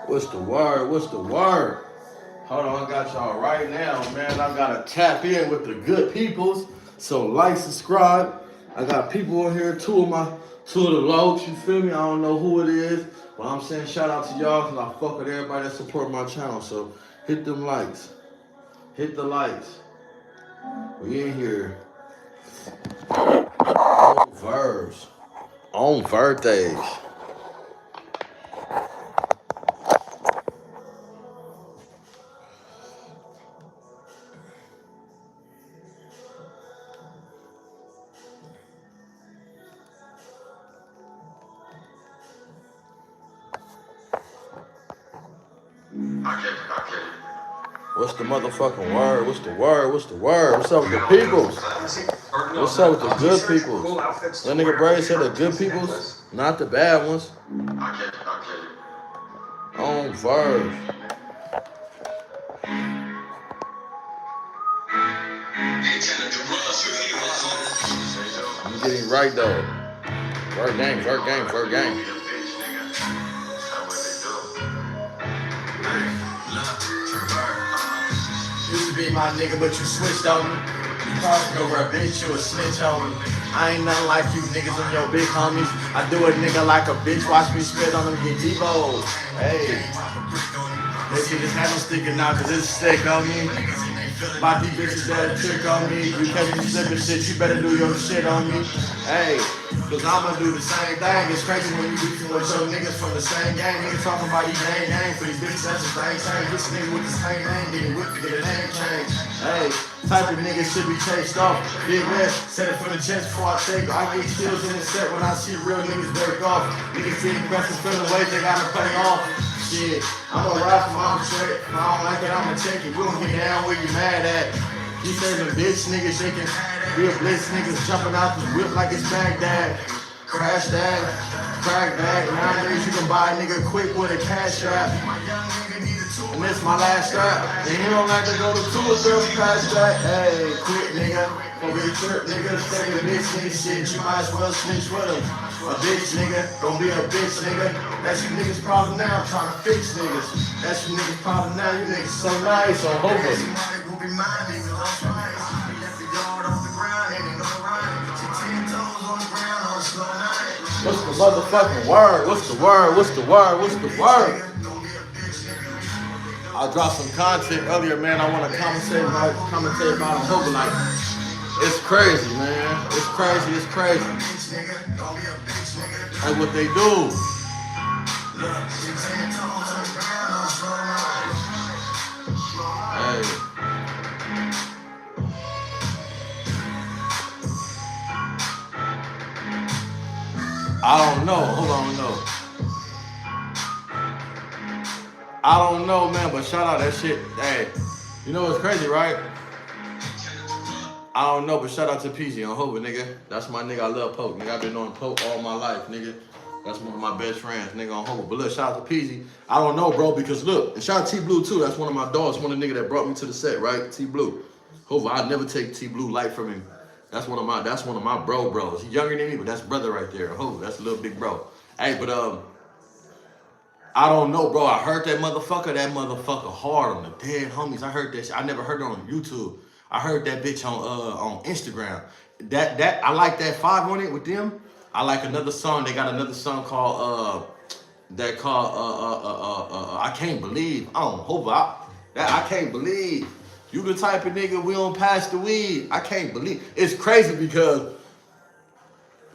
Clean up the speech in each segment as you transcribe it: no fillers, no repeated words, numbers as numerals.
What's the word? What's the word? Hold on, I got y'all right now, man. I gotta tap in with the good peoples. So like, subscribe. I got people in here, two of the locs, you feel me? I don't know who it is, but I'm saying shout out to y'all because I fuck with everybody that support my channel. So hit them likes. Hit the likes. We in here on verbs. On birthdays. What's the motherfucking word? What's the word? What's the word? What's up with the peoples? What's up with the good peoples? That nigga Brady said the good peoples, not the bad ones. On verse. I'm getting right though. Vert game, vert game, vert game. Used to be my nigga, but you switched on me. You crossed over a bitch, you a snitch on me. I ain't nothing like you niggas and your big homies. I do a nigga like a bitch, watch me spit on them, get Devo. Hey. That shit just had them sticking out, cause it's stick on me. My deep bitches that trick on me. You catch me slipping shit, you better do your shit on me. Hey, cause I'ma do the same thing. It's crazy when you beefing with your niggas from the same gang. Niggas talking about you gang for these bitches, that's the same. This nigga with the same name, getting whipped to get a name change. Hey, type of niggas should be chased off. Big red, set it for the chest before I take off. I get chills in the set when I see real niggas break off. Niggas getting aggressive, feeling weight, they gotta play off. Shit, I'ma ride for my check. If I don't like it, I'ma check it. We gon' get down where you mad at. You say the bitch niggas shaking. Real blitz niggas jumping out the whip like it's Baghdad. Crash that, crack that. Nowadays you can buy a nigga quick with a cash app. And this my last strap. And he don't like to go to two or three past that. Hey, quit nigga. Gonna be a trip nigga. Say the bitch nigga shit. You might as well snitch with him. A bitch nigga, gon' be a bitch nigga. That's you niggas' problem now, I'm trying to fix niggas. That's you niggas' problem now, you niggas so nice on over. What's the motherfucking word? What's the word? What's the word? What's the word? I dropped some content earlier, man. I want to commentate about on Hogan. Like, it's crazy, man. It's crazy, it's crazy. Like what they do. Hey. I don't know. Hold on, no. I don't know, man, but shout out that shit. Hey, you know what's crazy, right? I don't know, but shout out to PZ on Hova, nigga. That's my nigga. I love Poke, nigga. I've been knowing Poke all my life, nigga. That's one of my best friends, nigga, on Hova. But look, shout out to PZ. I don't know, bro, because look, and shout out to T-Blue, too. That's one of my dogs, one of the niggas that brought me to the set, right? T-Blue. Hova, I'd never take T-Blue light from him. That's one of my bros. He's younger than me, but that's brother right there. Hova, that's a little big bro. Hey, but I don't know, bro. I heard that motherfucker hard on the dead homies. I heard that shit. I never heard it on YouTube. I heard that bitch on Instagram. That I like that 5 on it with them. I like another song. They got another song called I Can't Believe. I don't hope I can't believe. You the type of nigga we don't pass the weed. I can't believe. It's crazy because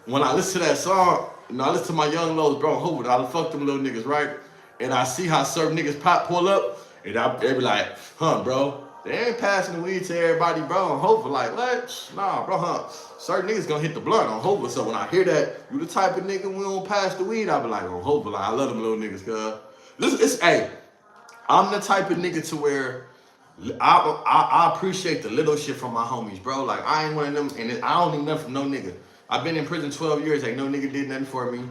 when I listen to that song, you know, I listen to my young lows, bro, Hoover, I fuck them little niggas, right? And I see how certain niggas pull up, and they be like, huh, bro, they ain't passing the weed to everybody, bro, on Hoover. Like, what? Nah, bro, huh? Certain niggas gonna hit the blunt on Hoover. So when I hear that, you the type of nigga we don't pass the weed, I be like, on Hoover, like, I love them little niggas, cuz. Listen, hey, I'm the type of nigga to where I appreciate the little shit from my homies, bro. Like, I ain't one of them, and I don't need nothing from no nigga. I've been in prison 12 years. Ain't no nigga did nothing for me.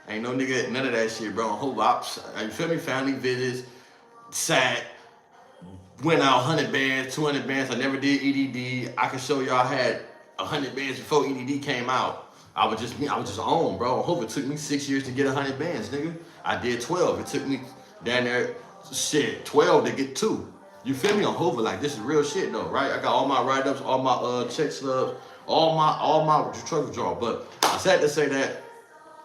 Ain't no nigga, none of that shit, bro. Whole ops, you feel me? Family visits, sat, went out 100 bands, 200 bands. I never did EDD. I can show y'all I had 100 bands before EDD came out. I was just on, bro. I hope it took me 6 years to get 100 bands, nigga. I did 12. It took me Down there, shit, 12 to get 2. You feel me? On Hoover, like this is real shit though, right? I got all my write-ups, all my check stubs, all my truck draw. But I said to say that,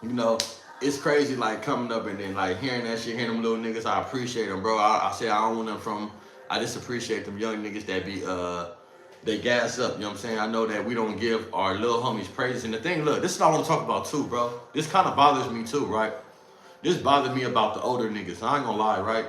you know, it's crazy like coming up and then like hearing that shit, hearing them little niggas. I appreciate them, bro. I say I don't want them from. I just appreciate them young niggas that be they gas up. You know what I'm saying? I know that we don't give our little homies praise. And the thing, look, this is what I want to talk about too, bro. This kind of bothers me too, right? This bothers me about the older niggas. I ain't gonna lie, right?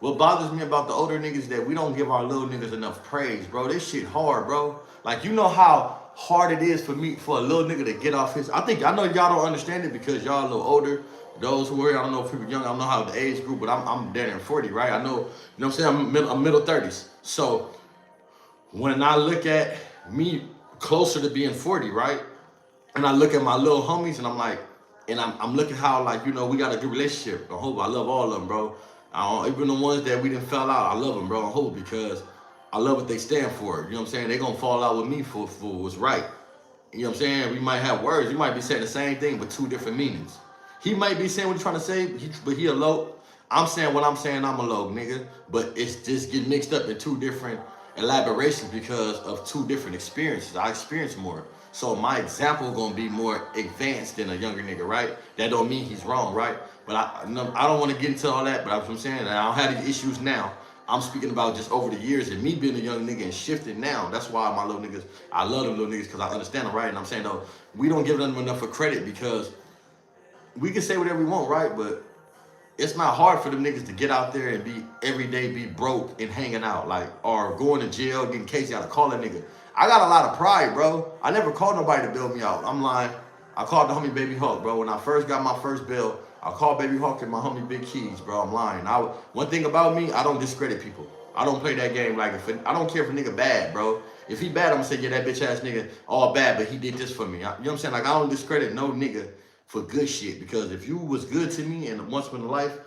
What bothers me about the older niggas is that we don't give our little niggas enough praise, bro. This shit hard, bro. Like, you know how hard it is for a little nigga to get off his. I know y'all don't understand it because y'all a little older. Those who are, I don't know if people young, I don't know how the age group, but I'm down in 40, right? I know, you know what I'm saying? I'm middle 30s. So when I look at me closer to being 40, right? And I look at my little homies and I'm like, and I'm looking how, like, you know, we got a good relationship. I hope I love all of them, bro. Even the ones that we didn't fell out, I love them, bro. I hope because I love what they stand for. You know what I'm saying? They gonna fall out with me for what's right. You know what I'm saying? We might have words. You might be saying the same thing, but two different meanings. He might be saying what he's trying to say, but he a low. I'm saying what I'm saying, I'm a low, nigga. But it's just get mixed up in two different elaborations because of two different experiences. I experience more. So my example gonna be more advanced than a younger nigga, right? That don't mean he's wrong, right? But I don't want to get into all that. But I'm saying that I don't have these issues now. I'm speaking about just over the years and me being a young nigga and shifting now. That's why my little niggas, I love them little niggas because I understand them, right? And I'm saying though, we don't give them enough of credit because we can say whatever we want, right? But it's not hard for them niggas to get out there and be every day be broke and hanging out, like, or going to jail, getting case. You gotta call a nigga. I got a lot of pride, bro. I never called nobody to bail me out. I'm lying. I called the homie Baby Hawk, bro. When I first got my first bail, I called Baby Hawk and my homie Big Keys, bro. I'm lying. One thing about me, I don't discredit people. I don't play that game like I don't care if a nigga bad, bro. If he bad, I'm gonna say, yeah, that bitch ass nigga all bad, but he did this for me. You know what I'm saying? Like, I don't discredit no nigga for good shit because if you was good to me and once in a life,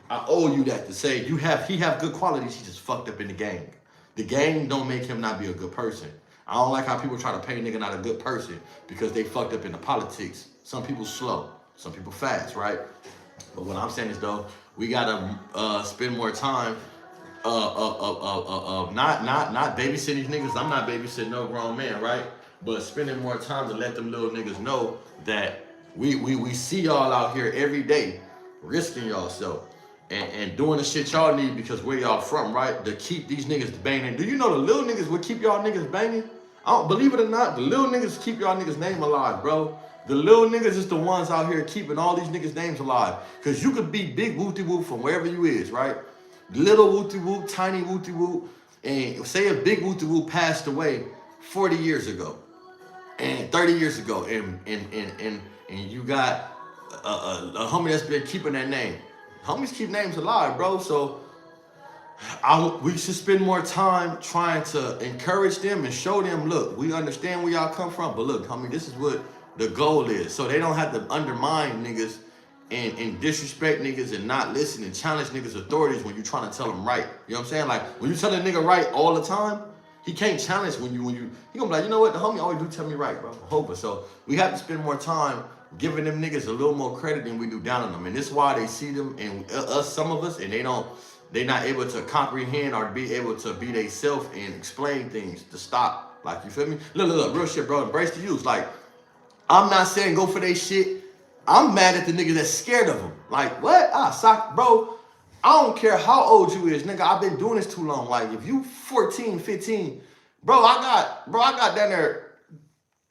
I owe you that to say he have good qualities. He just fucked up in the gang. The gang don't make him not be a good person. I don't like how people try to paint a nigga not a good person because they fucked up in the politics. Some people slow, some people fast, right? But what I'm saying is though, we gotta spend more time not babysitting these niggas. I'm not babysitting no grown man, right? But spending more time to let them little niggas know that we see y'all out here every day risking y'all self and doing the shit y'all need because where y'all from, right? To keep these niggas banging. Do you know the little niggas would keep y'all niggas banging? I don't believe it or not, the little niggas keep y'all niggas name alive, bro. The little niggas is the ones out here keeping all these niggas names alive. Cause you could be big wooty woo from wherever you is, right? Little wooty woo, tiny wooty woo, and say a big wooty woo passed away 40 years ago and 30 years ago, and you got a homie that's been keeping that name. Homies keep names alive, bro. So we should spend more time trying to encourage them and show them, look, we understand where y'all come from, but look, homie, this is what the goal is. So they don't have to undermine niggas and disrespect niggas and not listen and challenge niggas' authorities when you're trying to tell them right. You know what I'm saying? Like, when you tell a nigga right all the time, he can't challenge he gonna be like, you know what, the homie always do tell me right, bro. Hope it. So we have to spend more time giving them niggas a little more credit than we do down on them. And this is why they see them and some of us, and they not able to comprehend or be able to be they self and explain things to stop. Like, you feel me? Look, real shit, bro. Embrace the youth. Like, I'm not saying go for they shit. I'm mad at the niggas that's scared of them. Like, what? Bro, I don't care how old you is, nigga. I've been doing this too long. Like, if you 14, 15, bro, I got down there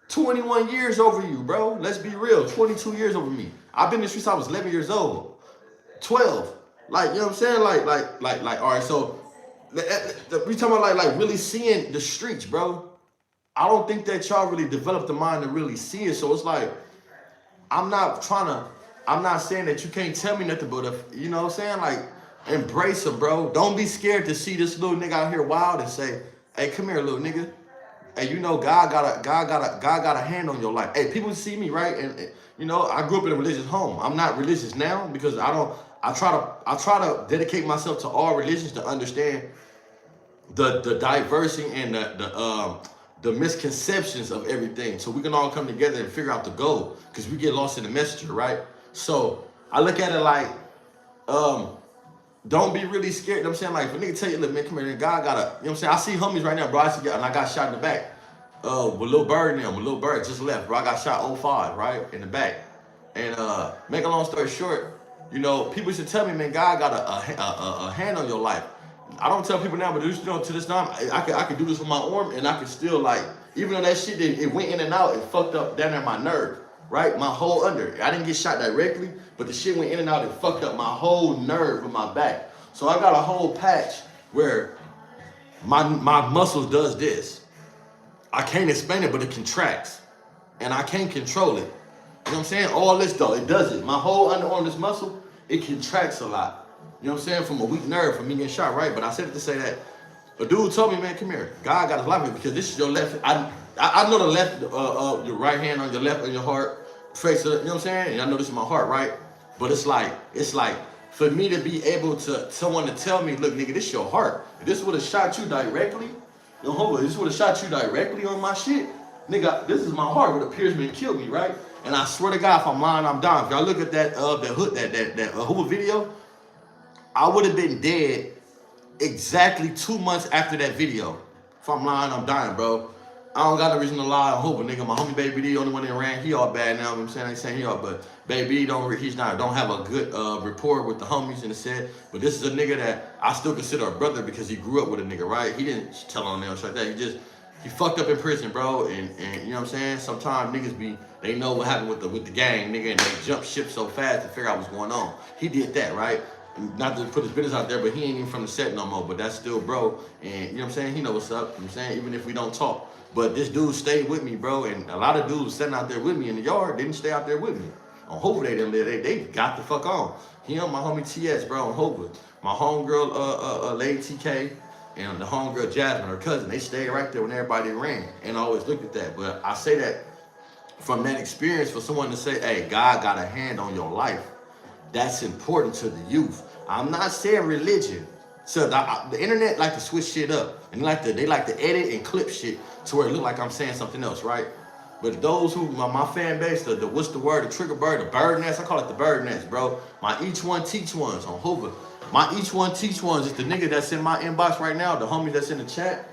21 years over you, bro. Let's be real. 22 years over me. I've been in the streets since I was 11 years old. 12. Like, you know what I'm saying? Like, all right, so we talking about like really seeing the streets, bro. I don't think that y'all really developed the mind to really see it. So it's like, I'm not saying that you can't tell me nothing, but if, you know what I'm saying? Like, embrace them, bro. Don't be scared to see this little nigga out here wild and say, hey, come here, little nigga. Hey, you know, God got a hand on your life. Hey, people see me, right? And you know, I grew up in a religious home. I'm not religious now because I try to dedicate myself to all religions to understand the diversity and the misconceptions of everything, so we can all come together and figure out the goal. Because we get lost in the messenger, right? So I look at it like don't be really scared. You know what I'm saying? Like, if a nigga tell you, look, man, come here, God gotta, you know what I'm saying? I see homies right now, bro. And I got shot in the back. With Lil Bird and them, with Lil Bird just left, bro. I got shot 05, right? In the back. And make a long story short, you know, people should tell me, man, God got a hand on your life. I don't tell people now, but you know, to this time, I could do this with my arm, and I could still, like, even though that shit, it went in and out, it fucked up down there my nerve, right? My whole under. I didn't get shot directly, but the shit went in and out, it fucked up my whole nerve in my back. So I got a whole patch where my muscles does this. I can't explain it, but it contracts. And I can't control it. You know what I'm saying? All this though, it does it. My whole underarm, this muscle, it contracts a lot. You know what I'm saying? From a weak nerve, from me getting shot, right? But I said it to say that a dude told me, man, come here. God got his life because this is your left. I know the left, your right hand on your left on your heart, face of, you know what I'm saying? And I know this is my heart, right? But it's like for me to be able to, someone to tell me, look, nigga, this is your heart. If this would have shot you directly, you know, hold on, this would have shot you directly on my shit, nigga, this is my heart, would have pierced me and killed me, right? And I swear to God, if I'm lying, I'm dying. If y'all look at that Hoover video, I would have been dead exactly 2 months after that video. If I'm lying, I'm dying, bro. I don't got no reason to lie on Hoover, nigga. My homie Baby D, the only one that ran, he all bad now. You know what I'm saying? I ain't saying he all, but Baby D don't have a good rapport with the homies in the set. But this is a nigga that I still consider a brother because he grew up with a nigga, right? He didn't tell on them like that. He fucked up in prison, bro. And you know what I'm saying? Sometimes niggas they know what happened with the gang, nigga, and they jump ship so fast to figure out what's going on. He did that, right? Not to put his business out there, but he ain't even from the set no more. But that's still bro. And you know what I'm saying? He know what's up. You know what I'm saying? Even if we don't talk. But this dude stayed with me, bro. And a lot of dudes sitting out there with me in the yard didn't stay out there with me. On Hoover, they got the fuck on. Him, my homie TS, bro, on Hoover. My homegirl, Lady TK, and the homegirl Jasmine, her cousin, they stayed right there when everybody ran. And I always looked at that. But I say that from that experience for someone to say, hey, God got a hand on your life. That's important to the youth. I'm not saying religion. So the internet like to switch shit up. And they like to edit and clip shit to where it look like I'm saying something else, right? But those who, my fan base, the what's the word, the Triggerbird, the bird nest, I call it the bird nest, bro. My each one teach ones on Hoover. My each one teach ones is the nigga that's in my inbox right now, the homie that's in the chat.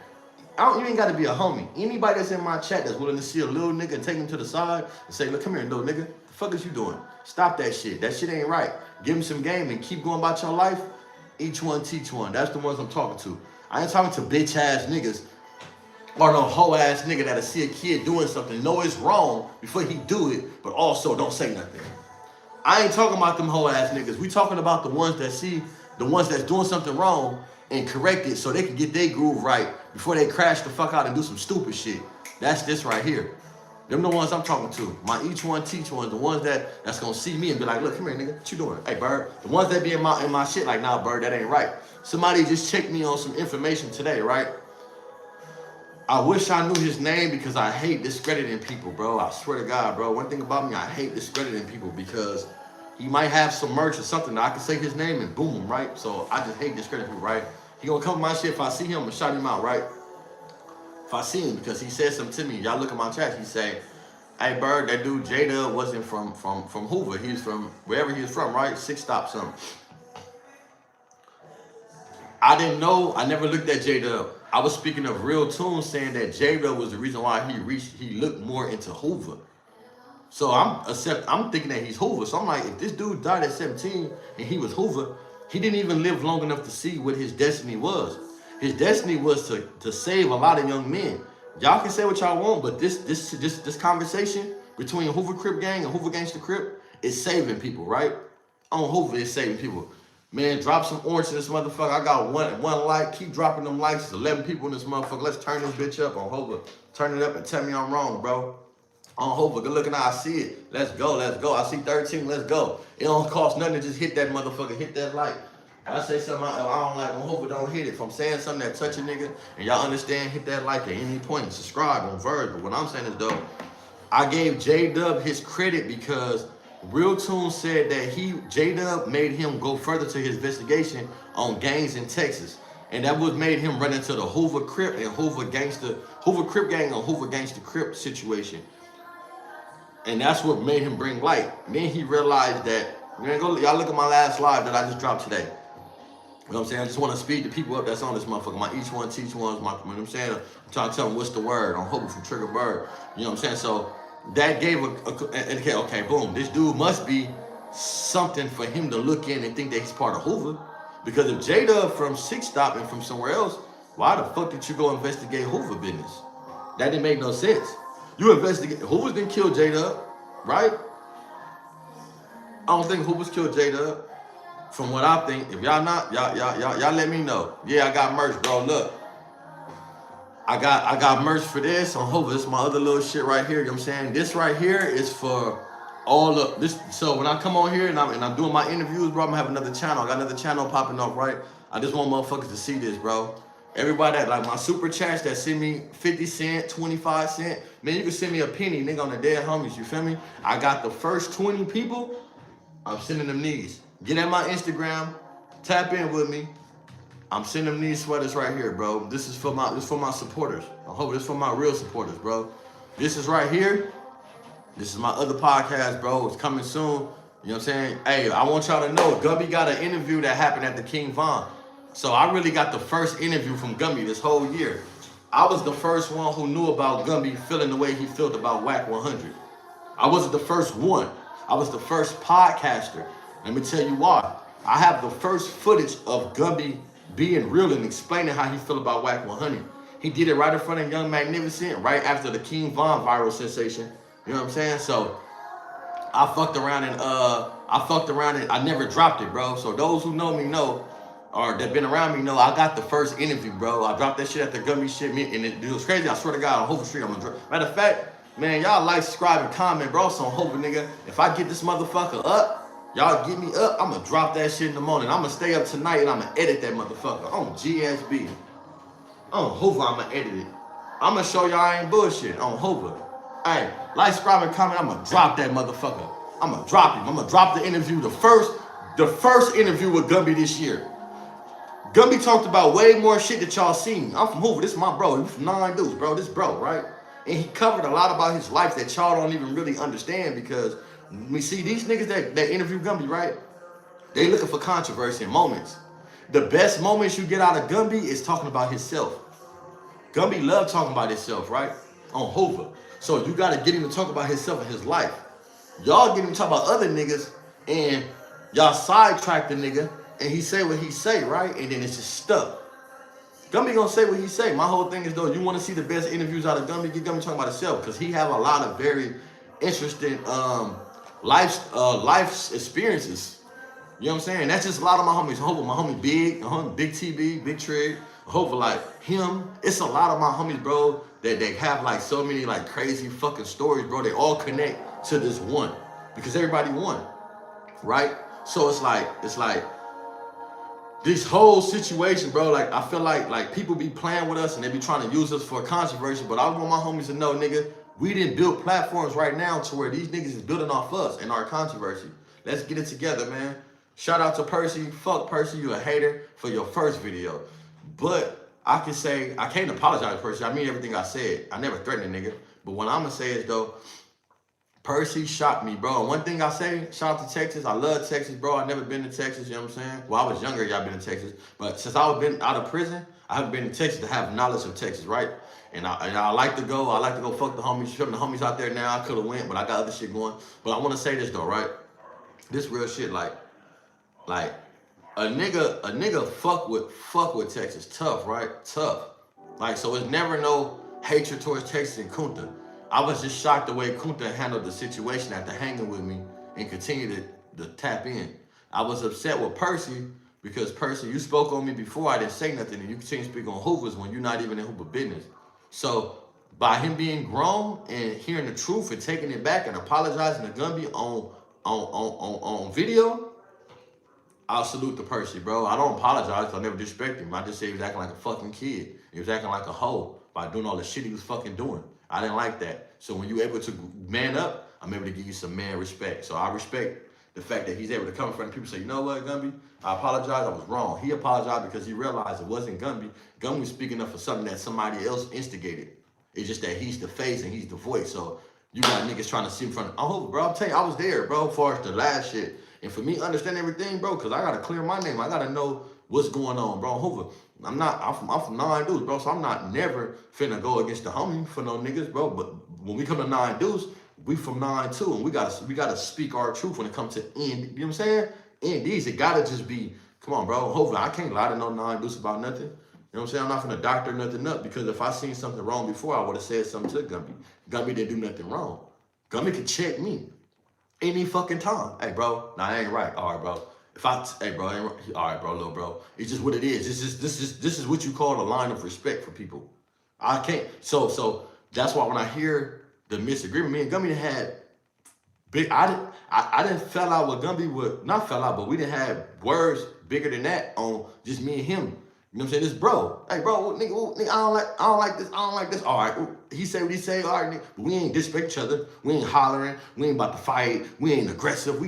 You ain't got to be a homie. Anybody that's in my chat that's willing to see a little nigga and take him to the side and say, look, come here, little nigga. The fuck is you doing? Stop that shit. That shit ain't right. Give him some game and keep going about your life. Each one teach one. That's the ones I'm talking to. I ain't talking to bitch ass niggas or no hoe ass nigga that'll see a kid doing something, know it's wrong before he do it, but also don't say nothing. I ain't talking about them hoe ass niggas. We talking about the ones that see the ones that's doing something wrong and correct it so they can get their groove right before they crash the fuck out and do some stupid shit. That's this right here. Them the ones I'm talking to. My each one teach ones, the ones that's gonna see me and be like, look, come here, nigga, what you doing? Hey, Bird. The ones that be in my shit like, nah, Bird, that ain't right. Somebody just checked me on some information today, right? I wish I knew his name because I hate discrediting people, bro. I swear to God, bro. One thing about me, I hate discrediting people because he might have some merch or something that I can say his name and boom, right? So I just hate discrediting people, right? He gonna come to my shit. If I see him, I'm gonna shout him out, right? If I see him, because he said something to me. Y'all look at my chat, he say, hey, Bird, that dude J-Dub wasn't from Hoover. He was from wherever he was from, right? 6 Stop something. I didn't know. I never looked at J-Dub. I was speaking of Real Tunes saying that J-Dub was the reason why he looked more into Hoover. So I'm thinking that he's Hoover. So I'm like, if this dude died at 17 and he was Hoover, he didn't even live long enough to see what his destiny was. His destiny was to save a lot of young men. Y'all can say what y'all want, but this conversation between Hoover Crip Gang and Hoover Gangsta Crip is saving people, right? On Hoover, it's saving people. Man, drop some orange in this motherfucker. I got one like. Keep dropping them likes. There's 11 people in this motherfucker. Let's turn this bitch up on Hoover. Turn it up and tell me I'm wrong, bro. On Hoover, good looking how I see it. Let's go, let's go. I see 13, let's go. It don't cost nothing to just hit that motherfucker, hit that like. I say something I don't like on Hoover, don't hit it. If I'm saying something that touch a nigga and y'all understand, hit that like at any point. Subscribe on Verge. But what I'm saying is though, I gave J-Dub his credit because Real Tunes said that J-Dub made him go further to his investigation on gangs in Texas. And that would made him run into the Hoover Crip and Hoover Crip Gang or Hoover Gangsta Crip situation. And that's what made him bring light. Then he realized that, y'all look at my last live that I just dropped today. You know what I'm saying? I just want to speed the people up that's on this motherfucker. My each one teach ones, my, you know what I'm saying? I'm trying to tell them what's the word. I'm hoping from Triggerbird. You know what I'm saying? So that gave okay, boom. This dude must be something for him to look in and think that he's part of Hoover. Because if J-Dub from Six Stop and from somewhere else, why the fuck did you go investigate Hoover business? That didn't make no sense. You investigate, Hoover's didn't kill J-Dub, right? I don't think Hoover's killed J-Dub. From what I think, if y'all not, y'all let me know. Yeah, I got merch, bro. Look, I got merch for this on Hoover. This is my other little shit right here. You know what I'm saying? This right here is for all of this. So when I come on here and I'm doing my interviews, bro, I'm gonna have another channel. I got another channel popping up, right? I just want motherfuckers to see this, bro. Everybody that like my super chats that send me 50 cent, 25 cent, man, you can send me a penny, nigga, on the dead homies. You feel me? I got the first 20 people. I'm sending them these. Get at my Instagram, tap in with me. I'm sending them these sweaters right here, bro. This is for my supporters. I hope this is for my real supporters, bro. This is right here. This is my other podcast, bro. It's coming soon. You know what I'm saying? Hey, I want y'all to know, Gumby got an interview that happened at the King Von. So I really got the first interview from Gumby this whole year. I was the first one who knew about Gumby feeling the way he felt about Whack 100. I wasn't the first one. I was the first podcaster. Let me tell you why. I have the first footage of Gumby being real and explaining how he feel about Whack 100. He did it right in front of Young Magnificent, right after the King Von viral sensation. You know what I'm saying? So I fucked around and I never dropped it, bro. So those who know me know, or that been around me know, I got the first interview, bro. I dropped that shit at the Gumby shit, and it was crazy. I swear to God, on Hoover Street, I'm gonna drop. Matter of fact, man, y'all like, subscribe, and comment, bro. So Hoover, nigga, if I get this motherfucker up, y'all get me up, I'm gonna drop that shit in the morning. I'm gonna stay up tonight and I'm gonna edit that motherfucker on GSB. On Hoover, I'm gonna edit it. I'm gonna show y'all I ain't bullshit on Hoover. Hey, like, subscribe, and comment. I'm gonna drop that motherfucker. I'm gonna drop him. I'm gonna drop the interview, the first interview with Gumby this year. Gumby talked about way more shit that y'all seen. I'm from Hoover. This is my bro. He's from 9 Deuce, bro. This bro, right? And he covered a lot about his life that y'all don't even really understand, because we see these niggas that interview Gumby, right? They looking for controversy and moments. The best moments you get out of Gumby is talking about himself. Gumby love talking about himself, right? On Hoover. So you gotta get him to talk about himself and his life. Y'all get him to talk about other niggas and y'all sidetrack the nigga and he say what he say, right? And then it's just stuck. Gumby gonna say what he say. My whole thing is, though, you wanna see the best interviews out of Gumby, get Gumby talking about himself, because he have a lot of very interesting life experiences. You know what I'm saying? That's just a lot of my homies. Hopefully my homie Big, Big TB, Big Trig, hopefully like him. It's a lot of my homies, bro, that they have like so many like crazy fucking stories, bro. They all connect to this one because everybody won, right? So it's like this whole situation, bro. Like I feel like people be playing with us and they be trying to use us for controversy. But I want my homies to know, nigga, we didn't build platforms right now to where these niggas is building off us and our controversy. Let's get it together, man. Shout out to Percy. Fuck Percy, you a hater for your first video. But I can say, I can't apologize to Percy. I mean everything I said. I never threatened a nigga. But what I'm gonna say is, though, Percy shocked me, bro. And one thing I say, shout out to Texas. I love Texas, bro. I've never been to Texas, you know what I'm saying? Well, I was younger, y'all been to Texas. But since I've been out of prison, I haven't been to Texas to have knowledge of Texas, right? And I like to go. I like to go fuck the homies. The homies out there now. I could have went, but I got other shit going. But I want to say this, though, right? This real shit, like a nigga fuck with Texas, tough, right? Tough. Like, so it's never no hatred towards Texas and Kunta. I was just shocked the way Kunta handled the situation after hanging with me and continued to tap in. I was upset with Percy because Percy, you spoke on me before, I didn't say nothing, and you continue to speak on Hoovers when you're not even in Hoover business. So by him being grown and hearing the truth and taking it back and apologizing to Gumby on video, I'll salute the Percy, bro. I don't apologize. I never disrespect him. I just say he was acting like a fucking kid. He was acting like a hoe by doing all the shit he was fucking doing. I didn't like that. So when you able to man up, I'm able to give you some man respect. So I respect the fact that he's able to come in front of people and say, you know what, Gumby? I apologize. I was wrong. He apologized because he realized it wasn't Gumby. Gumby was speaking up for something that somebody else instigated. It's just that he's the face and he's the voice. So you got niggas trying to see in front of, oh, bro, I'm telling you, I was there, bro, as far as the last shit. And for me, understand everything, bro, because I got to clear my name. I got to know what's going on, bro? Hoover, I'm from 9 Deuce, bro, so I'm not never finna go against the homie for no niggas, bro. But when we come to 9 Deuce, we from 9 too, and we gotta speak our truth when it comes to end. You know what I'm saying? NDs, it gotta just be, come on, bro. Hopefully, I can't lie to no 9 Deuce about nothing. You know what I'm saying? I'm not finna doctor nothing up, because if I seen something wrong before, I would have said something to Gumby. Gumby didn't do nothing wrong. Gumby can check me any fucking time. Hey, bro, nah, I ain't right. All right, bro. Hey, bro, ain't right. All right, bro, little bro. It's just what it is. This is what you call a line of respect for people. I can't. So that's why when I hear the misagreement, me and Gumby had big. I didn't fell out with Gumby with, not fell out, but we didn't have words bigger than that on just me and him. You know what I'm saying? This bro. Hey, bro, nigga, I don't like this. All right, he say what he say. All right, nigga. But we ain't disrespect each other. We ain't hollering. We ain't about to fight. We ain't aggressive. We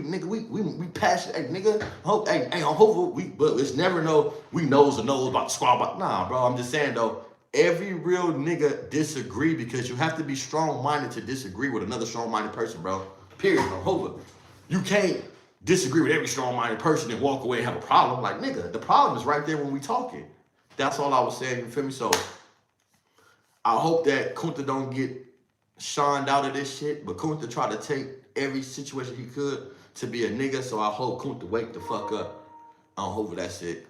passionate. Hey, nigga. I'm hopeful. But it's never we nose to nose about to squabble about. Nah, bro. I'm just saying though. Every real nigga disagree, because you have to be strong-minded to disagree with another strong-minded person, bro. Period. I'm hoping. You can't disagree with every strong-minded person and walk away and have a problem. Like, nigga, the problem is right there when we talking. That's all I was saying, you feel me? So I hope that Kunta don't get shined out of this shit, but Kunta tried to take every situation he could to be a nigga, so I hope Kunta wake the fuck up. I hope that's it.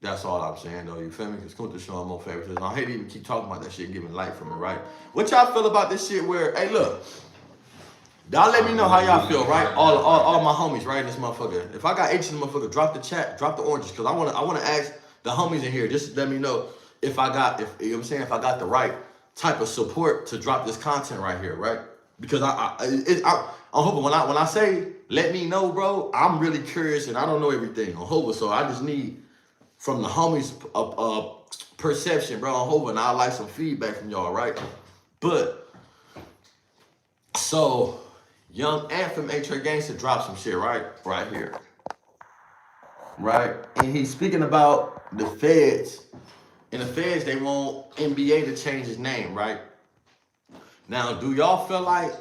That's all I'm saying, though, you feel me? Because Kunta showing more favoritism. I hate to even keep talking about that shit, giving light from it, right? What y'all feel about this shit where, hey, look, y'all let me know how y'all feel, right? All my homies, right, in this motherfucker. If I got H in the motherfucker, drop the chat, drop the oranges, because I wanna ask the homies in here, just let me know if I got, you know what I'm saying, if I got the right type of support to drop this content right here, right? Because I'm hoping when I say let me know, bro, I'm really curious and I don't know everything on Hova, so I just need from the homies perception, bro, on Hova, and I like some feedback from y'all, right? But so Young Anthem H.R. Gangsta dropped some shit right here. Right? And he's speaking about the feds. And the feds, they want NBA to change his name, right? Now, do y'all feel like,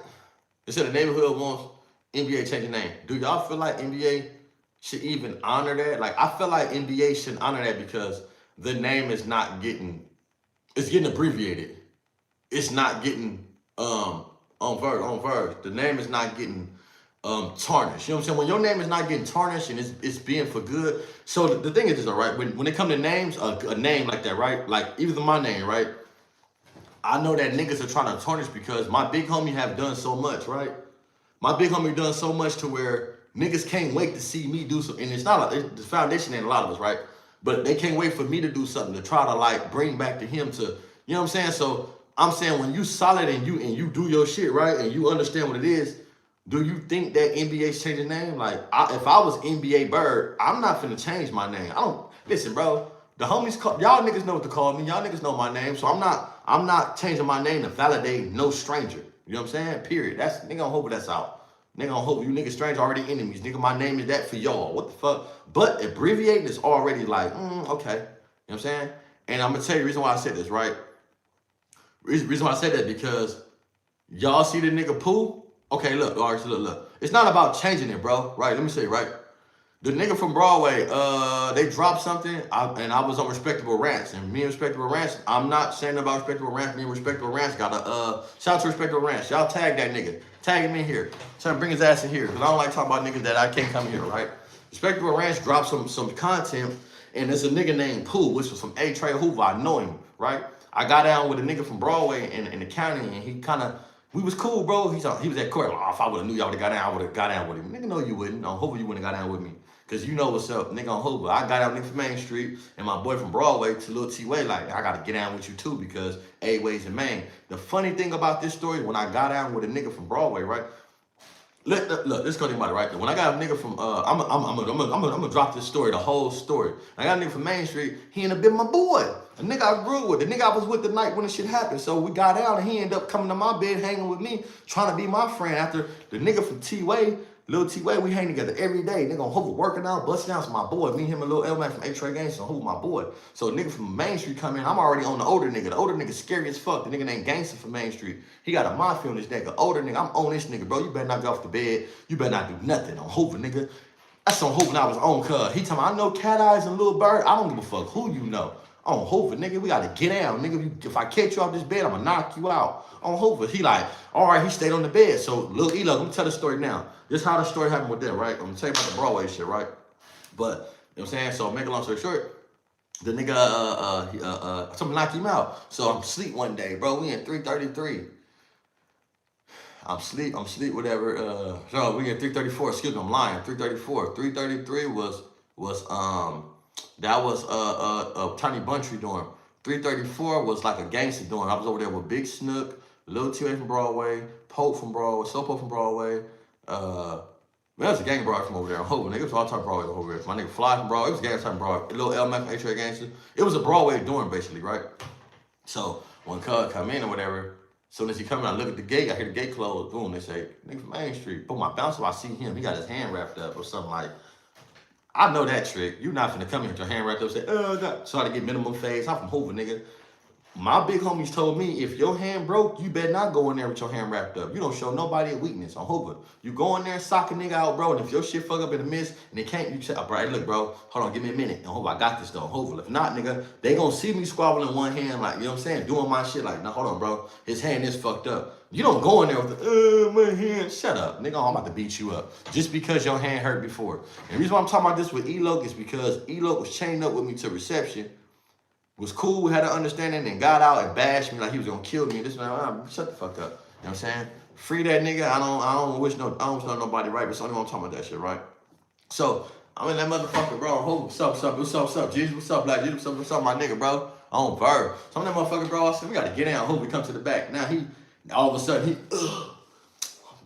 instead of neighborhood wants NBA to change the name, do y'all feel like NBA should even honor that? Like, I feel like NBA should honor that because the name is not getting, it's getting abbreviated. It's not getting on verse. The name is not getting tarnished. You know what I'm saying? When your name is not getting tarnished and it's being for good. So the thing is this, all right? When it comes to names, a name like that, right? Like even my name, right? I know that niggas are trying to tarnish because my big homie have done so much, right? My big homie done so much to where niggas can't wait to see me do something. And it's not the foundation ain't a lot of us, right? But they can't wait for me to do something to try to like bring back to him to, you know what I'm saying? So I'm saying when you solid and you do your shit, right? And you understand what it is, do you think that NBA's changing name? Like, if I was NBA Bird, I'm not finna change my name. Listen, bro. The homies, y'all niggas know what to call me. Y'all niggas know my name, so I'm not changing my name to validate no stranger. You know what I'm saying? Period. That's nigga on Hope that's out. Nigga on Hope, you niggas strange already enemies. Nigga, my name is that for y'all. What the fuck? But abbreviating is already like, okay. You know what I'm saying? And I'm gonna tell you the reason why I said this, right? Reason why I said that because y'all see the nigga Pooh. Okay, look, all right, so look. It's not about changing it, bro. Right? Let me say it, right? The nigga from Broadway, they dropped something, and I was on Respectable Rants. And me and Respectable Rants, I'm not saying about Respectable Rants. Me and Respectable Rants got a, shout out to Respectable Rants. Y'all tag that nigga. Tag him in here. Try to bring his ass in here, because I don't like talking about niggas that I can't come here, right? Respectable Rants dropped some content, and there's a nigga named Pooh, which was from A-Trey Hoover. I know him, right? I got down with a nigga from Broadway in the county, and he kind of, we was cool, bro. He was at court. Like, if I would have knew y'all would have got down, I would have got down with him. Nigga, no, you wouldn't. On Hoover, you wouldn't have got down with me. Because you know what's up, nigga on Hoover. I got out nigga from Main Street, and my boy from Broadway to Lil T-Way, like, I got to get down with you too, because A-Ways in Maine. The funny thing about this story, when I got down with a nigga from Broadway, right? Look, let's go think about it right there. When I got a nigga from, I'm gonna drop this story, the whole story. I got a nigga from Main Street, he ended up being my boy. The nigga I grew with, the nigga I was with the night when the shit happened. So we got out and he ended up coming to my bed, hanging with me, trying to be my friend. After the nigga from T-Way, Lil T-Way, we hang together every day. Nigga on Hoover working out, busting out. So my boy, me, him, and Lil L-Man from A-Trey Gangsta on Hoover, my boy. So nigga from Main Street come in, I'm already on the older nigga. The older nigga scary as fuck. The nigga named Gangsta from Main Street. He got a mafia on this nigga. Older nigga, I'm on this nigga, bro. You better not get off the bed. You better not do nothing on Hoover, nigga. That's on Hoover when I was on cuz. He told me, I know Cat Eyes and Lil Bird. I don't give a fuck who you know. On Hoover, nigga, we gotta get down. Nigga, if I catch you off this bed, I'ma knock you out. On Hoover, he like, all right, he stayed on the bed. So, look, let me tell the story now. This how the story happened with them, right? I'm gonna tell you about the Broadway shit, right? But, you know what I'm saying? So, make a long story short, the nigga, something knocked him out. So, I'm asleep one day, bro. We in 333. I'm sleep, whatever. No, we in 334. Excuse me, I'm lying. 334. 333 was that was Tiny Buntry dorm. 334 was like a gangster dorm. I was over there with Big Snook, Lil T.A. from Broadway, Pope from Broadway, Sopo from Broadway. Man, it was a gang broad from over there. Hoping nigga, it was all type of Broadway over there. My nigga Fly from Broadway, it was a gang type of Broadway. Little LMF, H-Ray gangster. It was a Broadway dorm basically, right? So when Cub come in or whatever, as soon as he come in, I look at the gate, I hear the gate close. Boom, they say, nigga from Main Street. Boom, I bounce up, I see him. He got his hand wrapped up or something like. I know that trick. You're not finna come in with your hand wrapped up and say, try to get minimum phase. I'm from Hoover, nigga. My big homies told me, if your hand broke, you better not go in there with your hand wrapped up. You don't show nobody a weakness on Hoover. You go in there and sock a nigga out, bro, and if your shit fuck up in the midst and they can't, you say, oh, bro, hey, look, bro, hold on, give me a minute. And Hoover, I got this, though, Hoover. If not, nigga, they gonna see me squabbling one hand, like, you know what I'm saying, doing my shit, like, no, hold on, bro, his hand is fucked up. You don't go in there with the, my hand, shut up. Nigga, I'm about to beat you up. Just because your hand hurt before. And the reason why I'm talking about this with Elok is because Elok was chained up with me to reception, was cool, we had an understanding, and got out and bashed me like he was gonna kill me. And this man, shut the fuck up. You know what I'm saying? Free that nigga. I don't wish nobody right, but it's only one I'm talking about that shit, right? So I'm in that motherfucker, bro. What's up, Jesus? What's up, Black Jesus? What's up, my nigga, bro? On Verb. So I'm that motherfucker, bro. I said, we gotta get down. Hope we come to the back. Now all of a sudden,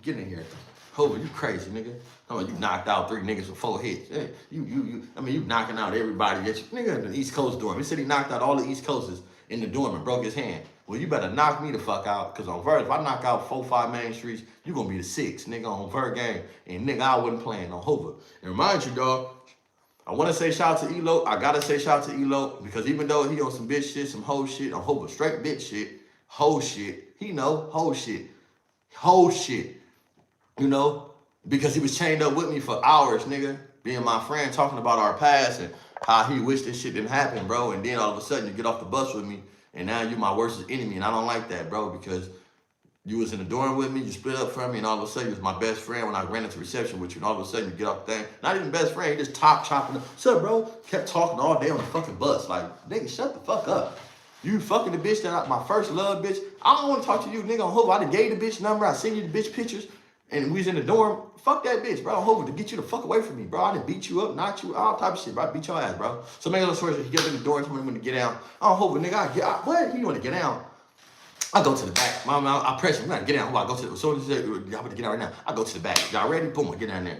get in here. Hope you crazy, nigga. You knocked out 3 niggas with 4 hits. Hey, you knocking out everybody. Nigga in the East Coast dorm. He said he knocked out all the East Coasters in the dorm and broke his hand. Well, you better knock me the fuck out, because on Verb, if I knock out 4, 5 Main Streets, you gonna be the 6, nigga, on Verb game. And nigga, I wasn't playing on Hoover. And remind you, dog, I want to say shout out to Elo. I gotta say shout out to Elo, because even though he on some bitch shit, some hoe shit, on Hoover, straight bitch shit, hoe shit, he know, hoe shit, you know, because he was chained up with me for hours, nigga, being my friend, talking about our past and how he wished this shit didn't happen, bro. And then all of a sudden you get off the bus with me, and now you my worst enemy, and I don't like that, bro, because you was in the dorm with me, you split up from me, and all of a sudden you was my best friend when I ran into reception with you, and all of a sudden you get off the thing. Not even best friend, he just top chopping up. What's up, bro? Kept talking all day on the fucking bus. Like, nigga, shut the fuck up. You fucking the bitch that my first love, bitch. I don't want to talk to you, nigga, on Hoover. I done gave the bitch number, I sent you the bitch pictures, and we was in the dorm. Fuck that bitch, bro. Hoover, to get you the fuck away from me, bro. I done beat you up, knocked you, all type of shit, bro. I beat your ass, bro. So make a little story. He get in the door and told me when to get down. Oh, Hoover, nigga, what? He want to get down. I go to the back. I press him. We gotta get down. I go to the, so y'all about to get out right now. I go to the back. Y'all ready? Boom, I get down there.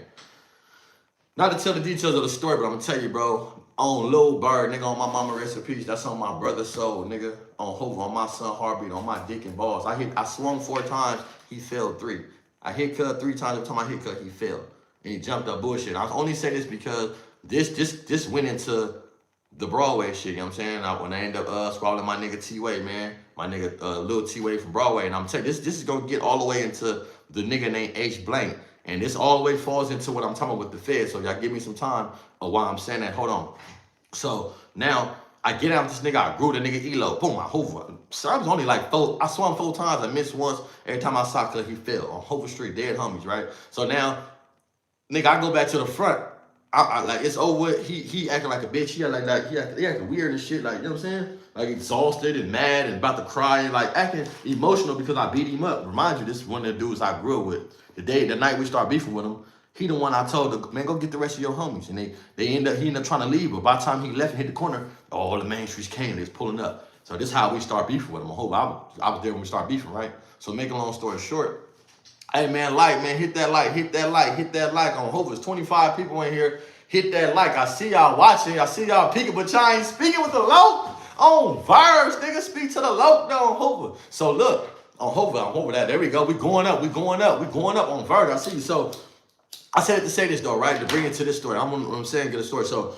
Not to tell the details of the story, but I'm gonna tell you, bro. On Lil Bird, nigga, on my mama rest in peace. That's on my brother's soul, nigga. On Hoover, on my son heartbeat, on my dick and balls. I swung 4 times. He failed 3. I hit cut 3 times. Every time I hit cut, he failed. And he jumped up bullshit. I only say this because this went into the Broadway shit, you know what I'm saying? When I end up squabbling my nigga T-Way, man. My nigga Lil T-Way from Broadway. And I'm telling you, this is gonna get all the way into the nigga named H Blank. And this all the way falls into what I'm talking about with the Fed. So y'all give me some time of why I'm saying that. Hold on. So now I get out with this nigga, I grew the nigga Elo. Boom, I Hoover. So I was only like 4, I swung 4 times, I missed once. Every time I saw cause he fell on Hoover Street, dead homies, right? So now, nigga, I go back to the front. I like, it's over. He acting like a bitch. He acting weird and shit, like, you know what I'm saying? Like exhausted and mad and about to cry and like acting emotional because I beat him up. Remind you, this is one of the dudes I grew up with. The night we start beefing with him, he the one I told, man, go get the rest of your homies. And he ended up trying to leave, but by the time he left and hit the corner, all the Main Streets came, they was pulling up. So this is how we start beefing with him. I was there when we start beefing, right? So make a long story short, hey man, hit that like on Hoover. There's 25 people in here. Hit that like. I see y'all watching. I see y'all peeking, but y'all ain't speaking with the low on Virus, nigga. Speak to the low on Hoover. So look, on Hoover that. There we go. We going up on Virus. I see you. So I said it to say this though, right? To bring it to this story. I'm saying get a story. So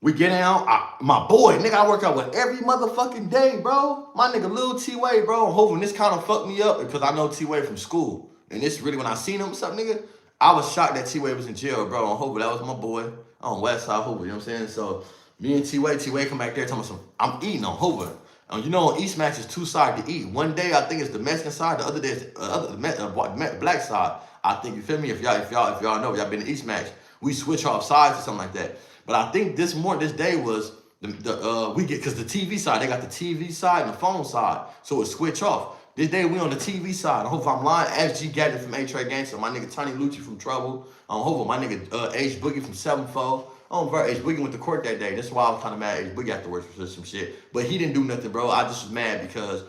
we get down, my boy, nigga, I work out with every motherfucking day, bro. My nigga Lil T-Way, bro. I'm hoping this kind of fucked me up because I know T-Way from school. And this really, when I seen him, what's up, nigga? I was shocked that T-Way was in jail, bro, on Hoover. That was my boy on West Side Hoover, you know what I'm saying? So me and T-Way come back there telling me some, I'm eating on Hoover. You know, on East Max, it's two sides to eat. One day I think it's the Mexican side, the other day it's the black side. I think, you feel me? If y'all know, y'all been to East Max, we switch off sides or something like that. But I think this day was because the TV side, they got the TV side and the phone side, so it switch off. This day we on the TV side. I hope I'm lying. Ask G Gadget from A-Trade Gangster, my nigga Tony Lucci from Trouble. I hope my nigga H Boogie from 7-4. Bro, H Boogie went to court that day. That's why I was kind of mad. H Boogie afterwards for some shit. But he didn't do nothing, bro. I just was mad because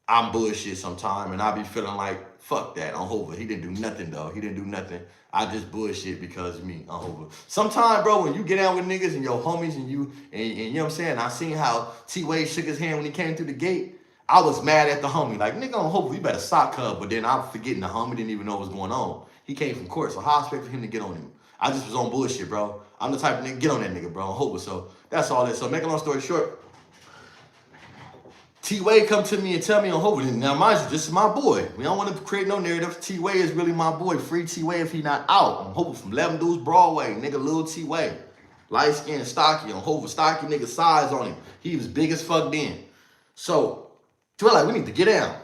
I'm bullshit sometime and I be feeling like, fuck that on Hoover. He didn't do nothing, though. He didn't do nothing. I just bullshit because of me on Hoover. Sometimes, bro, when you get out with niggas and your homies and you know what I'm saying, I seen how T-Way shook his hand when he came through the gate. I was mad at the homie. Like, nigga on Hoover, you better sock cub. But then I'm forgetting the homie didn't even know what was going on. He came from court, so how I expect for him to get on him? I just was on bullshit, bro. I'm the type of nigga, get on that nigga, bro, on Hoover. So that's all that. So make a long story short, T-Way come to me and tell me on Hoover. Now, mind you, this is my boy. We don't want to create no narrative. T-Way is really my boy. Free T-Way if he not out. On Hoover from 11 Dudes Broadway. Nigga, Lil T-Way. Light skin, stocky. On Hoover, stocky nigga size on him. He was big as fuck then. So, T-Way like, we need to get down.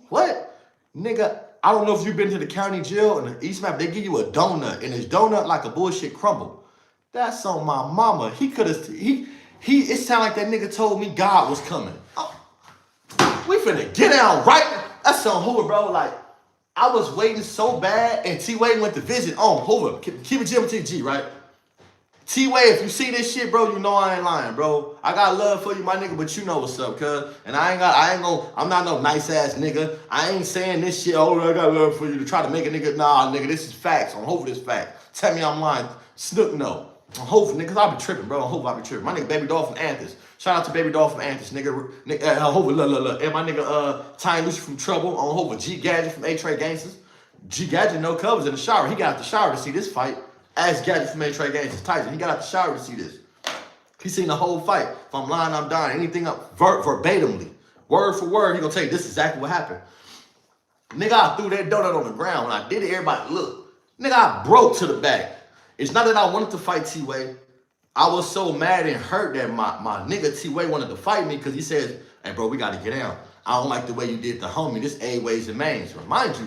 What? Nigga, I don't know if you've been to the county jail in the East Map. They give you a donut, and it's donut like a bullshit crumble. That's on my mama. He could have, it sounded like that nigga told me God was coming. We finna get down right. That's on Hoover, bro. Like, I was waiting so bad, and T-Way went to visit on Hoover. Keep it G, right? T-Way, if you see this shit, bro, you know I ain't lying, bro. I got love for you, my nigga, but you know what's up, cuz. And I'm not no nice ass nigga. I ain't saying this shit, oh, I got love for you to try to make a nigga. Nah, nigga, this is facts. On Hoover, this fact. Tell me I'm lying. Snook, no. On Hoover, niggas, I be tripping, bro. On Hoover, I be tripping. My nigga, Baby Doll from Anthus. Shout out to Baby Doll from Anthus, nigga. Hoover, look. And my nigga, Ty Lucy from Trouble. On Hoover, G Gadget from A-Trade Gangsters. G Gadget, no covers in the shower. He got out the shower to see this fight. Ask Gadget from A-Trade Gangsters, Tyson. He got out the shower to see this. He seen the whole fight. If I'm lying, I'm dying. Anything up verbatimly. Word for word, he gonna tell you this is exactly what happened. Nigga, I threw that donut on the ground. When I did it, everybody look. Nigga, I broke to the back. It's not that I wanted to fight T-Way. I was so mad and hurt that my nigga T-Way wanted to fight me because he says, hey, bro, we got to get down. I don't like the way you did the homie. This A ways and mains. Remind you,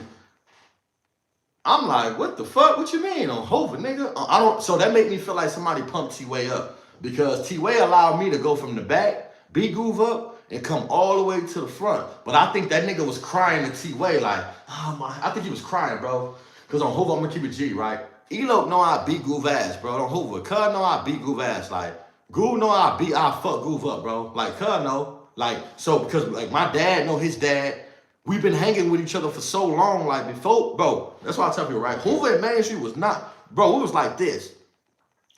I'm like, what the fuck? What you mean on Hoover, nigga? So that made me feel like somebody pumped T-Way up because T-Way allowed me to go from the back, groove up, and come all the way to the front. But I think that nigga was crying to T-Way like, oh my, I think he was crying, bro. Because on Hoover, I'm going to keep it G, right? Elo know I beat Groove ass, bro. On Hoover. Cuz know I beat Groove ass. Like, Groove know I fuck Groove up, bro. Like, Cuz know. Like, so, because, like, my dad know his dad. We've been hanging with each other for so long, like, before, bro. That's why I tell people, right? Hoover and Main Street was not, bro, it was like this.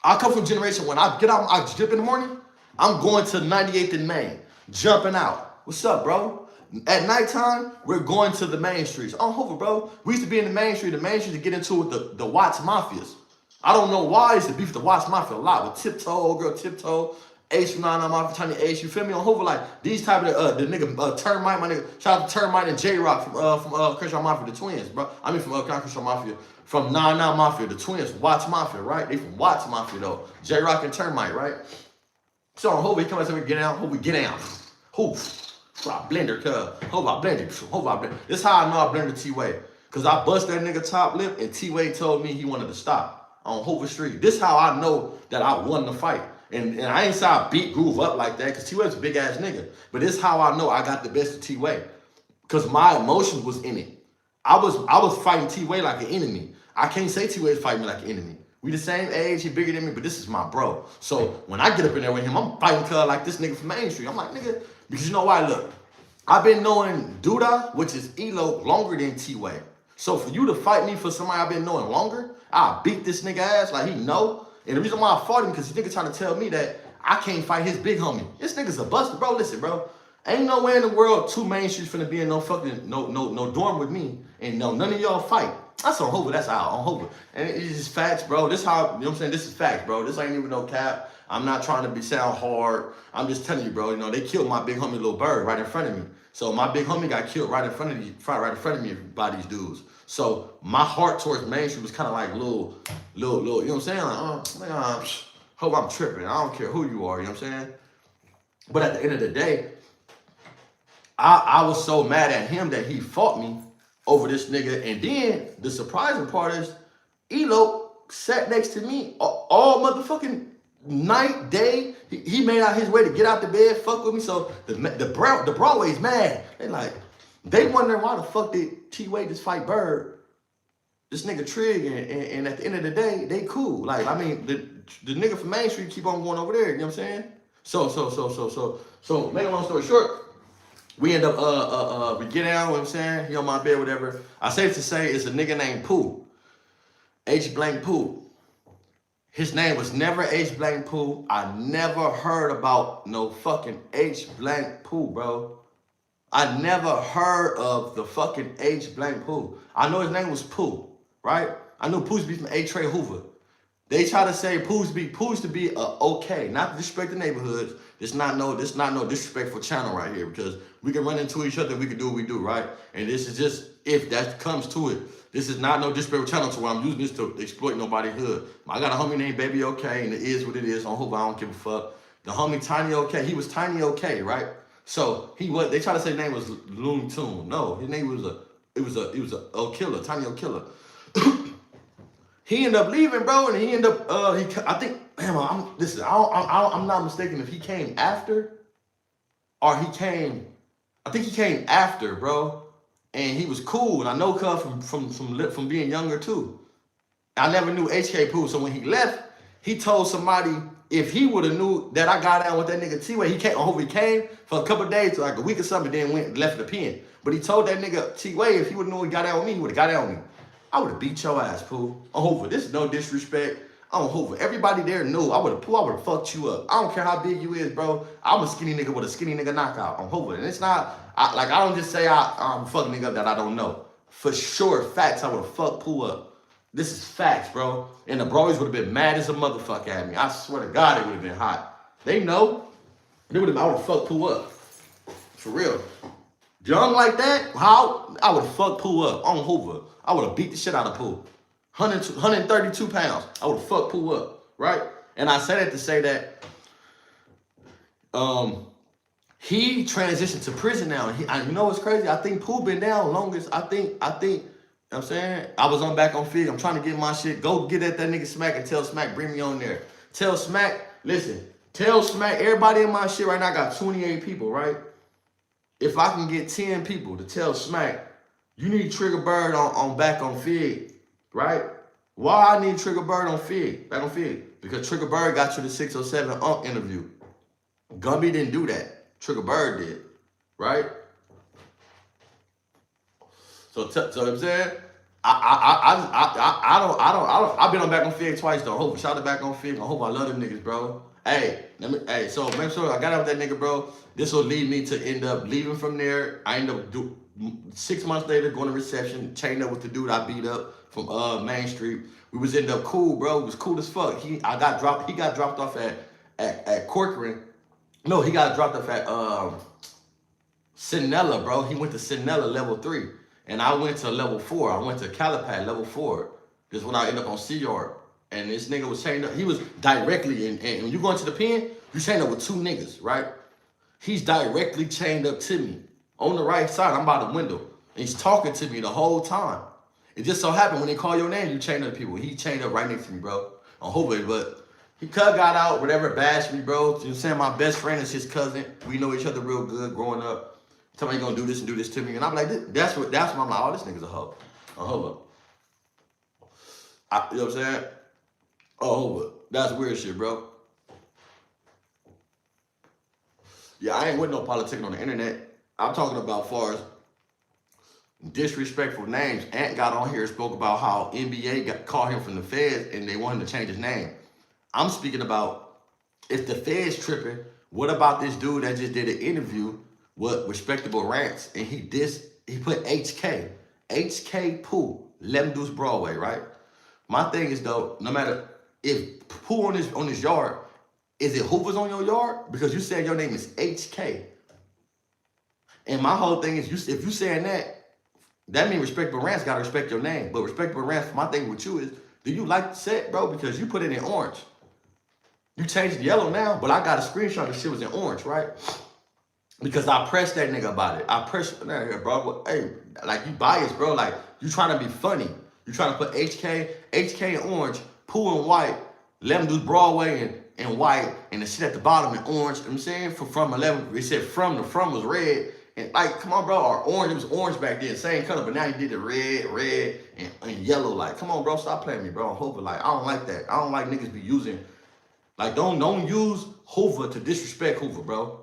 I come from a generation when I get out, I dip in the morning, I'm going to 98th and Main, jumping out. What's up, bro? At nighttime, we're going to the main streets. On Hoover, bro. We used to be in the main street to get into it with the Watts Mafias. I don't know why I used to beef the Watts Mafia a lot. With Tiptoe, old girl Tiptoe, Ace from 99 Mafia, Tiny Ace. You feel me? On Hoover, like, these type of, the nigga, Termite, my nigga. Shout out to Termite and J-Rock from Crenshaw Mafia, the twins, bro. I mean, from Crenshaw Mafia. From 99 Mafia, the twins, Watts Mafia, right? They from Watts Mafia, though. J-Rock and Termite, right? So on Hoover, he come out and say, get down. Hoover, get down. Hoover. I blender, cuz. Hope I blended. This is how I know I blended T-Way. Because I bust that nigga top lip and T-Way told me he wanted to stop on Hoover Street. This is how I know that I won the fight. And I ain't say I beat Groove up like that because T-Way's a big ass nigga. But this is how I know I got the best of T-Way. Because my emotions was in it. I was fighting T-Way like an enemy. I can't say T-Way fighting me like an enemy. We the same age, he bigger than me, but this is my bro. So when I get up in there with him, I'm fighting cuz like this nigga from Main Street. I'm like, nigga, because you know why? Look, I've been knowing Duda, which is Elo, longer than T-Way. So for you to fight me for somebody I've been knowing longer, I beat this nigga ass like he know. And the reason why I fought him, because this nigga trying to tell me that I can't fight his big homie. This nigga's a buster, bro. Listen, bro. Ain't nowhere in the world two Main Streets finna be in no fucking, no dorm with me. And no, none of y'all fight. That's on Hoover. That's out on Hoover. And it's just facts, bro. This how, you know what I'm saying? This is facts, bro. This ain't even no cap. I'm not trying to sound hard. I'm just telling you, bro. You know, they killed my big homie Lil Bird right in front of me. So my big homie got killed right in front of me by these dudes. So my heart towards Main Street was kind of like little, you know what I'm saying? Like, man, hope I'm tripping. I don't care who you are, you know what I'm saying? But at the end of the day, I was so mad at him that he fought me over this nigga. And then the surprising part is, Elo sat next to me all motherfucking night, day. He made out his way to get out the bed, fuck with me. So the Broadway's mad. They wondering why the fuck did T-Way just fight Bird, this nigga Trig, and at the end of the day, they cool. Like, I mean, the nigga from Main Street keep on going over there, you know what I'm saying? So make a long story short, we end up, we get down, you know what I'm saying? He on my bed, whatever. I say to say it's a nigga named Pooh. H blank Pooh. His name was never H blank Pooh. I never heard about no fucking H blank Pooh, bro. I never heard of the fucking H blank Pooh. I know his name was Pooh, right? I knew Pooh used to be from A. Trey Hoover. They try to say Pooh used to be okay, not to disrespect the neighborhoods. This not no disrespectful channel right here, because we can run into each other, we can do what we do, right? And this is just, if that comes to it, this is not no disrespectful channel to where I'm using this to exploit nobody's hood. I got a homie named Baby Okay, and it is what it is. On Hoover, I don't give a fuck. The homie Tiny Okay, he was Tiny Okay, right? So they try to say his name was Looney Tune. No, his name was a killer, Tiny O Killer. He ended up leaving, bro, and he ended up, I think, damn, I'm not mistaken if he came after, or I think he came after, bro, and he was cool, and I know cuz from being younger, too. I never knew HK Pooh, so when he left, he told somebody, if he would have knew that I got down with that nigga T-Way, he came for a couple of days, like a week or something, then left the pen. But he told that nigga T-Way, if he would have known he got down with me, he would have got down with me. I would have beat your ass, Pooh. On Hoover. This is no disrespect. On Hoover. Everybody there knew. I would have fucked you up. I don't care how big you is, bro. I'm a skinny nigga with a skinny nigga knockout on Hoover. And it's not, I don't just say I'm fucking nigga up that I don't know. For sure, facts, I would have fucked Pooh up. This is facts, bro. And the Broadways would have been mad as a motherfucker at me. I swear to God, it would have been hot. They know. I would have fucked Pooh up. For real. Young like that, how? I would have fucked Pooh up on Hoover. I would have beat the shit out of Pooh. 132 pounds. I would have fucked Pooh up, right? And I say that to say that he transitioned to prison now. And you know what's crazy? I think Pooh been down longest. I think, you know what I'm saying? I was back on Fig. I'm trying to get my shit. Go get at that nigga Smack and tell Smack, bring me on there. Tell Smack, listen, tell Smack, everybody in my shit right now, I got 28 people, right? If I can get 10 people to tell Smack, you need Triggerbird on back on Fig, right? Why I need Triggerbird on Fig, back on Fig? Because Triggerbird got you the 607 interview. Gumby didn't do that. Triggerbird did, right? So I'm saying, I've been on back on Fig twice though. Hope shout out back on Fig. I hope I love them niggas, bro. So make sure I got out with that nigga, bro. This will lead me to end up leaving from there. I end up 6 months later going to reception, chained up with the dude I beat up from Main Street. We was end up cool, bro. It was cool as fuck. He got dropped off at Corcoran. No, he got dropped off at Sinella, bro. He went to Sinella level 3. And I went to level 4. I went to Calipad level 4. This is when I ended up on Sea Yard. And this nigga was chained up. He was directly in. And when you go into the pen, you chained up with 2 niggas, right? He's directly chained up to me. On the right side, I'm by the window. And he's talking to me the whole time. It just so happened when they call your name, you chained up people. He chained up right next to me, bro. On Hoover, but he got out, whatever, bashed me, bro. You know what I'm saying? My best friend is his cousin. We know each other real good growing up. Tell me you gonna do this and do this to me. And I'm like, that's when I'm like, oh, this nigga's a hoe. On Hoover. You know what I'm saying? Oh, Hoover. That's weird shit, bro. Yeah, I ain't with no politicking on the internet. I'm talking about far as disrespectful names. Ant got on here and spoke about how NBA called him from the feds and they want him to change his name. I'm speaking about if the feds tripping, what about this dude that just did an interview with Respectable Rants and he put HK Pooh Lemon Deuce Broadway, right? My thing is though, no matter if who on this yard, is it Hoover's on your yard? Because you said your name is HK. And my whole thing is if you saying that means Respectable Rants gotta respect your name. But Respectable Rants, my thing with you is, do you like the set, bro? Because you put it in orange. You changed yellow now, but I got a screenshot that shit was in orange, right? Because I pressed that nigga about it. I pressed that, bro. Hey, like you biased, bro. Like you trying to be funny. You trying to put HK in orange, Pooh in white, Lemon Deuce Broadway in white, and the shit at the bottom in orange. You know what I'm saying? From 11, it said from, the from was red. And like, come on, bro, or orange, it was orange back then, same color, but now you did the red, and yellow. Like, come on, bro, stop playing me, bro. Hoover, like, I don't like that. I don't like niggas be using, like, don't use Hoover to disrespect Hoover, bro.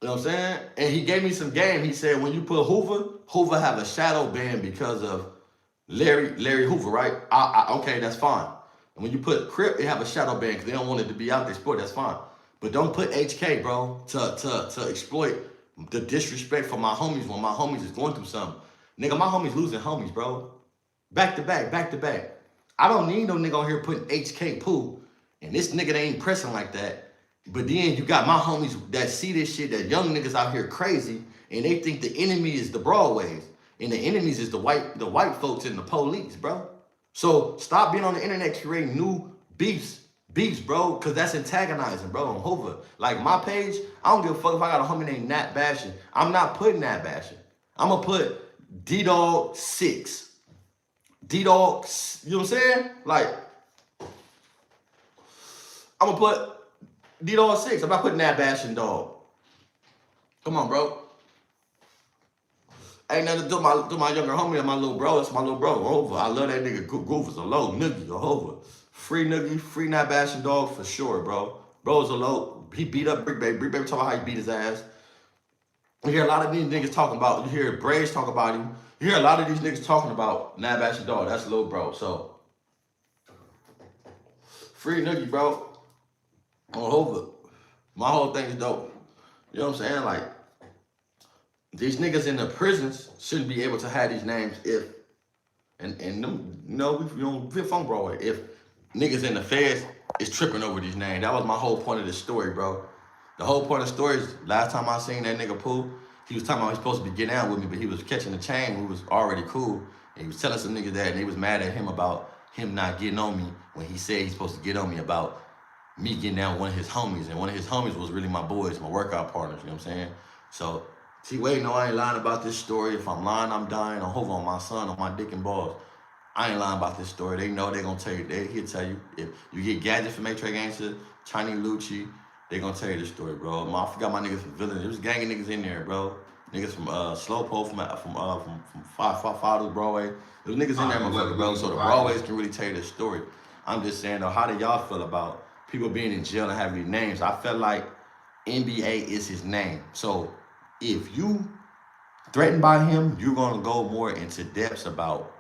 You know what I'm saying? And he gave me some game. He said, when you put Hoover have a shadow ban because of Larry Hoover, right? Okay, that's fine. And when you put Crip, they have a shadow ban because they don't want it to be out there sport. That's fine. But don't put HK, bro, to exploit the disrespect for my homies when my homies is going through something. Nigga, my homies losing homies, bro. Back to back. I don't need no nigga on here putting HK Pooh. And this nigga, they ain't pressing like that. But then you got my homies that see this shit, that young niggas out here crazy, and they think the enemy is the Broadways. And the enemies is the white folks and the police, bro. So stop being on the internet creating new beefs, bro, because that's antagonizing, bro, on Hoover. Like my page, I don't give a fuck if I got a homie named Nat Bashing. I'm not putting Nat Bashing. I'm going to put D-Dog 6. D-Dog, you know what I'm saying? Like, I'm going to put D-Dog 6. I'm not putting Nat Bashing, dog. Come on, bro. Ain't nothing to do my younger homie and my little bro. It's my little bro, Hoover. I love that nigga. Goover's a low noogie, Hoover. Free noogie, free Nat Bashing dog for sure, bro. Bro's a low. He beat up Brick Baby. Brick Baby talk about how he beat his ass. You hear a lot of these niggas talking about, you hear Braves talk about him. You hear a lot of these niggas talking about Nat Bashing dog. That's a little bro. So, free noogie, bro. On Hoover. My whole thing is dope. You know what I'm saying? Like, these niggas in the prisons shouldn't be able to have these names if, and them, you know, we don't fit funk Broadway, if niggas in the feds is tripping over these names. That was my whole point of the story, bro. The whole point of the story is, last time I seen that nigga Pooh, he was talking about he was supposed to be getting out with me, but he was catching the chain. We was already cool. And he was telling some niggas that, and they was mad at him about him not getting on me when he said he's supposed to get on me about me getting down with one of his homies. And one of his homies was really my boys, my workout partners, you know what I'm saying? So, see, wait, no, I ain't lying about this story. If I'm lying, I'm dying. I'm Hoover on my son, on my dick and balls. I ain't lying about this story. They know they gonna tell you. He'll tell you. If you get Gadget from Matrix Gangster, Chinese Lucci, they gonna tell you this story, bro. I forgot my niggas from Villain. There was gang of niggas in there, bro. Niggas from Slowpoke, from Father's Broadway. There was niggas in there, motherfucker, bro. So the Broadways can really tell you this story. I'm just saying, though, how do y'all feel about people being in jail and having these names? I felt like NBA is his name. So if you threatened by him, you're gonna go more into depths about.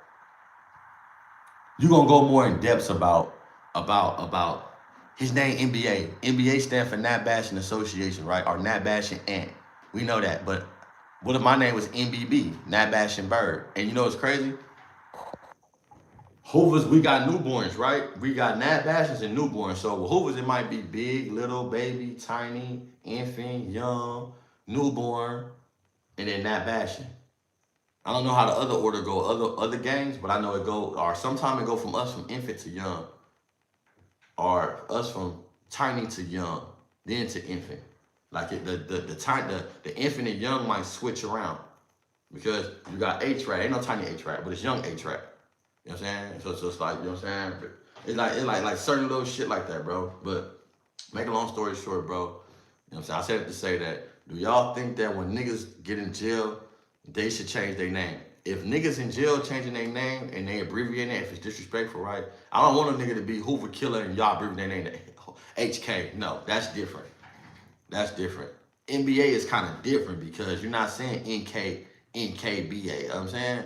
You're gonna go more in depths about his name. NBA stand for Nat Bashing Association, right? Or Nat Bashing Ant. We know that. But what if my name was NBB, Nat Bashing Bird? And you know what's crazy? Hoovers, we got newborns, right? We got Nat Bashings and newborns. So with Hoovers, it might be big, little, baby, tiny, infant, young, newborn, and then Nat Bashing. I don't know how the other order go, other gangs, but I know it go, or sometimes it go from us from infant to young, or us from tiny to young, then to infant. Like the infant and young might switch around because you got H-Rat. Ain't no tiny H-Rat, but it's young H-Rat. You know what I'm saying? So it's just like, you know what I'm saying? It's like certain little shit like that, bro. But make a long story short, bro. You know what I'm saying? I said it to say that, do y'all think that when niggas get in jail, they should change their name? If niggas in jail changing their name and they abbreviating it, if it's disrespectful, right? I don't want a nigga to be Hoover Killer and y'all abbreviate their name to HK. No, that's different. That's different. NBA is kind of different because you're not saying NKBA. You know what I'm saying?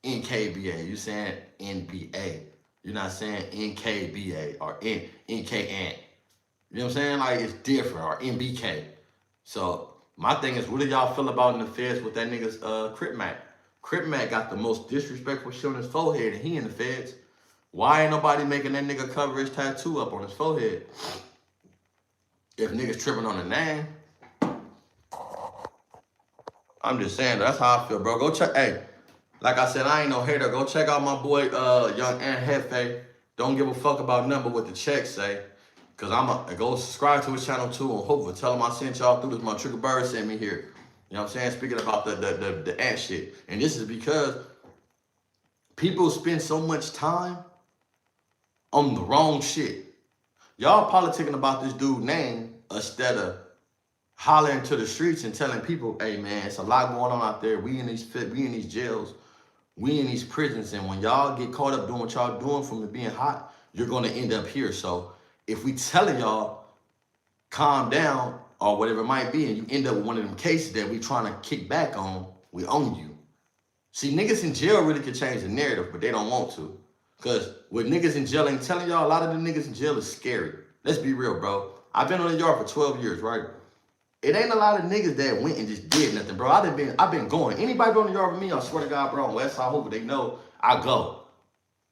NKBA. You're saying NBA. You're not saying NKBA or NKANT. You know what I'm saying? Like, it's different. Or NBK. So my thing is, what do y'all feel about in the feds with that nigga's Crip Mac? Crip Mac got the most disrespectful shit on his forehead, and he in the feds. Why ain't nobody making that nigga cover his tattoo up on his forehead? If niggas tripping on the name, I'm just saying, that's how I feel, bro. Go check, hey, like I said, I ain't no hater. Go check out my boy, Young Ant Hefe. Don't give a fuck about nothing but what the checks say. Cause go subscribe to his channel too, and hopefully tell him I sent y'all through this. My Triggerbird sent me here. You know what I'm saying? Speaking about the ant shit. And this is because people spend so much time on the wrong shit. Y'all politicking about this dude's name instead of hollering to the streets and telling people, hey man, it's a lot going on out there. We in these jails, we in these prisons, and when y'all get caught up doing what y'all doing from it being hot, you're gonna end up here. So if we telling y'all calm down or whatever it might be, and you end up with one of them cases that we trying to kick back on, we own you. See, niggas in jail really could change the narrative, but they don't want to. Because with niggas in jail ain't telling y'all, a lot of the niggas in jail is scary. Let's be real, bro. I've been on the yard for 12 years, right? It ain't a lot of niggas that went and just did nothing, bro. I've been going. Anybody been on the yard with me, I swear to God, bro, on West Side, hope they know, I go.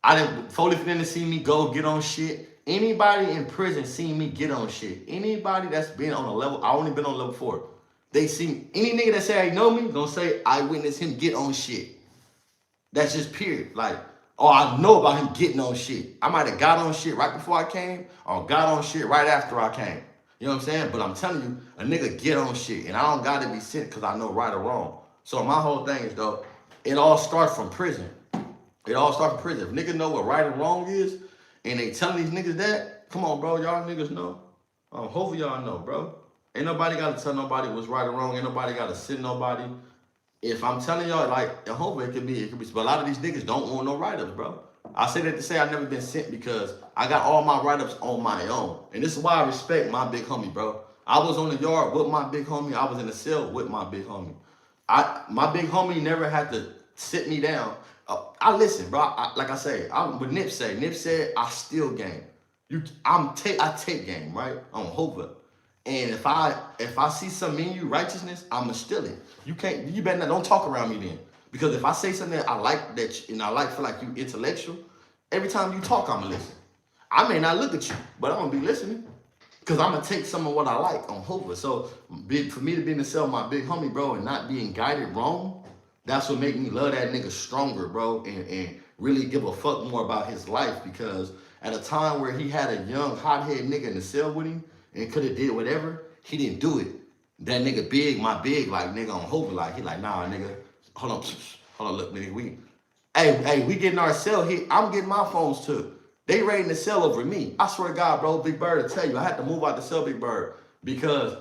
I didn't, Foley for them to see me go get on shit. Anybody in prison seen me get on shit. Anybody that's been on a level, I only been on level 4. They see, any nigga that say I know me, gonna say I witnessed him get on shit. That's just period. Like, oh, I know about him getting on shit. I might have got on shit right before I came, or got on shit right after I came. You know what I'm saying? But I'm telling you, a nigga get on shit, and I don't gotta be sent because I know right or wrong. So my whole thing is, though, it all starts from prison. It all starts from prison. If niggas know what right and wrong is, and they telling these niggas that, come on, bro, y'all niggas know. Hopefully y'all know, bro. Ain't nobody gotta tell nobody what's right or wrong. Ain't nobody gotta send nobody. If I'm telling y'all, like, hopefully it could be, but a lot of these niggas don't want no write-ups, bro. I say that to say I've never been sent because I got all my write-ups on my own. And this is why I respect my big homie, bro. I was on the yard with my big homie. I was in the cell with my big homie. My big homie never had to sit me down. I listen, bro. Like I say, what Nip say. Nip said I steal game. I take game, right? On Hoover. And if I see something in you, righteousness, I'ma steal it. You better not, don't talk around me then. Because if I say something that I like and I feel like you intellectual, every time you talk, I'ma listen. I may not look at you, but I'm gonna be listening. Because I'm gonna take some of what I like on Hoover. So for me to be in the cell with my big homie, bro, and not being guided wrong, that's what make me love that nigga stronger, bro, and really give a fuck more about his life. Because at a time where he had a young, hot-headed nigga in the cell with him and could have did whatever, he didn't do it. That nigga big, my big, like, nigga on Hoover, like, he like, nah, nigga, hold on, look, nigga, we getting our cell here. I'm getting my phones too. They raiding the cell over me. I swear to God, bro, Big Bird, to tell you, I had to move out the cell, Big Bird, because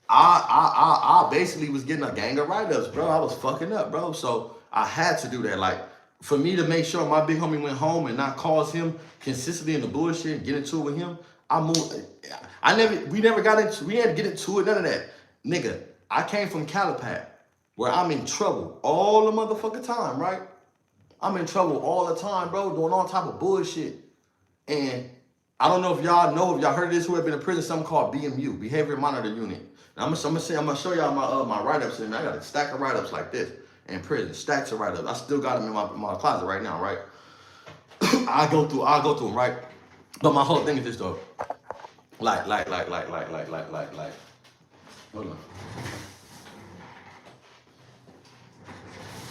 I basically was getting a gang of write-ups, bro. I was fucking up, bro. So I had to do that. Like, for me to make sure my big homie went home and not cause him consistently in the bullshit and get into it with him, we never got into, we had to get into it, none of that. Nigga, I came from Calipat, where I'm in trouble all the motherfucking time, right? I'm in trouble all the time, bro, doing all type of bullshit. And I don't know if y'all heard of this, who have been in prison, something called BMU, Behavior Monitor Unit. And I'm gonna show y'all my write-ups, and I got a stack of write-ups like this in prison, stacks of write-ups. I still got them in my closet right now, right? I go through them, right? But my whole thing is this though. Like. Hold on.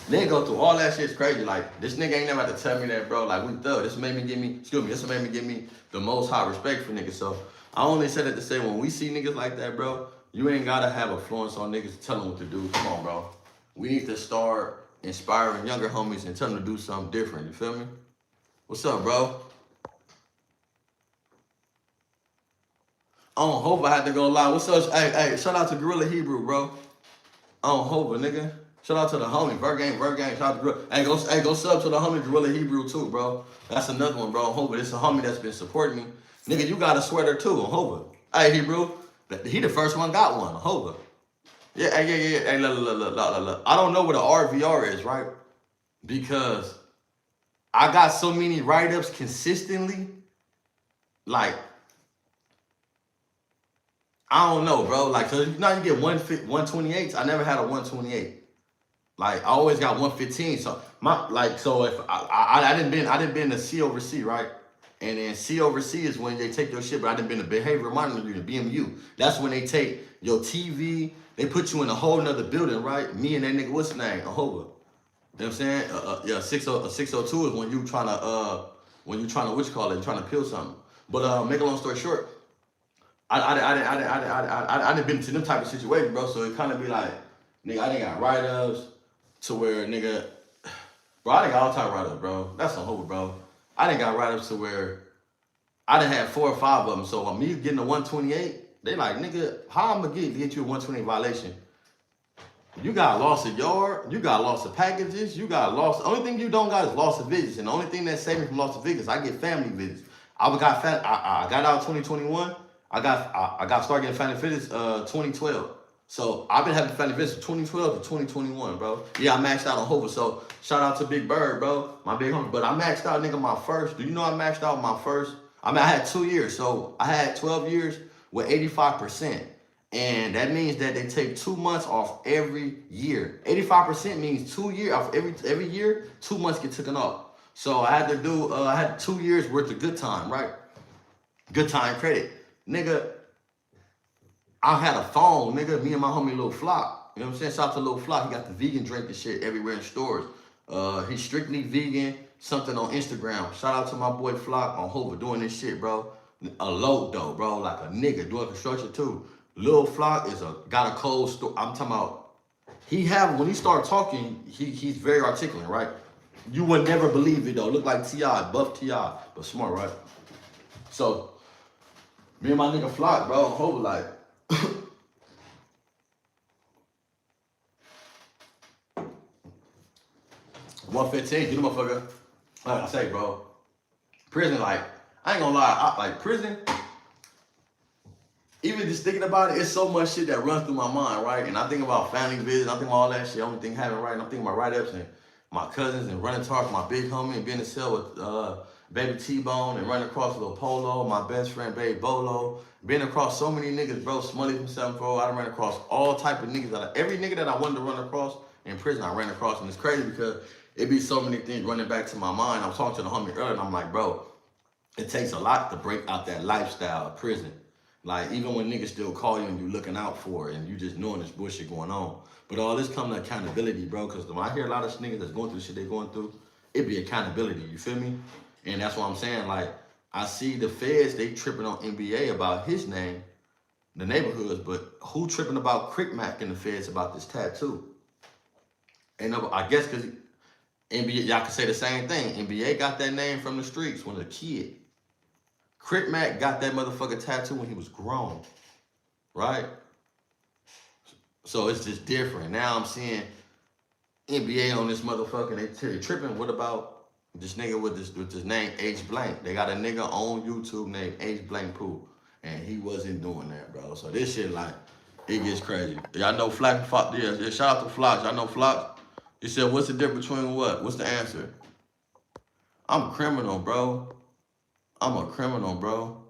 Then go through all that shit's crazy. Like, this nigga ain't never had to tell me that, bro. Like, we thug. This made me give me the most high respect for niggas. So I only said that to say, when we see niggas like that, bro, you ain't gotta have influence on niggas to tell them what to do. Come on, bro. We need to start inspiring younger homies and tell them to do something different. You feel me? What's up, bro? On Hova, I had to go live. What's up? Hey, shout out to Gorilla Hebrew, bro. On Hova, nigga. Shout out to the homie, Vergang. Shout out to Gorilla. Hey, go sub to the homie Gorilla Hebrew too, bro. That's another one, bro. On Hova, this is a homie that's been supporting me. Nigga, you got a sweater too on Hova. Hey, Hebrew. He the first one got one on Hova. Yeah. Hey, look. I don't know what an RVR is, right? Because I got so many write-ups consistently. Like, I don't know, bro. Like, cause now you get 128s. I never had a 128. Like I always got 115. So so if I didn't been to C over C, right? And then C over C is when they take your shit, but I didn't been to behavior monitoring unit, BMU. That's when they take your TV, they put you in a whole nother building, right? Me and that nigga, what's his name? Ahova. You know what I'm saying? Yeah, 602 is when you trying to what you call it, trying to peel something. But make a long story short, I didn't been to them type of situations, bro. So it kind of be like, nigga, I didn't got write-ups to where nigga, bro, I didn't got all type of write-ups, bro. That's a whole, bro. I didn't got write-ups to where I done had 4 or 5 of them. So when me getting a 128, they like, nigga, how I'm gonna get you a 128 violation? You got loss of yard, you got loss of packages, you got loss. The only thing you don't got is loss of visits. And the only thing that saved me from loss of visits, I get family visits. I got out 2021. I got started getting family visits 2012. So I've been having family visits from 2012 to 2021, bro. Yeah, I maxed out on Hoover. So shout out to Big Bird, bro, my big homie. But I maxed out, nigga, my first. Do you know I maxed out my first? I mean, I had 2 years. So I had 12 years with 85%. And that means that they take 2 months off every year. 85% means 2 years off every year, 2 months get taken off. So I had to do, I had 2 years worth of good time, right? Good time credit. Nigga, I had a phone, nigga, me and my homie Lil Flock. You know what I'm saying? Shout out to Lil Flock. He got the vegan drink and shit everywhere in stores. He's strictly vegan, something on Instagram. Shout out to my boy Flock on Hoover doing this shit, bro. A load though, bro, like a nigga doing construction too. Lil Flock got a cold story. I'm talking about, when he started talking, he's very articulate, right? You would never believe it though. Look like T.I., buff T.I., but smart, right? So, me and my nigga Flock, bro, Hoover like, 115, you know motherfucker. Like I say, bro, prison, like, I ain't gonna lie, like prison, even just thinking about it, it's so much shit that runs through my mind, right? And I think about family visits, I think about all that shit. Only thing having right, and I'm thinking about write-ups and my cousins and running talk, my big homie, and being in the cell with baby T-Bone and running across Lil Polo, my best friend baby Bolo, been across so many niggas, bro. Smully from 7-4. I done ran across all type of niggas. Every nigga that I wanted to run across in prison, I ran across, and it's crazy because it be so many things running back to my mind. I was talking to the homie earlier, and I'm like, bro, it takes a lot to break out that lifestyle of prison. Like, even when niggas still call you and you looking out for it and you just knowing this bullshit going on. But all this come to accountability, bro, because when I hear a lot of niggas that's going through the shit they going through, it be accountability, you feel me? And that's what I'm saying, like, I see the feds, they tripping on NBA about his name, the neighborhoods, but who tripping about Crick Mac and the feds about this tattoo? And I guess because NBA, y'all can say the same thing. NBA got that name from the streets when he was a kid. Crick Mac got that motherfucker tattoo when he was grown, right? So it's just different. Now I'm seeing NBA on this motherfucker, they tripping. What about this nigga with this name H blank? They got a nigga on YouTube named H blank Pooh, and he wasn't doing that, bro. So this shit, like, it gets crazy. Y'all know Flock, yeah, shout out to Flock. Y'all know Flock? He said, what's the difference between what? What's the answer? I'm a criminal, bro. I'm a criminal, bro.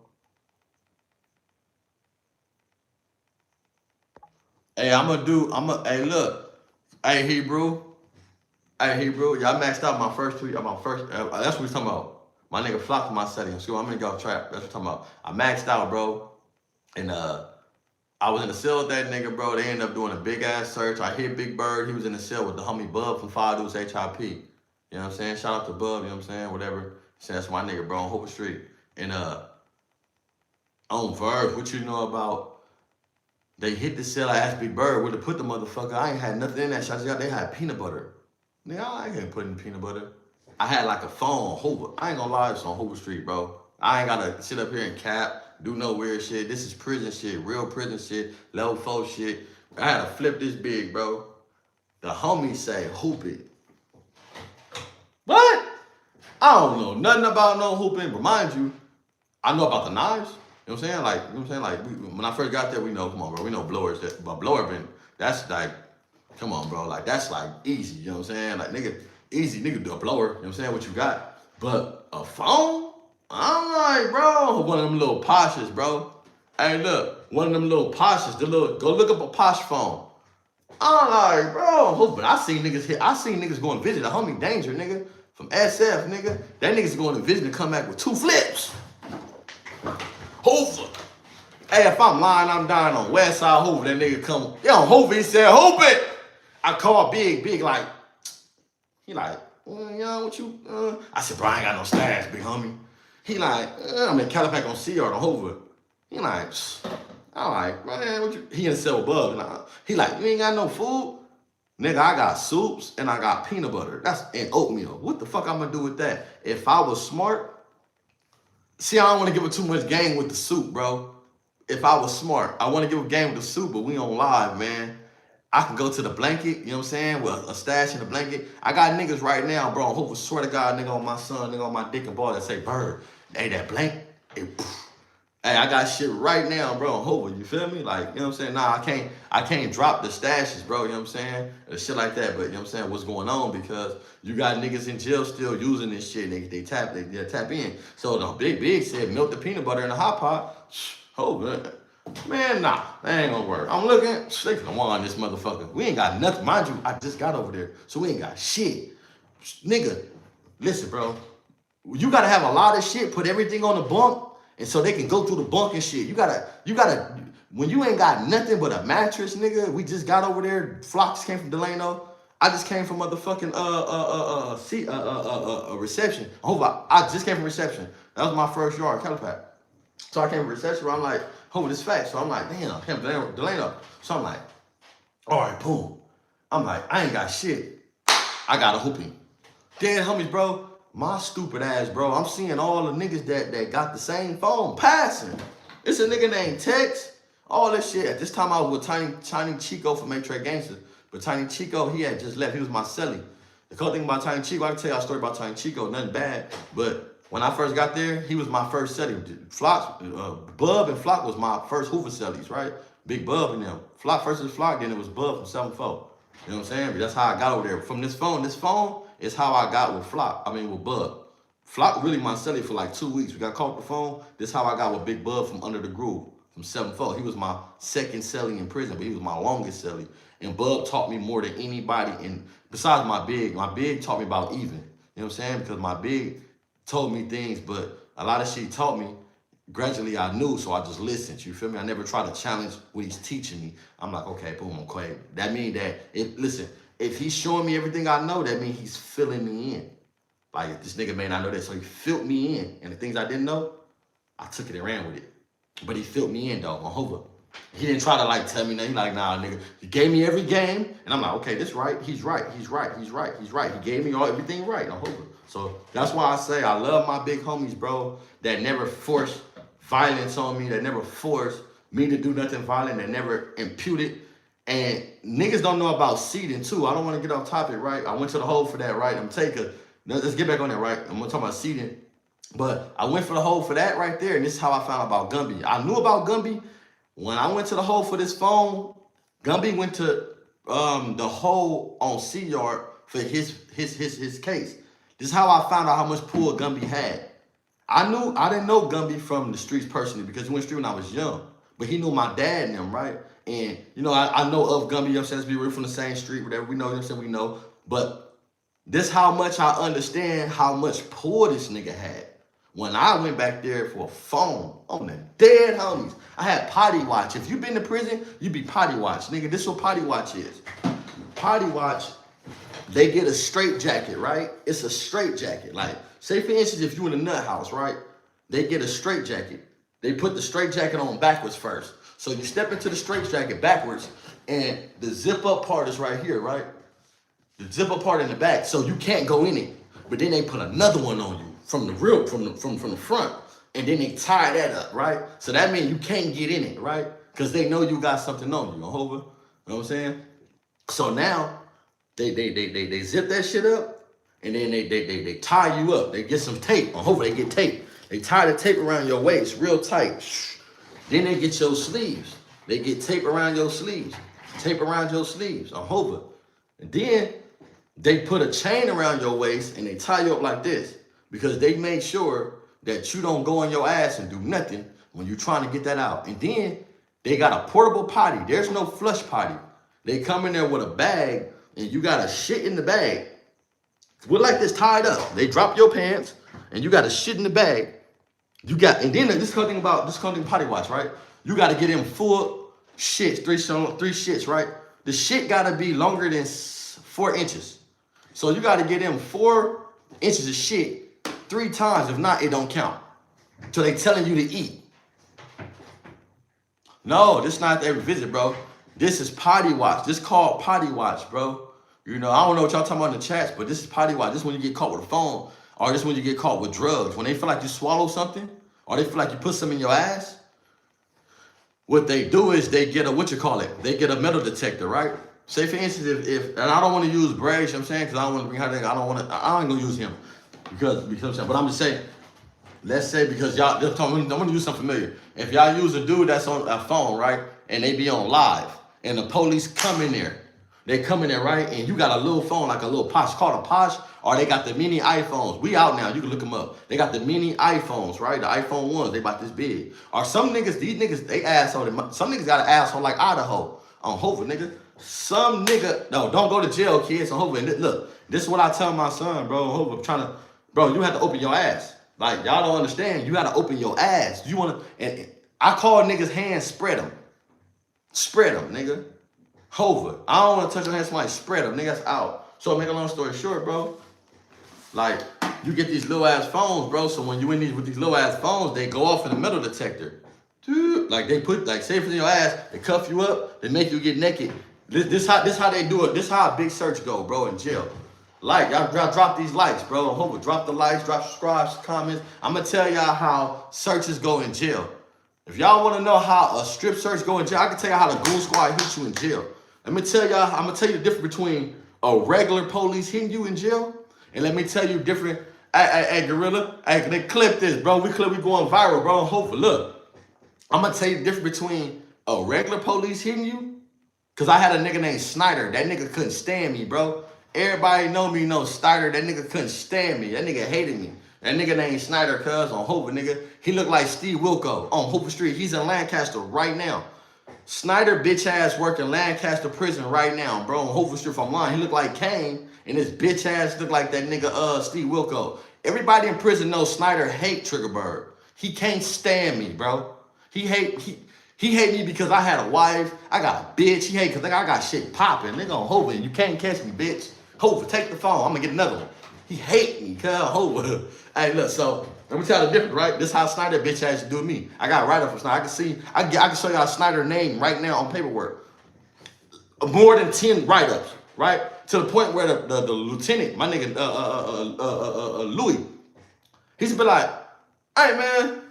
Hey, hey, look. Hey, Hebrew, y'all maxed out my first 2 years, that's what we talking about. My nigga flocked to my setting in school. I'm gonna go trap. That's what I'm talking about. I maxed out, bro. And I was in the cell with that nigga, bro. They ended up doing a big ass search. I hit Big Bird. He was in the cell with the homie Bub from 5 Dudes HIP. You know what I'm saying? Shout out to Bub, you know what I'm saying? Whatever. So that's my nigga, bro, on Hoover Street. And on Verve, what you know about? They hit the cell. I asked Big Bird where to put the motherfucker. I ain't had nothing in that shot. They had peanut butter. Nigga, I ain't putting peanut butter. I had like a phone on Hoover. I ain't gonna lie, it's on Hoover Street, bro. I ain't gotta sit up here and cap, do no weird shit. This is prison shit, real prison shit, level 4 shit. I had to flip this big, bro. The homies say, hoop it. What? I don't know nothing about no hooping, but mind you, I know about the knives. You know what I'm saying? Like, you know what I'm saying? Like, when I first got there, we know, come on, bro, we know blowers. But blower been, that's like, come on, bro, like, that's like easy, you know what I'm saying? Like, nigga, easy, nigga do a blower, you know what I'm saying, what you got. But a phone? I'm like, bro, one of them little poshes, bro. Hey, look, one of them little poshes, go look up a posh phone. I'm like, bro, but I seen niggas hit. I seen niggas going to visit a homie Danger, nigga, from SF, nigga. That niggas going to visit and come back with 2 flips. Hoover. Hey, if I'm lying, I'm dying on West Side Hoover. That nigga come, yeah, on Hoover, he said, hoop it. I called Big, like, he like, what you, I said, bro, I ain't got no stash, big homie. He like, I'm in Calipac on C-Yard on Hoover. He like, I'm like, man, what you, he in sell above. He like, you ain't got no food? Nigga, I got soups and I got peanut butter. That's and oatmeal. What the fuck I'm gonna do with that? If I was smart, see, I don't wanna give it too much game with the soup, bro. If I was smart, I wanna give a game with the soup, but we on live, man. I can go to the blanket, you know what I'm saying? With a stash in the blanket. I got niggas right now, bro. I hope, swear to God, nigga on my son, nigga on my dick and ball that say, Bird, hey, that blanket, hey, I got shit right now, bro, on Hoover, you feel me? Like, you know what I'm saying? Nah, I can't drop the stashes, bro, you know what I'm saying? Or shit like that, but you know what I'm saying? What's going on? Because you got niggas in jail still using this shit. They tap in. So the big said, melt the peanut butter in the hot pot. Hoover, man, nah, that ain't gonna work. I'm looking, they finna want this motherfucker. We ain't got nothing. Mind you, I just got over there, so we ain't got shit. Nigga, listen, bro. You gotta have a lot of shit, put everything on the bunk, and so they can go through the bunk and shit. You gotta, when you ain't got nothing but a mattress, nigga, we just got over there. Flocks came from Delano. I just came from motherfucking reception. I just came from reception. That was my first yard, Calipac. So I came from reception where I'm like, oh, this fact. So I'm like, damn, him, Delano. So I'm like, all right, boom. I'm like, I ain't got shit. I got a hooping. Then, homies, bro, my stupid ass, bro, I'm seeing all the niggas that got the same phone passing. It's a nigga named Tex, all this shit. At this time, I was with Tiny Chico from Matrix Gangster. But Tiny Chico, he had just left. He was my celly. The cool thing about Tiny Chico, I can tell y'all a story about Tiny Chico, nothing bad. But when I first got there, he was my first celly. Bub and Flock was my first Hoover cellies, right? Big Bub and them. Flock first was Flock, then it was Bub from 7-4. You know what I'm saying? But that's how I got over there. From this phone is how I got with with Bub. Flock really my celly for like 2 weeks. We got caught the phone. This is how I got with Big Bub from Under the Groove, from 7-4. He was my second celly in prison, but he was my longest celly. And Bub taught me more than anybody. And besides my big taught me about even. You know what I'm saying? Because my big told me things, but a lot of shit he taught me, gradually I knew, so I just listened. You feel me? I never try to challenge what he's teaching me. I'm like, okay, boom, okay. That means that, if he's showing me everything I know, that means he's filling me in. Like, this nigga may not know that, so he filled me in. And the things I didn't know, I took it and ran with it. But he filled me in, though, on Hoover. He didn't try to, like, tell me nothing. He like, nah, nigga. He gave me every game, and I'm like, okay, this right. He's right. He gave me everything right on Hoover. So that's why I say I love my big homies, bro, that never forced violence on me, that never forced me to do nothing violent, that never imputed. And niggas don't know about seeding, too. I don't want to get off topic, right? I went to the hole for that, right? Let's get back on that, right? I'm going to talk about seeding. But I went for the hole for that right there, and this is how I found out about Gumby. I knew about Gumby when I went to the hole for this phone. Gumby went to the hole on C-Yard for his case. This is how I found out how much pull Gumby had. I didn't know Gumby from the streets personally because he went street when I was young. But he knew my dad and them, right? And, I know of Gumby, you know what I'm saying? We're from the same street, whatever. We know, you know what I'm saying? We know. But this how much I understand how much pull this nigga had. When I went back there for a phone on the dead homies, I had potty watch. If you been to prison, you be potty watch. Nigga, this is what potty watch is. Potty watch, they get a straight jacket, right? It's a straight jacket. Like, say for instance, if you in a nut house, right? They get a straight jacket. They put the straight jacket on backwards first. So you step into the straight jacket backwards, and the zip up part is right here, right? The zip up part in the back, so you can't go in it. But then they put another one on you from the front, and then they tie that up, right? So that means you can't get in it, right? Because they know you got something on you, Hoover. You know what I'm saying? So now they zip that shit up, and then they tie you up. They get some tape on Hoover. They get tape. They tie the tape around your waist real tight. Then they get your sleeves. They get tape around your sleeves. Tape around your sleeves on Hoover. And then they put a chain around your waist and they tie you up like this because they make sure that you don't go on your ass and do nothing when you're trying to get that out. And then they got a portable potty. There's no flush potty. They come in there with a bag, and you got a shit in the bag. We're like this tied up. They drop your pants, and you got a shit in the bag. And then this thing potty watch, right? You got to get in full shits, three shits, right? The shit got to be longer than 4 inches. So you got to get in 4 inches of shit 3 times. If not, it don't count. So they telling you to eat. No, this is not every visit, bro. This is potty watch. This called potty watch, bro. You know, I don't know what y'all talking about in the chats, but this is potty watch. This is when you get caught with a phone, or this is when you get caught with drugs. When they feel like you swallow something, or they feel like you put something in your ass, what they do is they get they get a metal detector, right? Say for instance, if and I don't want to use Bray, you know what I'm saying, because I don't want to bring her, I ain't gonna use him because but I'm just saying, let's say because y'all don't want to use something familiar. If y'all use a dude that's on a phone, right, and they be on live, and the police come in there, they come in there, right, and you got a little phone like a little Posh, called a Posh, or they got the mini iPhones. We out now, you can look them up. They got the mini iPhones, right, the iPhone 1s, they about this big. Or some niggas, these niggas, they asshole. Some niggas got an asshole like Idaho on Hoover, nigga. Some nigga, no, don't go to jail, kids, on Hoover. And look, this is what I tell my son, bro, on Hoover, bro, you have to open your ass. Like, y'all don't understand. You gotta open your ass. You wanna, and I call niggas hands, spread them. Spread them, nigga. Hover. I don't wanna touch your hands, somebody spread them. Nigga, that's out. So, make a long story short, bro. Like, you get these little ass phones, bro. So when you in these with these little ass phones, they go off in the metal detector. Dude, like they put, like, say for your ass, they cuff you up, they make you get naked. This how they do it. This how a big search go, bro, in jail. Like, y'all drop these likes, bro. Hope drop the likes, drop subscribes, comments. I'm gonna tell y'all how searches go in jail. If y'all wanna know how a strip search go in jail, I can tell y'all how the Goon Squad hit you in jail. Let me tell y'all, I'm gonna tell you the difference between a regular police hitting you in jail, and let me tell you different, hey, Gorilla, hey, they clip this, bro. We going viral, bro. Hopefully, look. I'm gonna tell you the difference between a regular police hitting you, cause I had a nigga named Snyder. That nigga couldn't stand me, bro. Everybody know me, know Snyder. That nigga couldn't stand me. That nigga hated me. That nigga named Snyder, cuz, on Hoover, nigga. He looked like Steve Wilco on Hoover Street. He's in Lancaster right now. Snyder bitch ass working Lancaster prison right now, bro, on Hoover Street from line. He looked like Kane, and his bitch ass looked like that nigga, Steve Wilco. Everybody in prison knows Snyder hate Triggerbird. He can't stand me, bro. He hate me because I had a wife. I got a bitch. He hate because I got shit popping. Nigga on Hoover, you can't catch me, bitch. Hoover, take the phone. I'm gonna get another one. He hate me, cuz Hoover. Hey, look, so let me tell you the difference, right? This is how Snyder bitch ass to do with me. I got write-up from Snyder. I can show y'all Snyder name right now on paperwork. More than 10 write-ups, right? To the point where the lieutenant, my nigga Louis, he's been like, hey man,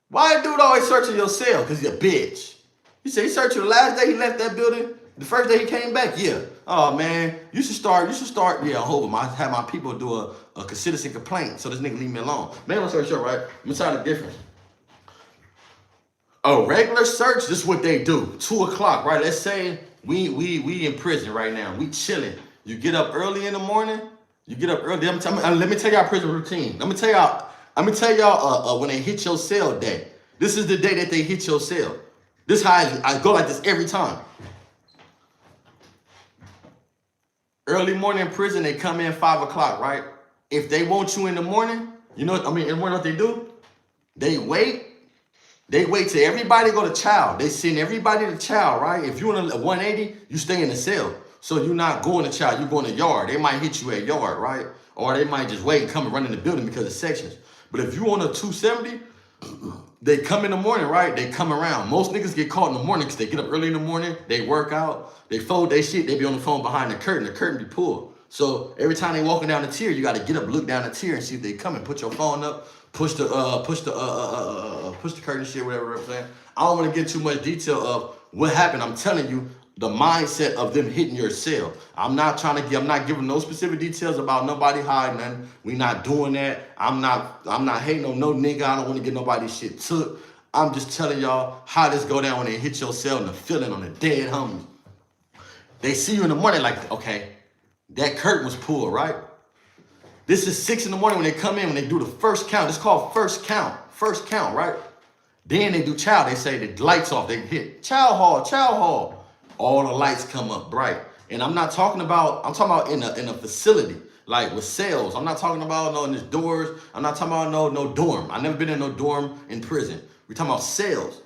why dude always searching your cell? Cause he's a bitch. He said he searched you the last day he left that building. The first day he came back, yeah. Oh man, you should start, yeah, hold on. I have my people do a citizen complaint so this nigga leave me alone. Man, I'm short, right? Let me tell you the difference. A regular search, this is what they do. 2 o'clock, right? Let's say we in prison right now. We chilling. You get up early in the morning. You get up early. Let me tell y'all prison routine. Let me tell y'all when they hit your cell day. This is the day that they hit your cell. This how I go like this every time. Early morning in prison, they come in 5 o'clock, right? If they want you in the morning, you know, in the morning what they do? They wait till everybody go to chow. They send everybody to chow, right? If you in a 180, you stay in the cell. So you're not going to chow, you're going to yard. They might hit you at yard, right? Or they might just wait and come and run in the building because of sections. But if you on a 270, they come in the morning, right? They come around. Most niggas get caught in the morning because they get up early in the morning, they work out, they fold their shit, they be on the phone behind the curtain be pulled. So every time they walking down the tier, you got to get up, look down the tier and see if they coming. Put your phone up, push the curtain shit, whatever I'm saying. I don't want to get too much detail of what happened. I'm telling you the mindset of them hitting your cell. I'm not giving no specific details about nobody hiding nothing. We not doing that. I'm not hating on no nigga. I don't want to get nobody's shit took. I'm just telling y'all how this go down when they hit your cell and the feeling on the dead homies. They see you in the morning like, okay, that curtain was pulled, right? This is 6 in the morning when they come in, when they do the first count. It's called first count, right? Then they do chow. They say the lights off. They hit chow hall. all the lights come up bright. And I'm talking about in a facility, like with cells. I'm not talking about no in this doors. I'm not talking about no dorm. I never been in no dorm in prison. We're talking about cells.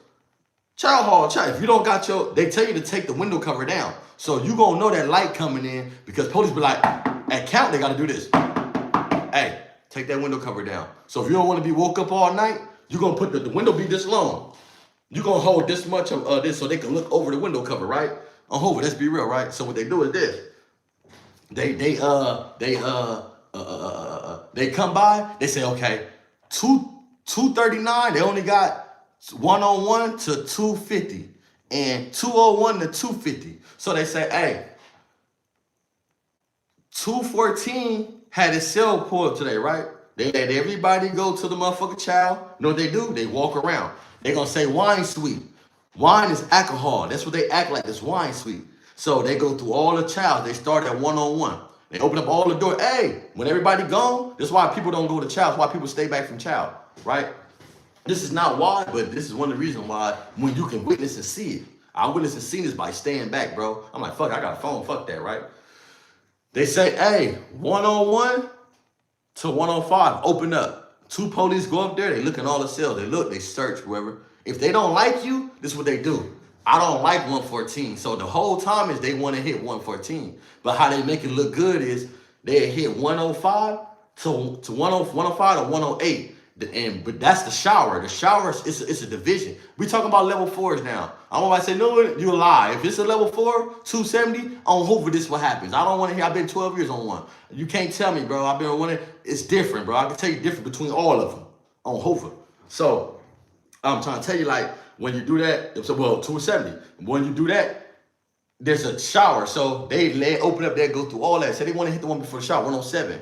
Child hall, if you don't got they tell you to take the window cover down. So you gonna know that light coming in because police be like, at count, they gotta do this. Hey, take that window cover down. So if you don't want to be woke up all night, you're gonna put the window be this long. You're gonna hold this much of this so they can look over the window cover, right? On Hoover, let's be real, right? So what they do is this. They come by, they say, okay, 239, they only got 101 to 250 and 201 to 250. So they say, hey, 214 had his cell pulled today, right? They let everybody go to the motherfucking child. You know what they do? They walk around. They gonna say wine suite. Wine is alcohol. That's what they act like. It's wine suite. So they go through all the child. They start at 101. They open up all the doors. Hey, when everybody gone, that's why people don't go to child. That's why people stay back from child, right? This is not why, but this is one of the reasons why when you can witness and see it. I witnessed and seen this by staying back, bro. I'm like, fuck, I got a phone. Fuck that, right? They say, hey, 101 to 105, open up. 2 police go up there, they look in all the cells. They look, they search, whoever. If they don't like you, this is what they do. I don't like 114. So the whole time is they want to hit 114. But how they make it look good is they hit 105 to 105 to 108. But that's the shower. The shower is it's a division. We talking about level 4s now. I don't want to say, no, you lie. If it's a level 4, 270, on Hoover, this is what happens. I don't want to hear, I've been 12 years on one. You can't tell me, bro. I've been on one. It's different, bro. I can tell you different between all of them on Hoover. So I'm trying to tell you, like, when you do that, well, 270. When you do that, there's a shower. So they open up there, go through all that. Say they want to hit the one before the shower, 107.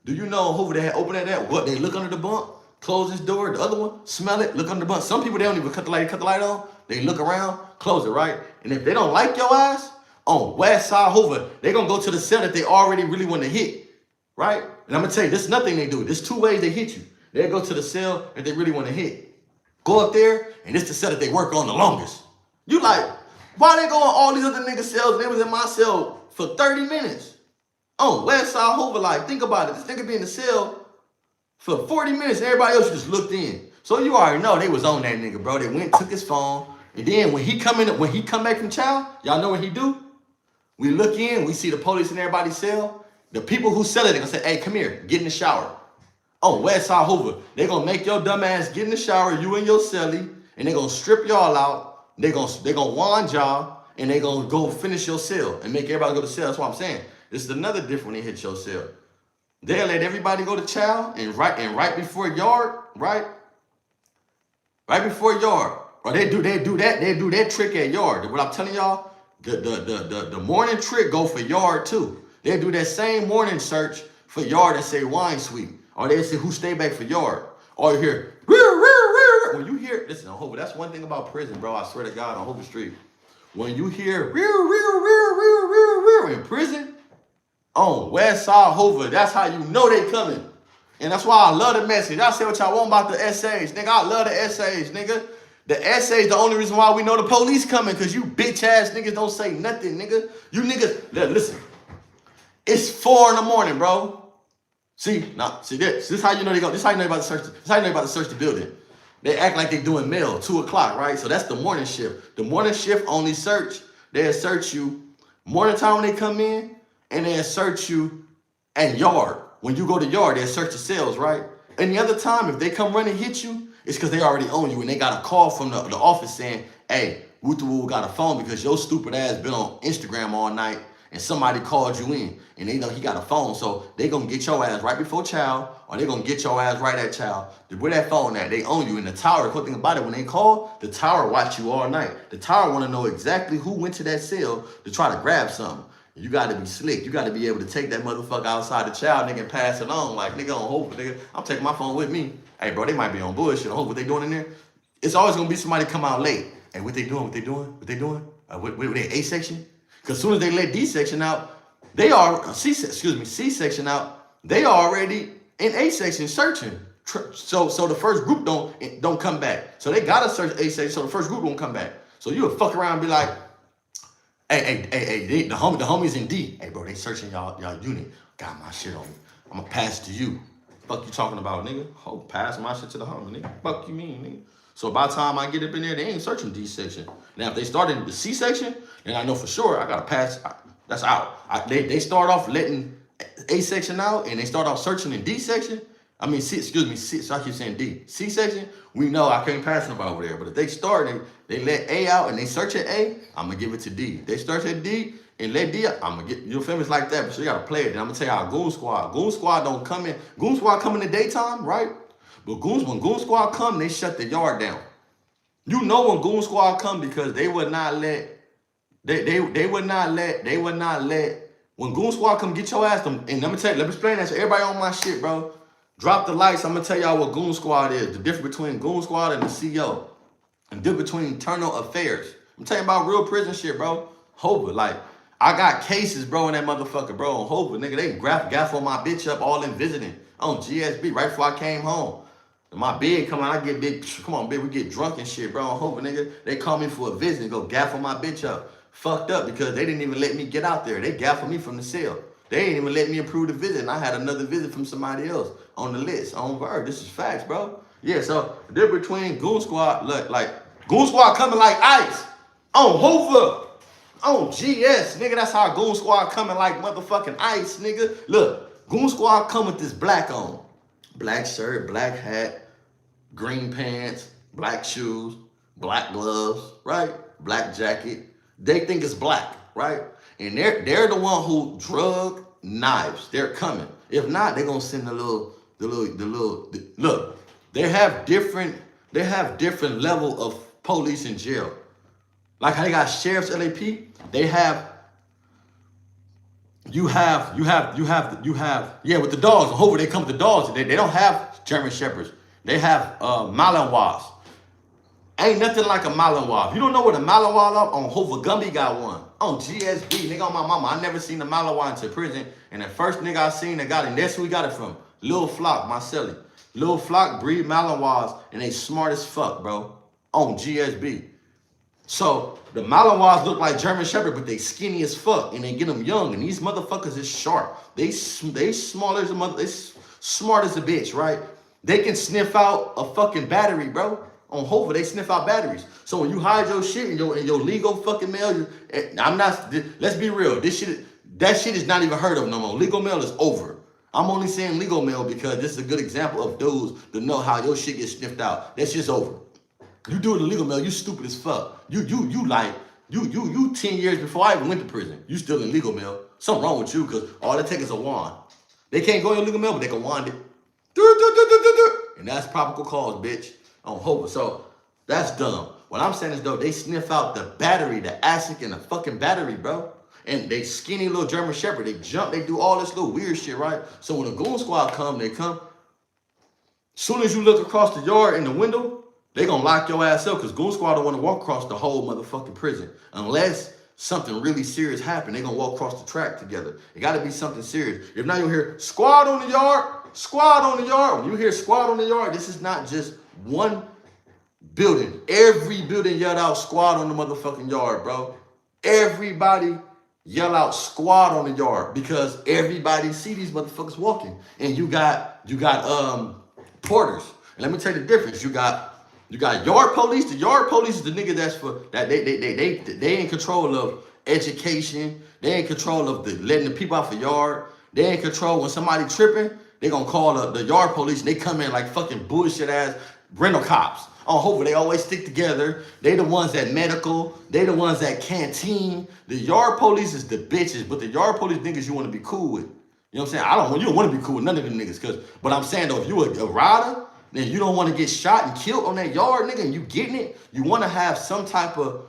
Do you know Hoover, they had open at that? What, they look under the bunk? Close this door, the other one, smell it, look under the bunk. Some people, they don't even cut the light on. They look around, close it, right? And if they don't like your ass, on West Side Hoover, they're going to go to the cell that they already really want to hit, right? And I'm going to tell you, this is nothing they do. There's 2 ways they hit you. They go to the cell that they really want to hit. Go up there, and it's the cell that they work on the longest. You like, why they going all these other niggas' cells? They was in my cell for 30 minutes. On West Side Hoover, like, think about it. This nigga be in the cell for 40 minutes, and everybody else just looked in. So you already know they was on that nigga, bro. They went, took his phone, and then when he come back from child, y'all know what he do? We look in, we see the police in everybody's cell. The people who sell it, they gonna say, hey, come here, get in the shower. On West Side Hoover, they gonna make your dumb ass get in the shower, you and your celly, and they gonna strip y'all out. They gonna wand y'all, and they gonna go finish your cell and make everybody go to cell. That's what I'm saying. This is another difference when they hit your cell. They'll let everybody go to child, and right before yard, right before yard, or they do that trick at yard. What I'm telling y'all, the morning trick go for yard too. They do that same morning search for yard and say wine suite, or they say who stay back for yard, or you hear when you hear, listen on Hoover. That's one thing about prison, bro. I swear to God, on Hoover Street, when you hear in prison. On West Side Hoover, that's how you know they coming. And that's why I love the message. I say what y'all want about the essays. Nigga, I love the essays, nigga. The essays, the only reason why we know the police coming, because you bitch ass niggas don't say nothing, nigga. You niggas, listen. It's 4 in the morning, bro. See this. This is how you know they go. This is how you know about to search. This is how you know about to search the building. They act like they doing mail, 2 o'clock, right? So that's the morning shift. The morning shift only search. They'll search you morning time when they come in. And they'll search you at yard. When you go to yard, they'll search the cells, right? Any other time, if they come run and hit you, it's because they already own you. And they got a call from the office saying, hey, Woo got a phone because your stupid ass been on Instagram all night and somebody called you in. And they know he got a phone. So they going to get your ass right before child, or they going to get your ass right at child. Where that phone at? They own you. And the tower, the cool thing about it, when they call, the tower watch you all night. The tower want to know exactly who went to that cell to try to grab something. You got to be slick. You got to be able to take that motherfucker outside the child, nigga, and pass it on. Like, nigga, on Hoover, nigga, I'm taking my phone with me. Hey, bro, they might be on bullshit. On Hoover, what they doing in there? It's always going to be somebody come out late. Hey, what they doing? What they doing? What they doing? What they A-section? Because as soon as they let D-section out, they are, C-section out, they already in A-section searching. So the first group don't come back. So they got to search A-section, so the first group won't come back. So you would fuck around and be like, The homies in D. Hey, bro, they searching y'all unit. Got my shit on me. I'm gonna pass it to you. Fuck you talking about, nigga? Oh, pass my shit to the homie, nigga. Fuck you mean, nigga? So by the time I get up in there, they ain't searching D section. Now, if they started in the C section, then I know for sure I gotta pass. That's out. They start off letting A section out, and they start off searching in D section. I mean, C, excuse me, C, so I keep saying D. C section, we know I can't pass nobody over there. But if they start and they let A out and they search at A, I'm gonna give it to D. They search at D and let D out, I'm gonna get, you feel me? It's like that, but so you gotta play it. Then I'm gonna tell you how Goon Squad don't come in. Goon Squad come in the daytime, right? But when Goon Squad come, they shut the yard down. You know when Goon Squad come because they would not let, they would not let, when Goon Squad come get your ass, them, and let me explain that to everybody on my shit, bro. Drop the likes. I'm gonna tell y'all what Goon Squad is. The difference between Goon Squad and the CO. And the difference between internal affairs. I'm telling you about real prison shit, bro. Hova, like, I got cases, bro, in that motherfucker, bro, on Hova. Nigga, they gaff on my bitch up all in visiting. On GSB, right before I came home. And my bed come out, I get big, come on, bitch, we get drunk and shit, bro, on Hova, nigga. They call me for a visit and go gaff on my bitch up. Fucked up because they didn't even let me get out there. They gaffed me from the cell. They ain't even let me approve the visit, and I had another visit from somebody else on the list, on Verb. This is facts, bro. Yeah, so the difference between Goon Squad, look, like, Goon Squad coming like ice on Hoover, on GS, nigga. That's how Goon Squad coming like motherfucking ice, nigga. Look, Goon Squad come with this black on. Black shirt, black hat, green pants, black shoes, black gloves, right? Black jacket. They think it's black, right? And they're the one who drug knives. They're coming. If not, they're gonna send the little look. They have different level of police in jail. Like how they got sheriff's LAP, they have you have yeah, with the dogs. Hopefully they come with the dogs. They don't have German shepherds. They have Malinois. Ain't nothing like a Malinois. If you don't know what a Malinois up on Hoover, Gumby got one. On GSB, nigga, on my mama. I never seen a Malinois into prison. And the first nigga I seen that got it, that's who we got it from. Lil Flock, my celly. Lil Flock breed Malinois, and they smart as fuck, bro. On GSB. So the Malinois look like German Shepherd, but they skinny as fuck, and they get them young. And these motherfuckers is sharp. They small as a mother. They smart as a bitch, right? They can sniff out a fucking battery, bro. On Hoover, they sniff out batteries. So when you hide your shit in your legal fucking mail, let's be real. That shit is not even heard of no more. Legal mail is over. I'm only saying legal mail because this is a good example of dudes to know how your shit gets sniffed out. That shit's over. You do it in legal mail, you stupid as fuck. You 10 years before I even went to prison. You still in legal mail. Something wrong with you because all it takes is a wand. They can't go in legal mail, but they can wand it. And that's probable cause, bitch. On Hoover. So that's dumb. What I'm saying is though, they sniff out the battery, the ASIC and the fucking battery, bro. And they skinny little German Shepherd. They jump, they do all this little weird shit, right? So when the Goon Squad come, they come. Soon as you look across the yard in the window, they gonna lock your ass up because Goon Squad don't want to walk across the whole motherfucking prison. Unless something really serious happen, they gonna walk across the track together. It gotta be something serious. If not, you'll hear squad on the yard, squad on the yard. When you hear squad on the yard, this is not just one building. Every building yelled out squad on the motherfucking yard, bro. Everybody yell out squad on the yard because everybody see these motherfuckers walking. And you got porters. And let me tell you the difference. You got yard police. The yard police is the nigga that's for that they in control of education. They in control of letting the people out the yard. They in control when somebody tripping. They gonna call the yard police. And they come in like fucking bullshit ass rental cops. On Hoover, they always stick together. They the ones at medical. They the ones at canteen. The yard police is the bitches, but the yard police niggas you want to be cool with. You know what I'm saying? You don't want to be cool with none of them niggas. But I'm saying though, if you a rider, then you don't want to get shot and killed on that yard, nigga, and you getting it. You want to have some type of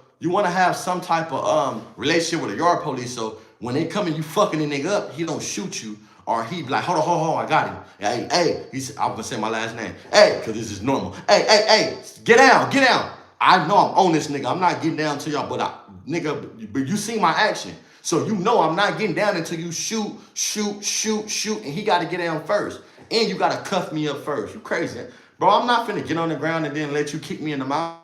relationship with the yard police. So when they come and you fucking a nigga up, he don't shoot you. Or he be like, hold on, I got him. Hey, I'm gonna say my last name. Hey, cause this is normal. Hey, get down. I know I'm on this nigga. I'm not getting down to y'all, but you see my action. So you know I'm not getting down until you shoot, and he gotta get down first. And you gotta cuff me up first. You crazy. Bro, I'm not finna get on the ground and then let you kick me in the mouth.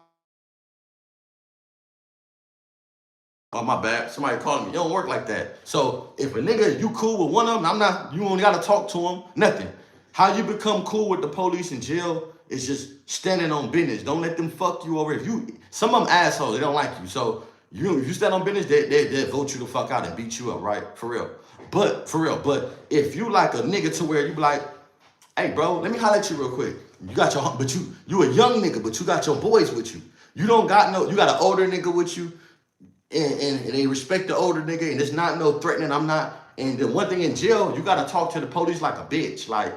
Oh, my bad. Somebody calling me. It don't work like that. So if a nigga, you cool with one of them, I'm not, you only gotta talk to him, nothing. How you become cool with the police in jail is just standing on business. Don't let them fuck you over. If you, some of them assholes, they don't like you. So if you stand on business, they vote you the fuck out and beat you up, right? For real. But if you like a nigga to where you be like, hey bro, let me holler at you real quick. You got your, but you a young nigga, but you got your boys with you. You don't got no, you got an older nigga with you, and they respect the older nigga, and there's not no threatening. I'm not. And the one thing in jail, you gotta talk to the police like a bitch. Like,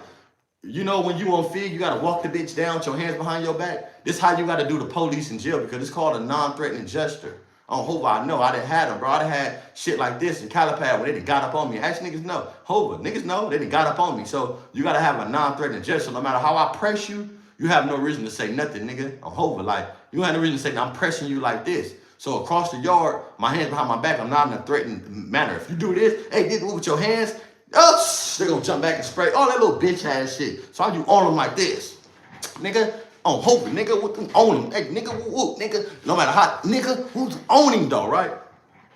you know, when you on feed, you gotta walk the bitch down with your hands behind your back. This how you gotta do the police in jail, because it's called a non-threatening gesture. On Hova, I know I done had them, bro. I done had shit like this in Calipad where they done got up on me. Ask niggas know. Hova, niggas know they done got up on me. So you gotta have a non-threatening gesture. No matter how I press you, you have no reason to say nothing, nigga. On Hova, like, you have no reason to say, I'm pressing you like this. So across the yard, my hands behind my back, I'm not in a threatening manner. If you do this, hey, get with your hands, they're gonna jump back and spray all that little bitch ass shit. So I do on them like this, nigga. On Hova, nigga, with them on him. Hey, nigga, whoop, nigga. No matter how, nigga, who's on him though, right?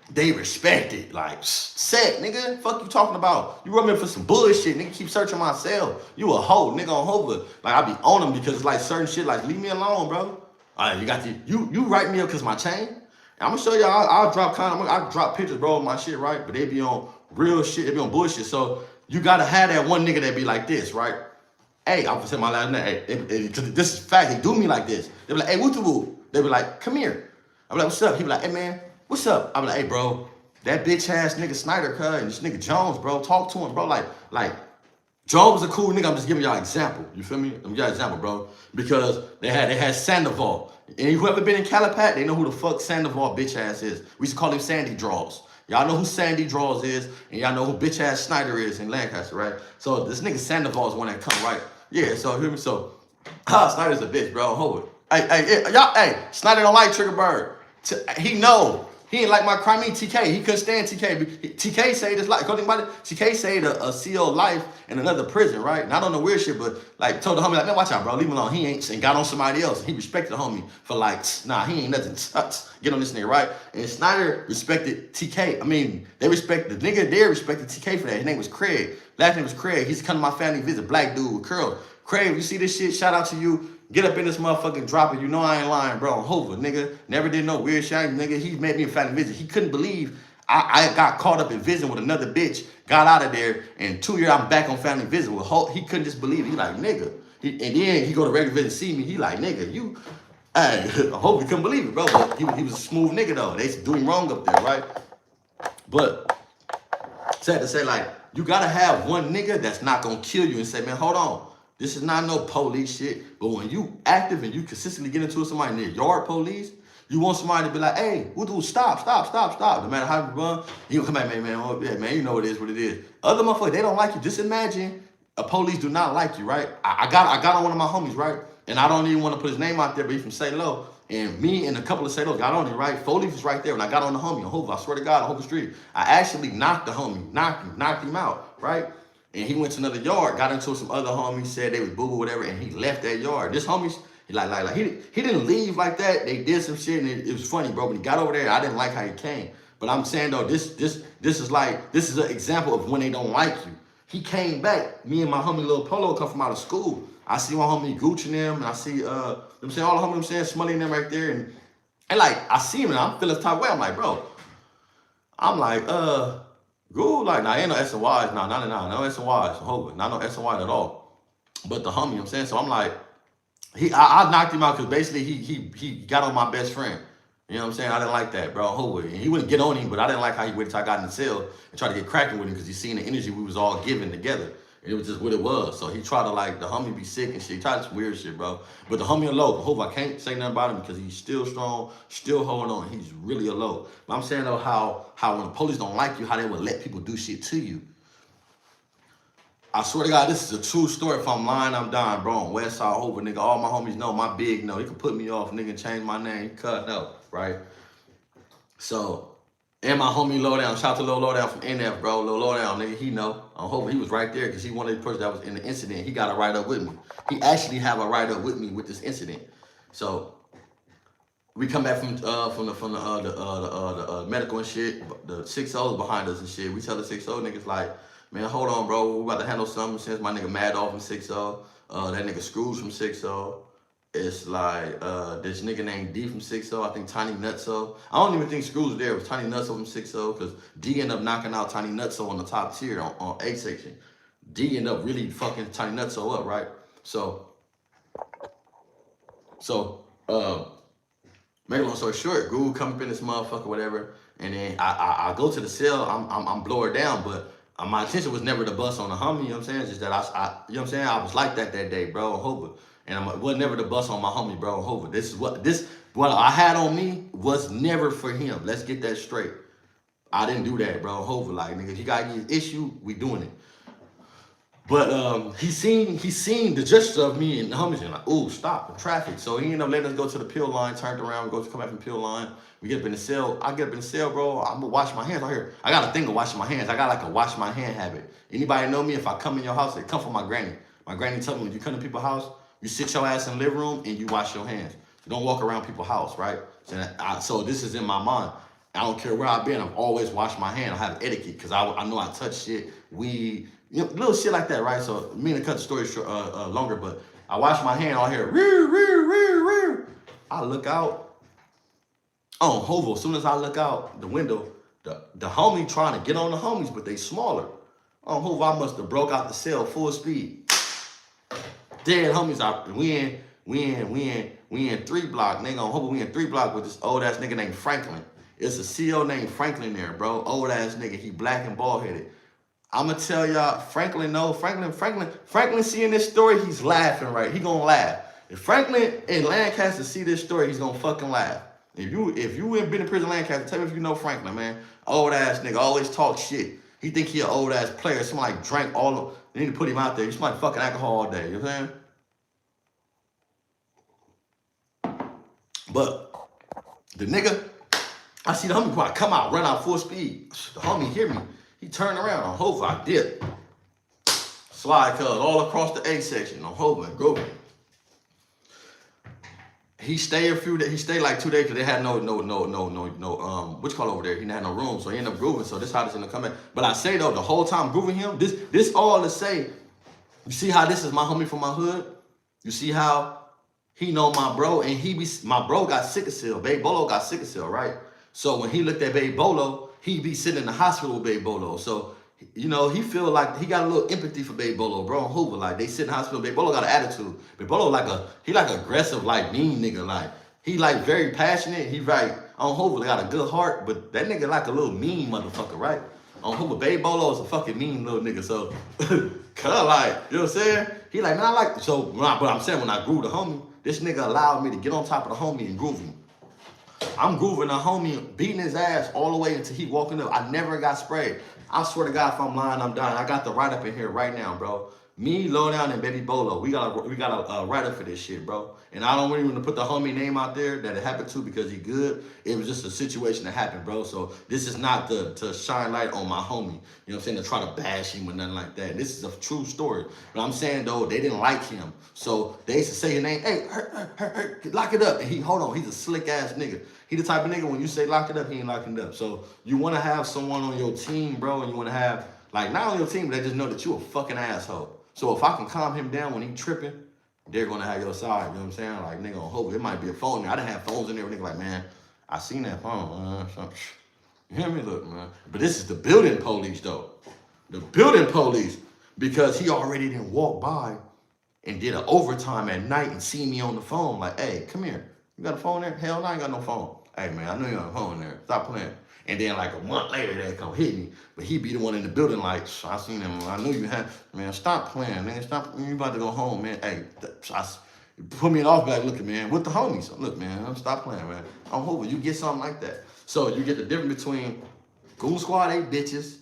They respect it. Like, set, nigga. Fuck you talking about? You run me for some bullshit, nigga. Keep searching my cell. You a hoe, nigga, on Hova. Like, I be on them because it's like certain shit, like, leave me alone, bro. All right, you got you write me up because my chain. And I'm gonna show you, I'll drop I'll drop pictures, bro, of my shit, right? But they be on real shit, they be on bullshit. So you gotta have that one nigga that be like this, right? Hey, I'm gonna say my last name. Hey, this is fact. They do me like this. They be like, hey, woo. They be like, come here. I be like, what's up? He be like, hey, man, what's up? I be like, hey, bro, that bitch ass nigga Snyder, cuz, and this nigga Jones, bro, talk to him, bro. Like, Jones is a cool nigga. I'm just giving y'all an example. You feel me? I'm giving y'all an example, bro. Because they had Sandoval. And whoever been in Calipat, they know who the fuck Sandoval bitch ass is. We used to call him Sandy Draws. Y'all know who Sandy Draws is, and y'all know who bitch ass Snyder is in Lancaster, right? So this nigga Sandoval is one that come, right? Yeah, so hear me. So, Snyder's a bitch, bro. Hold it. Hey, y'all, hey, Snyder don't like Triggerbird. He know. He ain't like my crime. TK. He couldn't stand TK. TK saved his life. Go think about it. TK saved a CO life in another prison, right? Not on the weird shit, but like told the homie, like, man, watch out, bro. Leave him alone. He ain't, and got on somebody else. He respected the homie for like, nah, he ain't nothing. Get on this nigga, right? And Snyder respected TK. I mean, they respect the nigga there respected TK for that. His name was Craig. Last name was Craig. He's come to my family visit. Black dude with curls. Craig, you see this shit? Shout out to you. Get up in this motherfucking drop it. You know I ain't lying, bro. Hova, nigga. Never did no weird shit, nigga. He made me a family visit. He couldn't believe I got caught up in visiting with another bitch, got out of there, and 2 years I'm back on family visit with Hope. He couldn't just believe it. He like, nigga. And then he go to regular visit see me. He like, nigga, you. I hope he couldn't believe it, bro. But he was a smooth nigga, though. They do him wrong up there, right? But sad to say, like, you gotta have one nigga that's not gonna kill you and say, man, hold on. This is not no police shit. But when you active and you consistently get into somebody near yard police, you want somebody to be like, hey, stop. No matter how you run, you come back, man, oh, yeah, man, you know what it is. Other motherfuckers, they don't like you. Just imagine a police do not like you, right? I got on one of my homies, right? And I don't even want to put his name out there, but he's from St. Lo. And me and a couple of St. Lo got on it, right? Foley was right there. When I got on the homie on Hova, I swear to God, on Hova Street, I actually knocked the homie, knocked him out, right? And he went to another yard, got into some other homies, said they was boo-boo, whatever, and he left that yard. This homies, he didn't leave like that. They did some shit, and it was funny, bro. When he got over there, I didn't like how he came. But I'm saying, though, this is an example of when they don't like you. He came back. Me and my homie Lil Polo come from out of school. I see my homie Gooch and them, and I see, I'm saying, all the homies, I'm saying, Smully and them right there. And like, I see him, and I'm feeling the type of way. I'm like, bro, Goo, like, nah, ain't no S and Y's, no S and Y's, Hova, not no S and Y at all. But the homie, you know what I'm saying? So I'm like, I knocked him out because basically he got on my best friend. You know what I'm saying? I didn't like that, bro. Hova. And he wouldn't get on him, but I didn't like how he waited till I got in the cell and tried to get cracking with him because he seen the energy we was all giving together. And it was just what it was. So he tried to, like, the homie be sick and shit. He tried some weird shit, bro. But the homie a low. Hova, I can't say nothing about him because he's still strong, still holding on. He's really a low. But I'm saying, though, how when the police don't like you, how they would let people do shit to you. I swear to God, this is a true story. If I'm lying, I'm dying, bro. On West Side, Hova, nigga. All my homies know, my big know. He can put me off, nigga, change my name, cut, no, right? So, and my homie Lowdown, shout out to Lil Lowdown from NF, bro. Lil Lowdown, nigga, he know. I'm hoping he was right there because he one of the person that was in the incident. He got a write-up with me. He actually have a write-up with me with this incident. So, we come back from the medical and shit. The 6-0s behind us and shit. We tell the 6-0 niggas like, man, hold on, bro. We about to handle something since my nigga Mad off from 6-0. That nigga Scrooge from 6-0. It's like this nigga named D from 6-0. I think Tiny Nutso. I don't even think Scrooge was there. It was Tiny Nutso from 6-0 because D ended up knocking out Tiny Nutso on the top tier on A section. D ended up really fucking Tiny Nutso up, right? So make a long story short, Google come up in this motherfucker, whatever, and then I go to the cell. I'm blow her down, but my intention was never to bust on a homie. You know what I'm saying? It's just that I you know what I'm saying? I was like that day, bro, on Hoover. And I was never to bust on my homie, bro, on Hoover. What I had on me was never for him. Let's get that straight. I didn't do that, bro, on Hoover. Like, nigga, if you got any issue, we doing it. But he seen the gesture of me and the homies and like, ooh, stop the traffic. So he ended up letting us go to the pill line, turned around, come back from the pill line. We get up in the cell. I get up in the cell, bro. I'm gonna wash my hands out here. I got a thing of washing my hands. I got like a wash my hand habit. Anybody know me? If I come in your house, it come from my granny. My granny told me when you come to people's house, you sit your ass in the living room and you wash your hands. You don't walk around people's house, right? So this is in my mind. I don't care where I've been. I've always washed my hand. I have etiquette because I know I touch shit, weed, you know, little shit like that, right? So me to cut the story short, longer, but I wash my hand out here. I look out. On Hovo, as soon as I look out the window, the homie trying to get on the homies, but they smaller. On Hovo, I must have broke out the cell full speed. Dead homies out. We in 3 block, nigga. On Hovo, we in 3 block with this old ass nigga named Franklin. It's a CO named Franklin there, bro. Old ass nigga. He black and bald headed. I'ma tell y'all, Franklin seeing this story, he's laughing, right? He gonna laugh. If Franklin in Lancaster see this story, he's gonna fucking laugh. If you ain't been in prison Lancaster, tell me if you know Franklin, man. Old ass nigga, always talk shit. He think he an old ass player. Somebody drank all of, they need to put him out there. You smell like fucking alcohol all day, you know what I'm saying? But the nigga, I see the homie come out, run out full speed. The homie hear me. He turned around on Hoover. I dip. Slide cuz all across the A section on Hoover and Grover. He stayed He stayed like 2 days because they had no what you call over there? He didn't have no room, so he ended up grooving. So this how this ended up coming. But I say though, the whole time grooving him, this all to say, you see how this is my homie from my hood? You see how he know my bro, and my bro got sickle cell. Babe Bolo got sickle cell, right? So when he looked at Babe Bolo, he be sitting in the hospital with Babe Bolo. So, you know, he feel like he got a little empathy for Babe Bolo, bro, on Hoover. Like, they sit in the hospital. Babe Bolo got an attitude. Babe Bolo he like aggressive, like mean nigga. Like, he like very passionate. He right on Hoover, got a good heart, but that nigga like a little mean motherfucker, right? On Hoover, Babe Bolo is a fucking mean little nigga. So, like, you know what I'm saying? He like, man, I like, but I'm saying when I grew the homie, this nigga allowed me to get on top of the homie and groove him. I'm grooving a homie, beating his ass all the way until he walking up. I never got sprayed. I swear to God, if I'm lying, I'm dying. I got the write-up in here right now, bro. Me, Lowdown, and Baby Bolo, we got a write-up for this shit, bro. And I don't really want to put the homie name out there that it happened to because he good. It was just a situation that happened, bro. So this is not to shine light on my homie. You know what I'm saying? To try to bash him or nothing like that. This is a true story. But I'm saying, though, they didn't like him. So they used to say his name, hey, lock it up. And he's a slick-ass nigga. He the type of nigga, when you say lock it up, he ain't locking it up. So you want to have someone on your team, bro, and you want to have, like, not on your team, but they just know that you a fucking asshole. So if I can calm him down when he tripping, they're going to have your side, you know what I'm saying? Like, nigga, on Hope, it might be a phone there. I didn't have phones in there. Nigga like, man, I seen that phone. You hear me? Look, man. But this is the building police, though. The building police, because he already didn't walk by and did an overtime at night and see me on the phone. Like, hey, come here. You got a phone there? Hell no, I ain't got no phone. Hey, man, I know you got a phone there. Stop playing. And then like a month later, they come hit me. But he be the one in the building like, I seen him. I knew you had, man, stop playing, man. Stop. You about to go home, man. Hey, put me in off back looking, man. With the homies. Look, man, stop playing, man. I'm hoping you get something like that. So you get the difference between Goon Squad 8 bitches.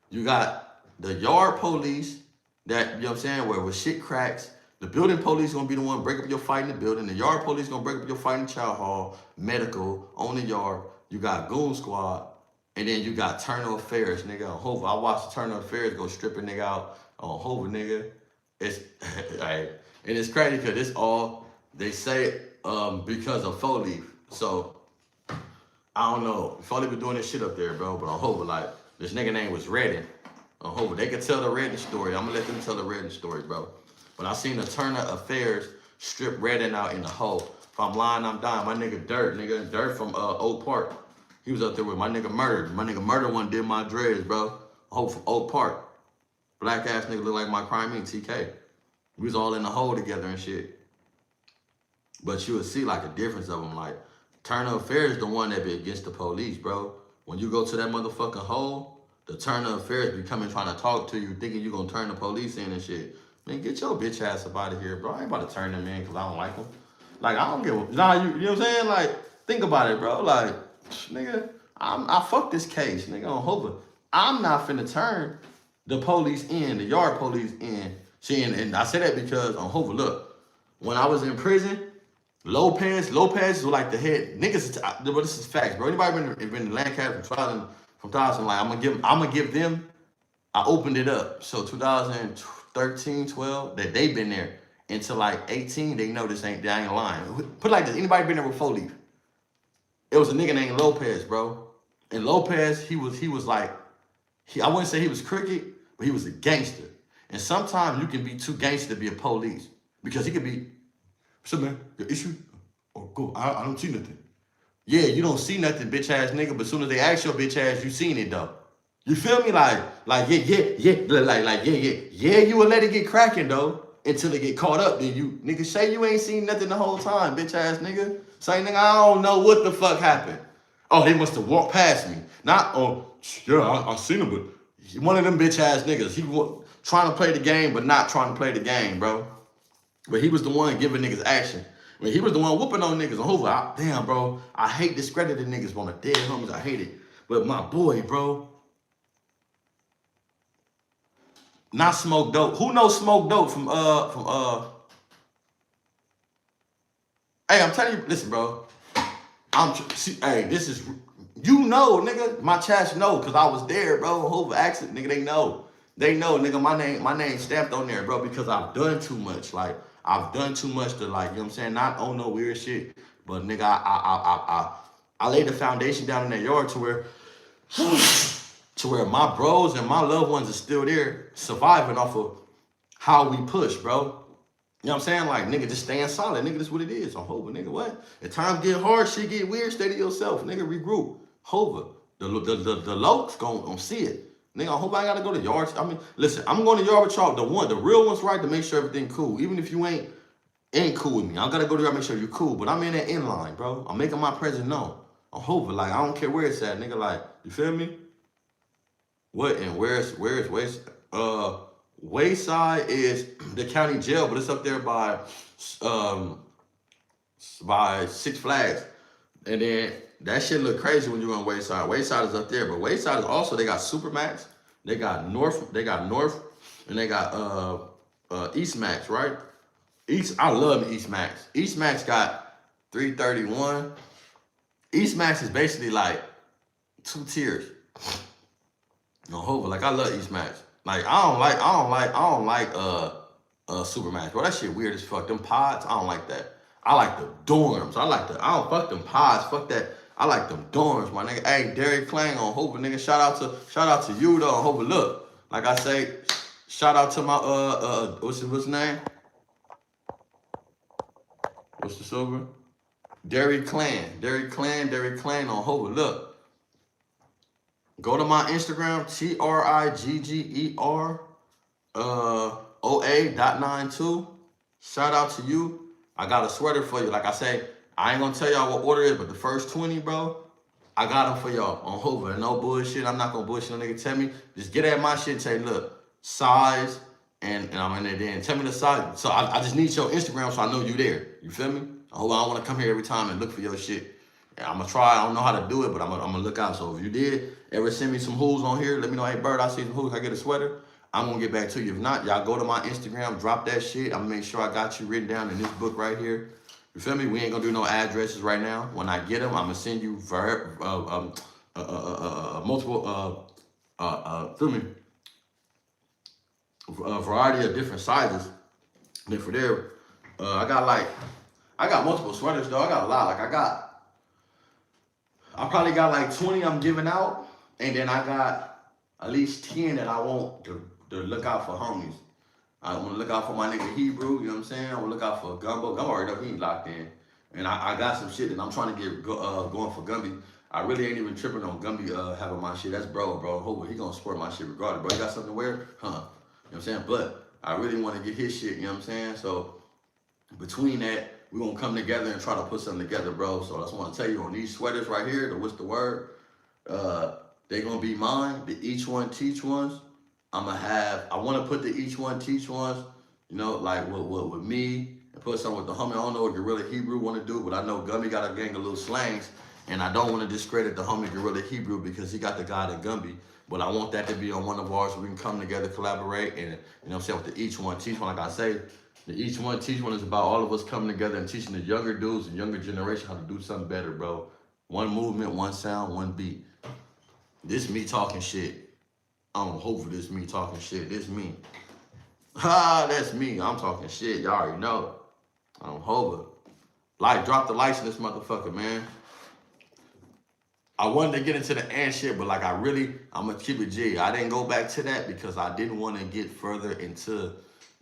You got the yard police that, you know what I'm saying, where shit cracks. The building police gonna be the one break up your fight in the building. The yard police gonna break up your fight in child hall, medical, on the yard. You got Goon Squad, and then you got Turner Affairs, nigga, on Hoover. I watched Turner Affairs go strip a nigga out on Hoover, nigga. It's, and it's crazy because it's all, they say because of 4 Leaf. So I don't know. Foley been doing this shit up there, bro. But on Hova, like this nigga name was Redden. On Hova, they could tell the Redden story. I'm gonna let them tell the Redden story, bro. But I seen the Turner Affairs strip Redden out in the hole. If I'm lying, I'm dying. My nigga Dirt from Oak Park. He was up there with my nigga Murder. My nigga Murder one did my dreads, bro. Hope from Oak Park. Black ass nigga look like my crime mean TK. We was all in the hole together and shit. But you would see like a difference of them. Like Turner Affairs the one that be against the police, bro. When you go to that motherfucking hole, the Turner Affairs be coming trying to talk to you, thinking you gonna turn the police in and shit. Man, get your bitch ass up out of here, bro. I ain't about to turn them in because I don't like them. Like I don't give a, nah, you know what I'm saying? Like think about it, bro. Like nigga, I fuck this case, nigga, on Hova. I'm not finna turn the police in, the yard police in. See, and I say that because on Hova, look, when I was in prison, Lopez was like the head niggas. But this is facts, bro. Anybody been in Lancaster from 2000, like I'm gonna give them. I opened it up, so 2013, 12, that they been there until like 18. They know they ain't lying. Put it like this: anybody been there with 4 leaf? It was a nigga named Lopez, bro. And Lopez, he was like, I wouldn't say he was crooked, but he was a gangster. And sometimes you can be too gangster to be a police because he could be, what's up, man? Your issue? Oh, go. I don't see nothing. Yeah, you don't see nothing, bitch ass nigga. But as soon as they ask your bitch ass, you seen it though. You feel me? Like yeah. You will let it get cracking though until it get caught up. Then you nigga say you ain't seen nothing the whole time, bitch ass nigga. Say nigga, I don't know what the fuck happened. Oh, they must have walked past me. Not yeah, I seen him, but one of them bitch ass niggas. He was trying to play the game, but not trying to play the game, bro. But he was the one giving niggas action. I mean, he was the one whooping on niggas on Hoover. Damn, bro. I hate discrediting niggas on the dead homies. I hate it. But my boy, bro. Not Smoke Dope. Who knows Smoke Dope from Hey, I'm telling you, listen, bro. Hey, this is, you know, nigga. My chats know, cause I was there, bro. Hoover accident, nigga. They know. They know, nigga. My name stamped on there, bro, because I've done too much. Like, I've done too much to, like, you know what I'm saying? Not on no weird shit, but nigga, I laid the foundation down in that yard to where my bros and my loved ones are still there, surviving off of how we push, bro. You know what I'm saying? Like, nigga, just staying solid. Nigga, this what it is. I'm Hova, nigga, what? If times get hard, shit get weird, stay to yourself. Nigga, regroup. Hova. The lokes gon' see it. Nigga, I hope I gotta go to yards. I mean, listen, I'm going to yard with y'all. The real one's right to make sure everything cool. Even if you ain't cool with me. I gotta go to yard, make sure you cool. But I'm in that inline, bro. I'm making my presence known. I'm Hova. Like, I don't care where it's at, nigga. Like, you feel me? What and where's Wayside is the county jail, but it's up there by Six Flags. And then that shit look crazy when you're on Wayside. Wayside is up there, but Wayside is also, they got Supermax, they got North, and they got East Max, right? I love East Max. East Max got 331. East Max is basically like 2 tiers. No, Hova, like I love East Max. Like I don't like Supermax. Bro, that shit weird as fuck. Them pods, I don't like that. I like the dorms. I don't fuck them pods. Fuck that. I like them dorms, my nigga. Hey, Derek Klang on Hova, nigga. Shout out to you though on Hova. Look, like I say, shout out to my what's his name? What's the silver? Derek Klang on Hova. Look. Go to my Instagram, Trigger OA.92. Shout out to you. I got a sweater for you. Like I say, I ain't gonna tell y'all what order it is, but the first 20, bro, I got them for y'all on Hova. No bullshit. I'm not gonna bullshit no nigga. Tell me, just get at my shit and say, look, size, and I'm in there then. Tell me the size. So I just need your Instagram so I know you there. You feel me? I don't wanna come here every time and look for your shit. Yeah, I'm gonna try. I don't know how to do it, but I'm gonna look out. So if you did ever send me some hools on here, let me know. Hey, Bird, I see some hools. I get a sweater. I'm gonna get back to you. If not, y'all go to my Instagram, drop that shit. I'm gonna make sure I got you written down in this book right here. You feel me? We ain't gonna do no addresses right now. When I get them, I'm gonna send you multiple feel me? A variety of different sizes. Then for there, I got multiple sweaters though. I got a lot. Like I got I probably got like 20 I'm giving out, and then I got at least 10 that I want to look out for homies. I want to look out for my nigga Hebrew, you know what I'm saying? I want to look out for Gumbo. Gumbo already know he locked in. And I got some shit that I'm trying to get going for Gumby. I really ain't even tripping on Gumby having my shit. That's bro. Hopefully he gonna support my shit regardless. Bro, you got something to wear? Huh. You know what I'm saying? But I really want to get his shit, you know what I'm saying? So between that, we gonna come together and try to put something together, bro. So I just want to tell you on these sweaters right here, the what's the word? They gonna be mine, the each one teach ones. I want to put the each one teach ones, you know, like with me, and put something with the homie. I don't know what Gorilla Hebrew want to do, but I know Gumby got a gang of little slangs, and I don't want to discredit the homie Gorilla Hebrew because he got the guy in Gumby. But I want that to be on one of ours so we can come together, collaborate, and you know what I'm saying, with the each one teach one. Like I say, the each one teach one is about all of us coming together and teaching the younger dudes and younger generation how to do something better, bro. One movement, one sound, one beat. This me talking shit. I don't hope for this me talking shit. This me. That's me. I'm talking shit. Y'all already know. I don't hover. Like, drop the lights in this motherfucker, man. I wanted to get into the ant shit, but like I'm gonna keep it G. I didn't go back to that because I didn't want to get further into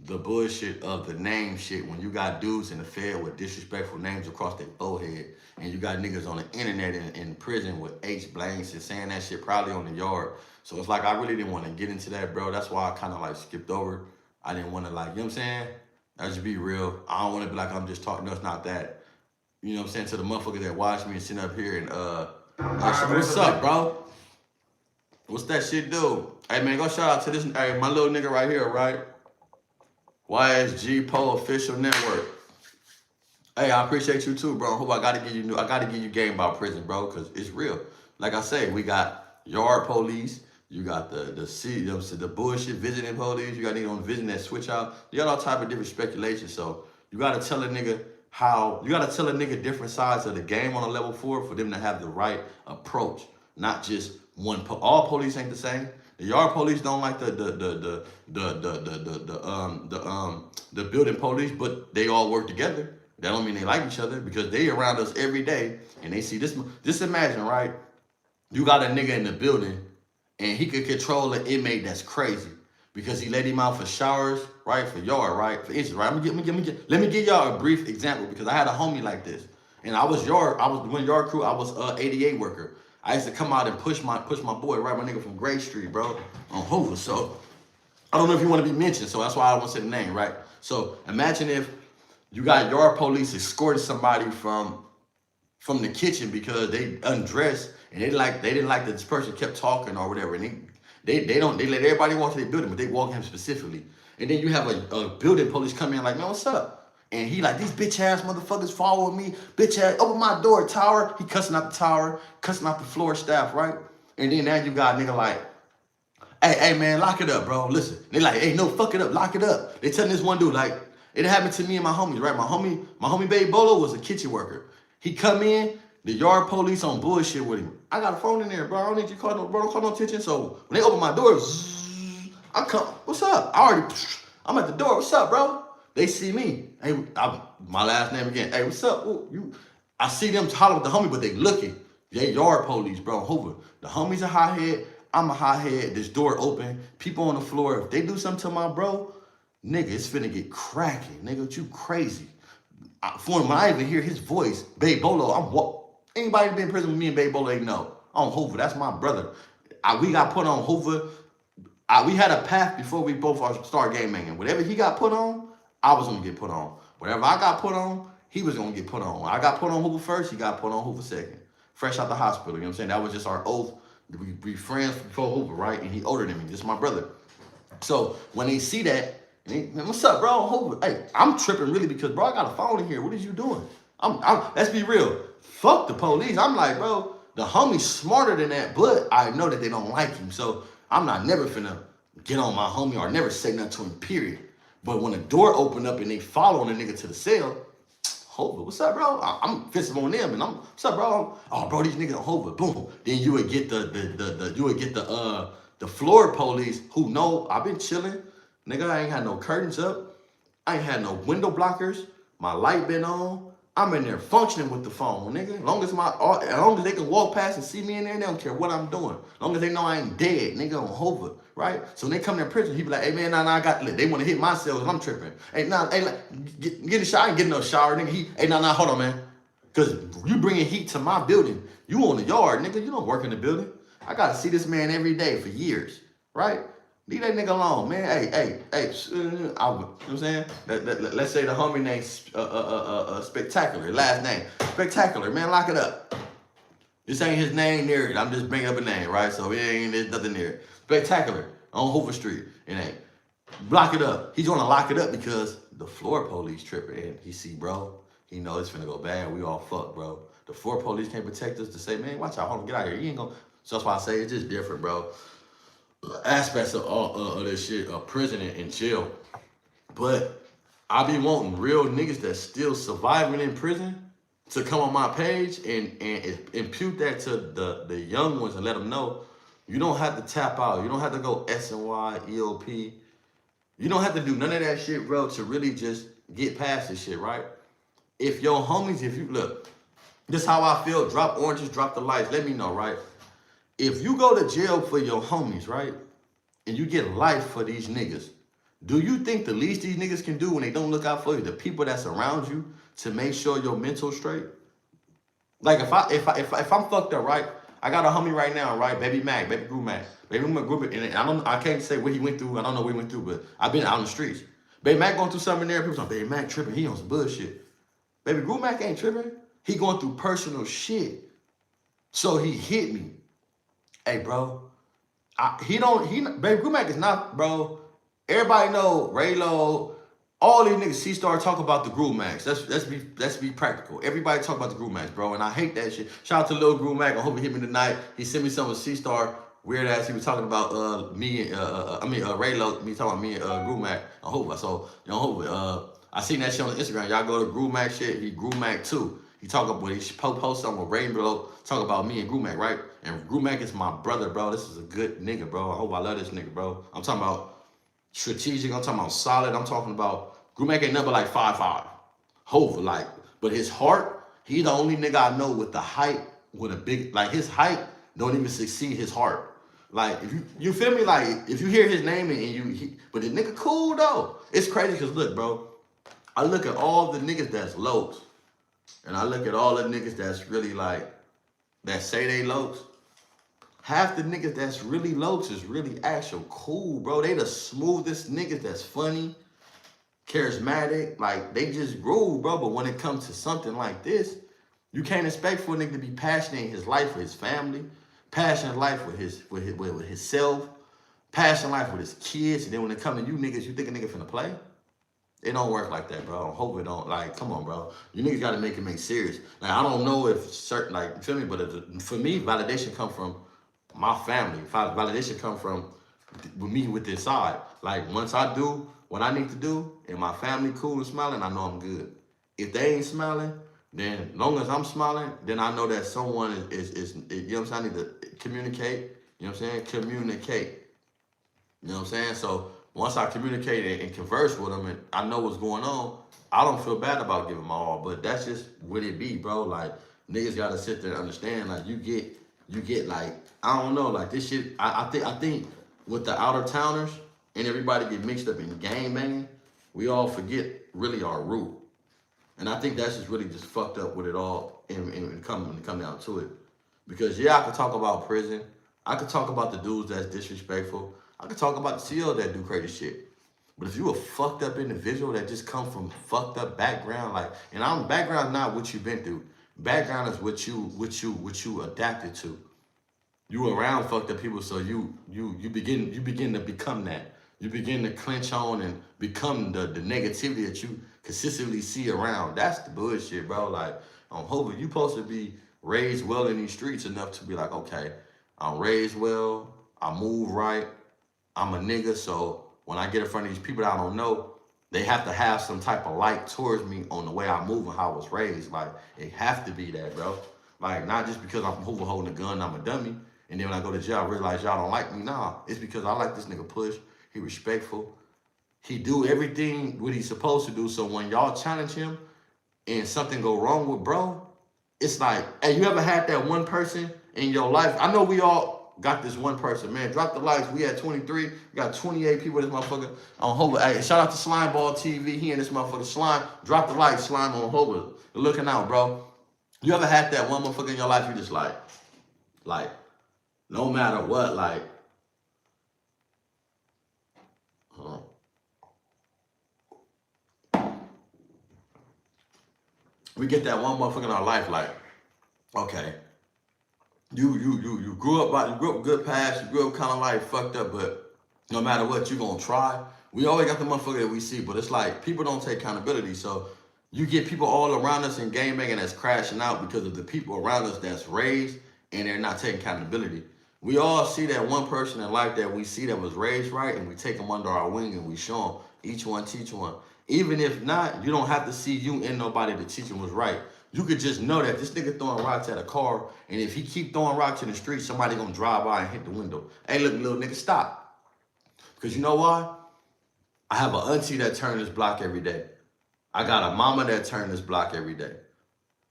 the bullshit of the name shit when you got dudes in the Fed with disrespectful names across their forehead and you got niggas on the internet in prison with H blanks and saying that shit probably on the yard. So it's like I really didn't want to get into that, bro. That's why I kind of like skipped over. I didn't want to like, you know what I'm saying? I just be real. I don't want to be like I'm just talking. No, it's not that. You know what I'm saying? To the motherfuckers that watch me and sitting up here and what's up, bro? What's that shit do? Hey man, go shout out to this my little nigga right here, right? YSG Po Official Network. Hey, I appreciate you too, bro. Hope I gotta give you game about prison, bro, because it's real. Like I say, we got yard police, you got the bullshit visiting police, you got niggas on visiting that switch out. You got all type of different speculation. So you gotta tell a nigga different sides of the game on a level 4 for them to have the right approach. Not just one all police ain't the same. The yard police don't like the building police, but they all work together. That don't mean they like each other because they around us every day and they see this. Just imagine, right? You got a nigga in the building and he could control an inmate that's crazy because he let him out for showers, right? For yard, right? For instance, right? Let me give y'all a brief example because I had a homie like this. And I was when yard crew, I was 88 worker. I used to come out and push my boy, right? My nigga from Gray Street, bro, on Hoover. So I don't know if you want to be mentioned, so that's why I don't want to say the name, right? So imagine if you got yard police escorting somebody from the kitchen because they undressed and they didn't like that this person kept talking or whatever, and they let everybody walk to their building, but they walk him specifically. And then you have a building police come in like, man, what's up? And he like, these bitch ass motherfuckers following me. Bitch ass, open my door, tower. He cussing out the tower, cussing out the floor staff, right? And then now you got a nigga like, hey man, lock it up, bro. Listen. They like, hey, no, fuck it up, lock it up. They telling this one dude, like, it happened to me and my homies, right? My homie Baby Bolo was a kitchen worker. He come in, the yard police on bullshit with him. I got a phone in there, bro. I don't need you to call don't call no attention. So when they open my door, I come, what's up? I'm at the door, what's up, bro? They see me. Hey, my last name again. Hey, what's up? Ooh, I see them holler with the homie, but they looking. They yard police, bro. Hoover. The homie's a hothead. I'm a hothead. This door open. People on the floor. If they do something to my bro, nigga, it's finna get cracking. Nigga, you crazy. For him, I even hear his voice. Babe Bolo, anybody been in prison with me and Babe Bolo ain't know. I'm Hoover. That's my brother. We got put on Hoover. We had a path before we both started game banging. Whatever he got put on, I was gonna get put on. Whatever I got put on, he was gonna get put on. I got put on Hoover first, he got put on Hoover second. Fresh out the hospital, you know what I'm saying? That was just our oath. We friends before Hoover, right? And he older than me. This is my brother. So when they see that, man, what's up, bro? Hoover. Hey, I'm tripping really because, bro, I got a phone in here. What is you doing? Let's be real. Fuck the police. I'm like, bro, the homie's smarter than that, but I know that they don't like him. So I'm not never finna get on my homie or never say nothing to him, period. But when the door opened up and they following the nigga to the cell, Hoover, what's up, bro? I'm fisting on them and what's up, bro? Oh, bro, these niggas on Hoover, boom. Then you would get the floor police who know I've been chilling. Nigga, I ain't had no curtains up. I ain't had no window blockers. My light been on. I'm in there functioning with the phone, nigga. As long as they can walk past and see me in there, they don't care what I'm doing. As long as they know I ain't dead, nigga, on hover, right? So when they come in prison, he be like, hey man, nah, I got lit. They want to hit my cells and I'm tripping. Hey, get in the shower. I ain't getting no shower, nigga. Hey, hold on, man. Cause you bringing heat to my building. You on the yard, nigga. You don't work in the building. I gotta see this man every day for years, right? Leave that nigga alone, man. Hey. You know what I'm saying? Let's say the homie name Spectacular, last name Spectacular, man. Lock it up. This ain't his name near it. I'm just bringing up a name, right? So there's nothing near it. Spectacular on Hoover Street. It ain't. Lock it up. He's gonna lock it up because the floor police tripping and he see, bro. He know it's finna go bad. We all fucked, bro. The floor police can't protect us to say, man, watch out, hold on, get out of here. You ain't gonna. So that's why I say it's just different, bro. Aspects of all of this shit, prison and jail. But I be wanting real niggas that's still surviving in prison to come on my page and impute that to the young ones and let them know you don't have to tap out. You don't have to go SNY, EOP. You don't have to do none of that shit, bro, to really just get past this shit, right? If your homies, if you look, this how I feel, drop oranges, drop the lights, let me know, right? If you go to jail for your homies, right, and you get life for these niggas, do you think the least these niggas can do when they don't look out for you, the people that's around you, to make sure your mental straight? Like if I'm fucked up, right? I got a homie right now, right? Baby Group Mac, and I can't say what he went through. I don't know what he went through, but I've been out in the streets. Baby Mac going through something there. People say, Baby Mac tripping. He on some bullshit. Baby Group Mac ain't tripping. He going through personal shit. So he hit me. Hey, bro. Baby Group Mac is not, bro. Everybody know Raylo. All these niggas C-Star talk about the Groove Max. Let's be practical. Everybody talk about the Groove Max, bro, and I hate that shit. Shout out to Lil Groove Max. I hope he hit me tonight. He sent me some of C-Star weird ass. He was talking about Raylo. Me talking about me and Groove Max. I hope so. You know, I seen that shit on Instagram. Y'all go to Groove Max shit. He Groove Max too. He talk about when he post something with Rainbow. Talk about me and Groove Max, right? And Groove Max is my brother, bro. This is a good nigga, bro. I hope I love this nigga, bro. I'm talking about strategic. I'm talking about solid. I'm talking about Groove Mac ain't number like 5'5". Hova, like, but his heart, he the only nigga I know with the height, with a big, like his height don't even succeed his heart. Like, if you feel me? Like, if you hear his name but the nigga cool though. It's crazy because look, bro, I look at all the niggas that's lows, and I look at all the niggas that's really like, that say they lows. Half the niggas that's really lows is really actual cool, bro. They the smoothest niggas that's funny, charismatic, like they just groove, bro. But when it comes to something like this, you can't expect for a nigga to be passionate in his life with his family, passionate life with his self, passionate life with his kids, and then when it comes to you niggas, you think a nigga finna play? It don't work like that, bro. I hope it don't. Like, come on, bro. You niggas gotta make it make serious. Like, I don't know if certain, like, you feel me? But for me, validation come from my family. Validation come from with me with this side. Like, once I do what I need to do, and my family cool and smiling, I know I'm good. If they ain't smiling, then as long as I'm smiling, then I know that someone is you know what I'm saying? I need to communicate. You know what I'm saying? Communicate. You know what I'm saying? So once I communicate and converse with them and I know what's going on, I don't feel bad about giving my all. But that's just what it be, bro. Like, niggas gotta sit there and understand, like, you get like, I don't know, like this shit, I think with the outer towners and everybody get mixed up in gang banging, we all forget really our root. And I think that's just really just fucked up with it all and come down to it. Because yeah, I could talk about prison. I could talk about the dudes that's disrespectful. I could talk about the CEOs that do crazy shit. But if you a fucked up individual that just come from fucked up background, like, and background not what you've been through. Background is what you adapted to. You around fucked up people, so you begin to become that. You begin to clench on and become the negativity that you consistently see around. That's the bullshit, bro. Like, I'm hoping you supposed to be raised well in these streets enough to be like, okay, I'm raised well, I move right, I'm a nigga, so when I get in front of these people that I don't know, they have to have some type of light towards me on the way I move and how I was raised. Like, it have to be that, bro. Like, not just because I'm holding a gun, I'm a dummy, and then when I go to jail, I realize y'all don't like me. Nah, it's because I like this nigga push. He respectful. He do everything what he's supposed to do. So when y'all challenge him, and something go wrong with bro, it's like, hey, you ever had that one person in your life? I know we all got this one person, man. Drop the likes. We had 23. We got 28 people in this motherfucker on Hover. Hey, shout out to Slime Ball TV. He and this motherfucker Slime. Drop the like, Slime on Hover. You're looking out, bro. You ever had that one motherfucker in your life you just like, no matter what, like, we get that one motherfucker in our life, like, okay, you grew up good past, you grew up kind of like fucked up, but no matter what, you gonna try. We always got the motherfucker that we see, but it's like people don't take accountability. So you get people all around us in game banging that's crashing out because of the people around us that's raised and they're not taking accountability. We all see that one person in life that we see that was raised right, and we take them under our wing and we show them, each one teach one. Even if not, you don't have to see you and nobody to teach them was right. You could just know that this nigga throwing rocks at a car, and if he keep throwing rocks in the street, somebody gonna drive by and hit the window. Hey, look, little nigga, stop. Because you know why? I have an auntie that turn this block every day. I got a mama that turn this block every day.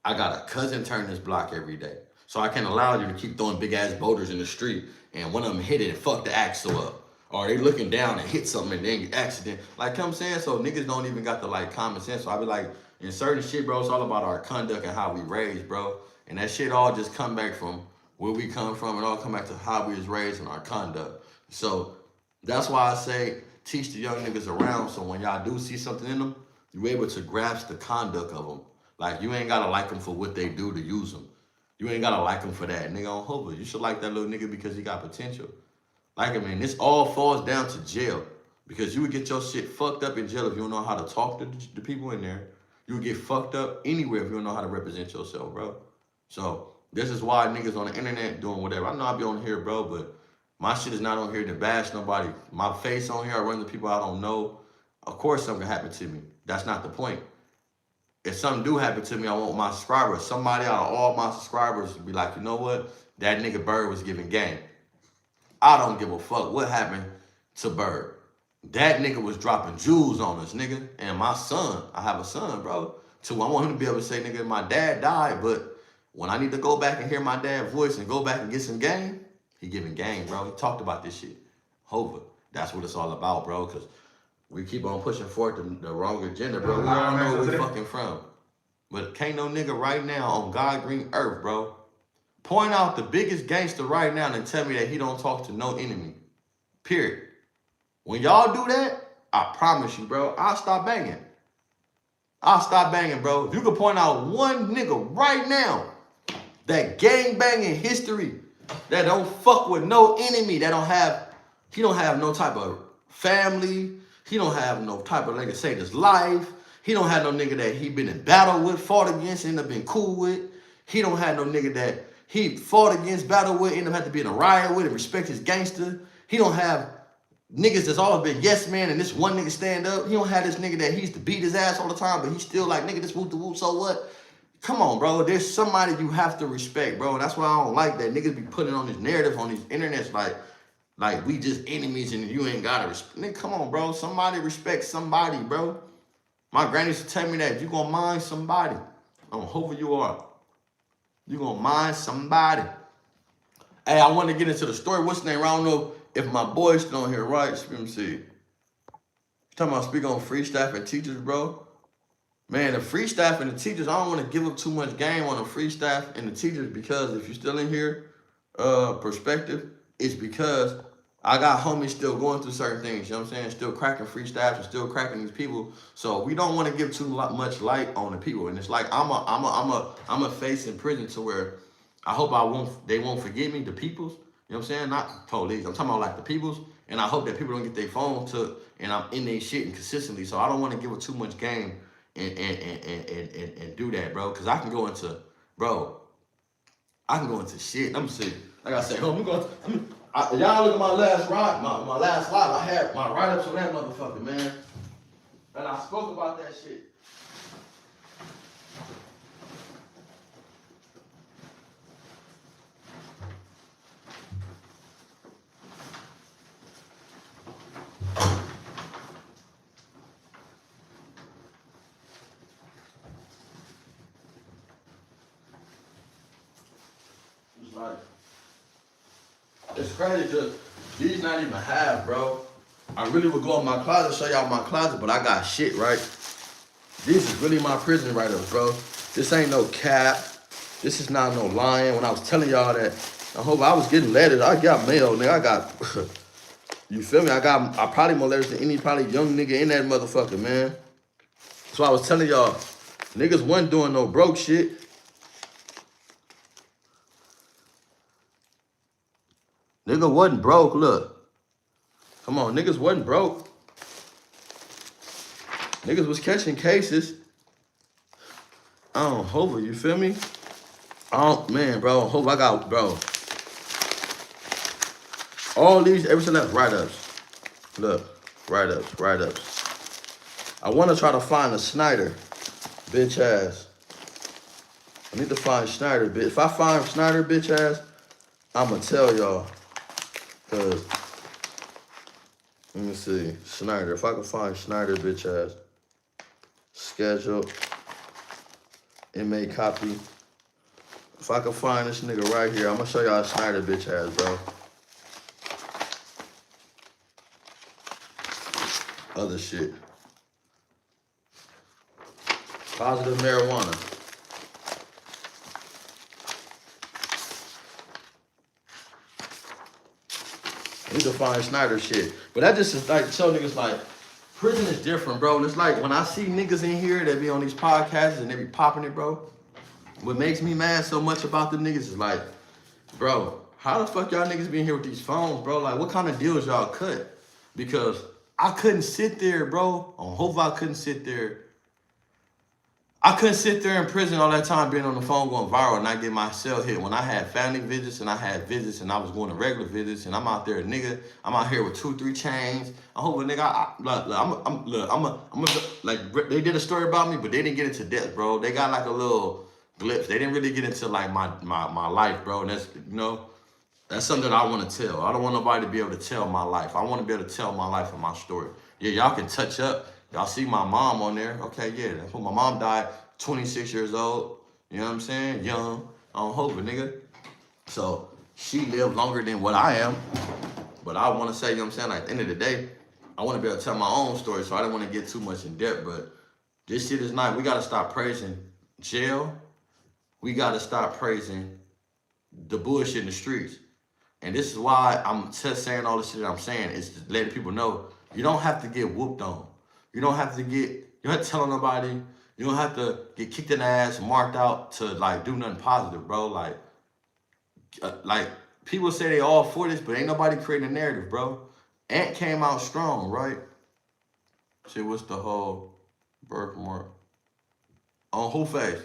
I got a cousin turn this block every day. So I can't allow you to keep throwing big ass boulders in the street and one of them hit it and fuck the axle up. Or they looking down and hit something and then accident. Like, I'm saying, so niggas don't even got the like common sense. So I be like, in certain shit, bro, it's all about our conduct and how we raised, bro. And that shit all just come back from where we come from. It all come back to how we was raised and our conduct. So that's why I say teach the young niggas around, so when y'all do see something in them, you able to grasp the conduct of them. Like, you ain't gotta like them for what they do to use them. You ain't gotta like them for that. Nigga on Hoover, you should like that little nigga because he got potential. Like, I mean, this all falls down to jail. Because you would get your shit fucked up in jail if you don't know how to talk to the people in there. You would get fucked up anywhere if you don't know how to represent yourself, bro. So, this is why niggas on the internet doing whatever. I know I be on here, bro, but my shit is not on here to bash nobody. My face on here, I run to people I don't know. Of course something can happen to me. That's not the point. If something do happen to me, I want my subscribers, somebody out of all my subscribers to be like, you know what? That nigga Bird was giving game. I don't give a fuck what happened to Bird. That nigga was dropping jewels on us, nigga. And my son, I have a son, bro. So I want him to be able to say, nigga, my dad died, but when I need to go back and hear my dad's voice and go back and get some game, he giving game, bro. He talked about this shit. Hover. That's what it's all about, bro, because we keep on pushing forward the wrong agenda, bro. We all know where we fucking from. But can't no nigga right now on God green earth, bro, point out the biggest gangster right now and tell me that he don't talk to no enemy. Period. When y'all do that, I promise you, bro, I'll stop banging. I'll stop banging, bro. If you could point out one nigga right now that gang banging history, that don't fuck with no enemy, he don't have no type of family, he don't have no type of nigga saved his life, he don't have no nigga that he been in battle with, fought against, ended up being cool with, he don't have no nigga that he fought against, battle with, ended up having to be in a riot with and respect his gangster. He don't have niggas that's always been yes man and this one nigga stand up. He don't have this nigga that he used to beat his ass all the time, but he still like, nigga, this whoop the whoop, so what? Come on, bro. There's somebody you have to respect, bro. And that's why I don't like that. Niggas be putting on this narrative on these internets like we just enemies and you ain't gotta respect. Nigga, come on, bro. Somebody respect somebody, bro. My granny used to tell me that if you gonna mind somebody, on whoever you are, you gonna mind somebody. Hey, I want to get into the story. What's the name? I don't know if my boy's still on here, right? Let me see. You talking about speaking on free staff and teachers, bro? Man, the free staff and the teachers, I don't want to give up too much game on the free staff and the teachers because if you're still in here, perspective, it's because I got homies still going through certain things, you know what I'm saying? Still cracking free staffs and still cracking these people. So we don't want to give too much light on the people. And it's like I'm a face in prison to where I hope they won't forget me, the peoples. You know what I'm saying? Not police. I'm talking about like the peoples. And I hope that people don't get their phone took and I'm in their shit inconsistently. So I don't want to give it too much game and do that, bro. Cause I can go into shit. Let me see. Like I said, y'all look at my last ride, my last live. I had my write-ups on that motherfucker, man. And I spoke about that shit. Like, it's crazy because these not even half, bro. I really would go in my closet, show y'all my closet, but I got shit, right? This is really my prison write-ups, bro. This ain't no cap. This is not no lying. When I was telling y'all that, I hope I was getting letters. I got mail, nigga. I got, you feel me? I probably more letters than any probably young nigga in that motherfucker, man. So I was telling y'all, niggas wasn't doing no broke shit. Nigga wasn't broke, look. Come on, niggas wasn't broke. Niggas was catching cases. I don't hover, you feel me? Man, bro, hope I got, bro. All these, everything that's write-ups. Look, write-ups. I want to try to find a Snyder, bitch ass. I need to find Snyder, bitch. If I find Snyder, bitch ass, I'ma tell y'all. Cause, let me see, Snyder. If I can find Snyder, bitch ass. Schedule. Inmate copy. If I can find this nigga right here, I'm gonna show y'all Snyder, bitch ass, bro. Other shit. Positive marijuana. I need to find Snyder shit. But that just is like, show niggas like, prison is different, bro. It's like when I see niggas in here that be on these podcasts and they be popping it, bro. What makes me mad so much about them niggas is like, bro, how the fuck y'all niggas be in here with these phones, bro? Like, what kind of deals y'all cut? Because I couldn't sit there, bro. I hope I couldn't sit there. I couldn't sit there in prison all that time being on the phone going viral and not get my cell hit. When I had family visits and I had visits and I was going to regular visits and I'm out there, nigga, I'm out here with 2-3 chains. I hope a nigga, like, they did a story about me, but they didn't get into depth, bro. They got like a little glimpse. They didn't really get into like my life, bro. And that's, you know, that's something that I want to tell. I don't want nobody to be able to tell my life. I want to be able to tell my life and my story. Yeah, y'all can touch up. Y'all see my mom on there. Okay, yeah, that's when my mom died, 26 years old. You know what I'm saying? Young, on Hoover, nigga. So she lived longer than what I am. But I want to say, you know what I'm saying? Like, at the end of the day, I want to be able to tell my own story, so I don't want to get too much in depth. But this shit is not, we got to stop praising jail. We got to stop praising the bullshit in the streets. And this is why I'm just saying all the shit that I'm saying, is to letting people know you don't have to get whooped on. You don't have to tell nobody. You don't have to get kicked in the ass, marked out to like do nothing positive, bro. Like people say they all for this, but ain't nobody creating a narrative, bro. Ant came out strong, right? See, what's the whole birthmark? On who face?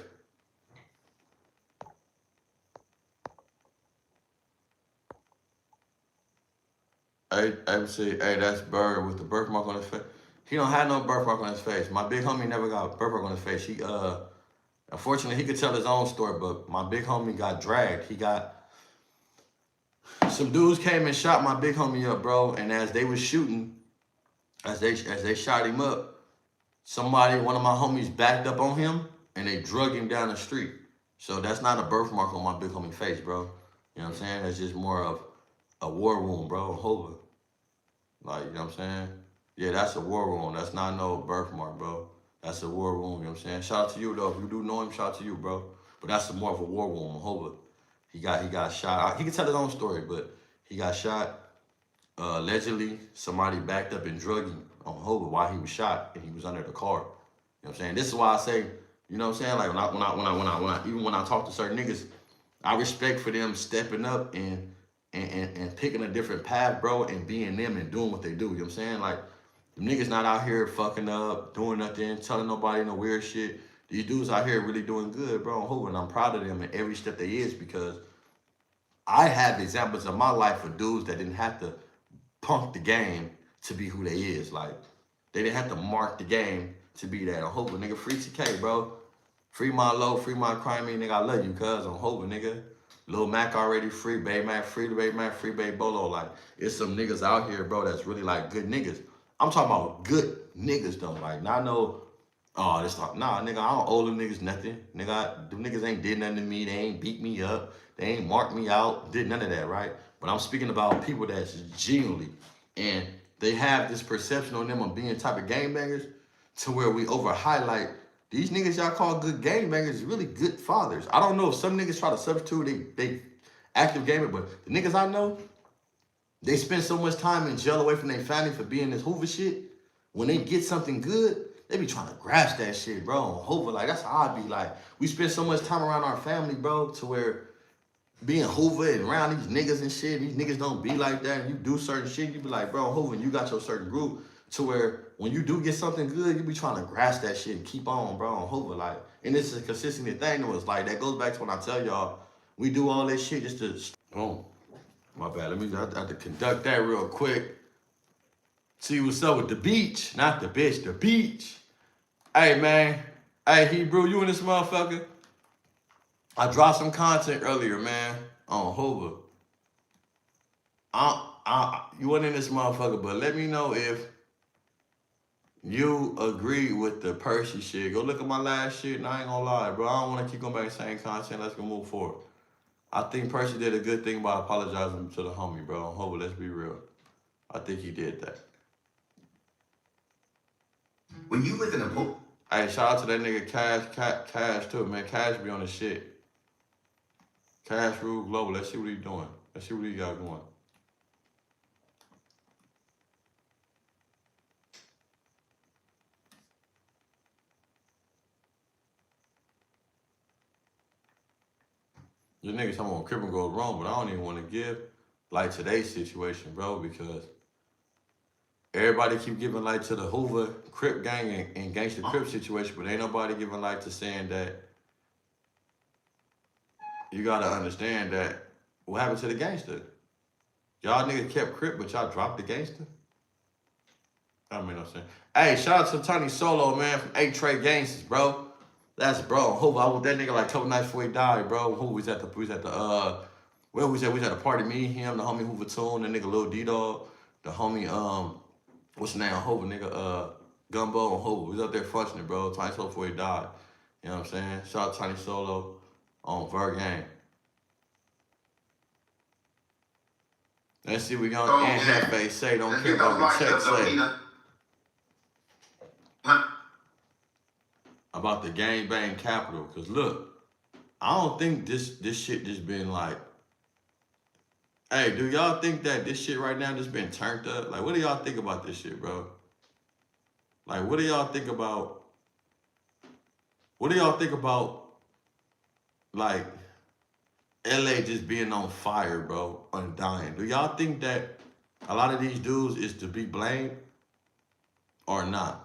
I see, hey, that's Bird with the birthmark on his face. He don't have no birthmark on his face. My big homie never got a birthmark on his face. He unfortunately he could tell his own story, but my big homie got dragged. He got some dudes came and shot my big homie up, bro. And as they was shooting, as they shot him up, one of my homies backed up on him and they drug him down the street. So that's not a birthmark on my big homie face, bro. You know what I'm saying? That's just more of a war wound, bro. Hova. Like, you know what I'm saying? Yeah, that's a war wound. That's not no birthmark, bro. That's a war wound, you know what I'm saying? Shout out to you, though. If you do know him, shout out to you, bro. But that's more of a war wound, Hova. He got shot. He can tell his own story, but he got shot. Allegedly, somebody backed up and drugged him on Hova while he was shot, and he was under the car. You know what I'm saying? This is why I say, you know what I'm saying? Like, even when I talk to certain niggas, I respect for them stepping up and picking a different path, bro, and being them and doing what they do. You know what I'm saying? Like, them niggas not out here fucking up, doing nothing, telling nobody no weird shit. These dudes out here really doing good, bro, and I'm proud of them in every step they is, because I have examples of my life of dudes that didn't have to punk the game to be who they is. Like, they didn't have to mark the game to be that. I'm hoping, nigga, free TK, bro. Free my low, free my crime, nigga, I love you, cuz. I'm hoping, nigga. Lil Mac already free, Bay Mac free, Bay Mac free, Bay Bolo. Like, it's some niggas out here, bro, that's really like good niggas. I'm talking about good niggas, though. Like, not no, this not, nah, nigga, I don't owe them niggas nothing. Nigga, them niggas ain't did nothing to me. They ain't beat me up. They ain't marked me out, did none of that, right? But I'm speaking about people that's genuinely, and they have this perception on them of being type of game bangers to where we over highlight these niggas y'all call good game bangers is really good fathers. I don't know if some niggas try to substitute they active gamer, but the niggas I know, they spend so much time in jail away from their family for being this Hoover shit. When they get something good, they be trying to grasp that shit, bro. On Hoover, like that's how I be like. We spend so much time around our family, bro, to where being Hoover and around these niggas and shit, these niggas don't be like that. And you do certain shit, you be like, bro, Hoover, you got your certain group to where when you do get something good, you be trying to grasp that shit and keep on, bro, on Hoover, like. And it's a consistent thing to us, like that goes back to when I tell y'all we do all this shit just to. Oh, my bad. I have to conduct that real quick. See what's up with the beach, not the bitch, the beach. Hey man, hey Hebrew, you in this motherfucker? I dropped some content earlier, man, on Hoover. You wasn't in this motherfucker, but let me know if you agree with the Percy shit. Go look at my last shit, and I ain't gonna lie, bro. I don't want to keep going back to the same content. Let's go move forward. I think Percy did a good thing by apologizing to the homie, bro. On Hoover, let's be real. I think he did that. When you live in a book. Hey, shout out to that nigga Cash too, man. Cash be on the shit. Cash Rule Global. Let's see what he doing. Let's see what he got going. Your niggas talking about Crip goes wrong, but I don't even want to give like today's situation, bro, because everybody keep giving light to the Hoover Crip gang and Gangsta Crip situation, but ain't nobody giving light to saying that you gotta understand that what happened to the gangster? Y'all niggas kept Crip, but y'all dropped the gangster? That don't make no sense. Hey, shout out to Tony Solo, man, from 8 Trey Gangsters, bro. That's bro. Hoover, I was that nigga like a couple nights before he died, bro. Who was at the where we was at a party, me, him, the homie Hoover Tune, the nigga Lil D-Dog, the homie what's the name? Hoover, nigga, Gumbo and Hoover. We was up there functioning, bro. Tiny Solo before he died. You know what I'm saying? Shout out to Tiny Solo on Ver Gang. Let's see what young Anhefe say. Don't care about what Check say. About the gangbang capital. Cause look, I don't think this shit just been like, hey, do y'all think that this shit right now just been turned up? Like, what do y'all think about this shit, bro? Like, what do y'all think about, like, LA just being on fire, bro, and dying? Do y'all think that a lot of these dudes is to be blamed or not?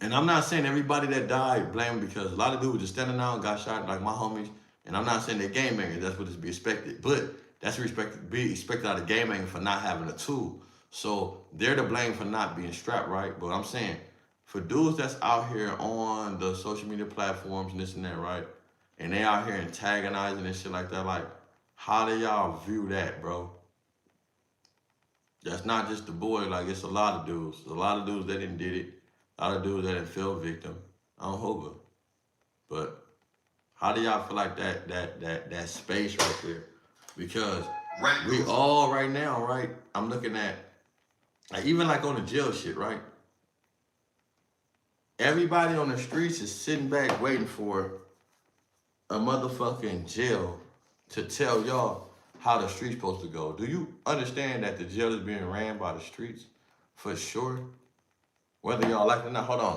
And I'm not saying everybody that died blame because a lot of dudes just standing out and got shot like my homies. And I'm not saying they're game bangers, that's what is be expected. But that's be expected out of game bangers for not having a tool. So they're to blame for not being strapped, right? But I'm saying for dudes that's out here on the social media platforms and this and that, right? And they out here antagonizing and shit like that, like, how do y'all view that, bro? That's not just the boy, like it's a lot of dudes. There's a lot of dudes that didn't did it. A lot of dudes that didn't feel victim on Hoover. But how do y'all feel like that space right there? Because we all right now, right? I'm looking at, like, even like on the jail shit, right? Everybody on the streets is sitting back waiting for a motherfucking jail to tell y'all how the street's supposed to go. Do you understand that the jail is being ran by the streets? For sure. Whether y'all like it or not, hold on.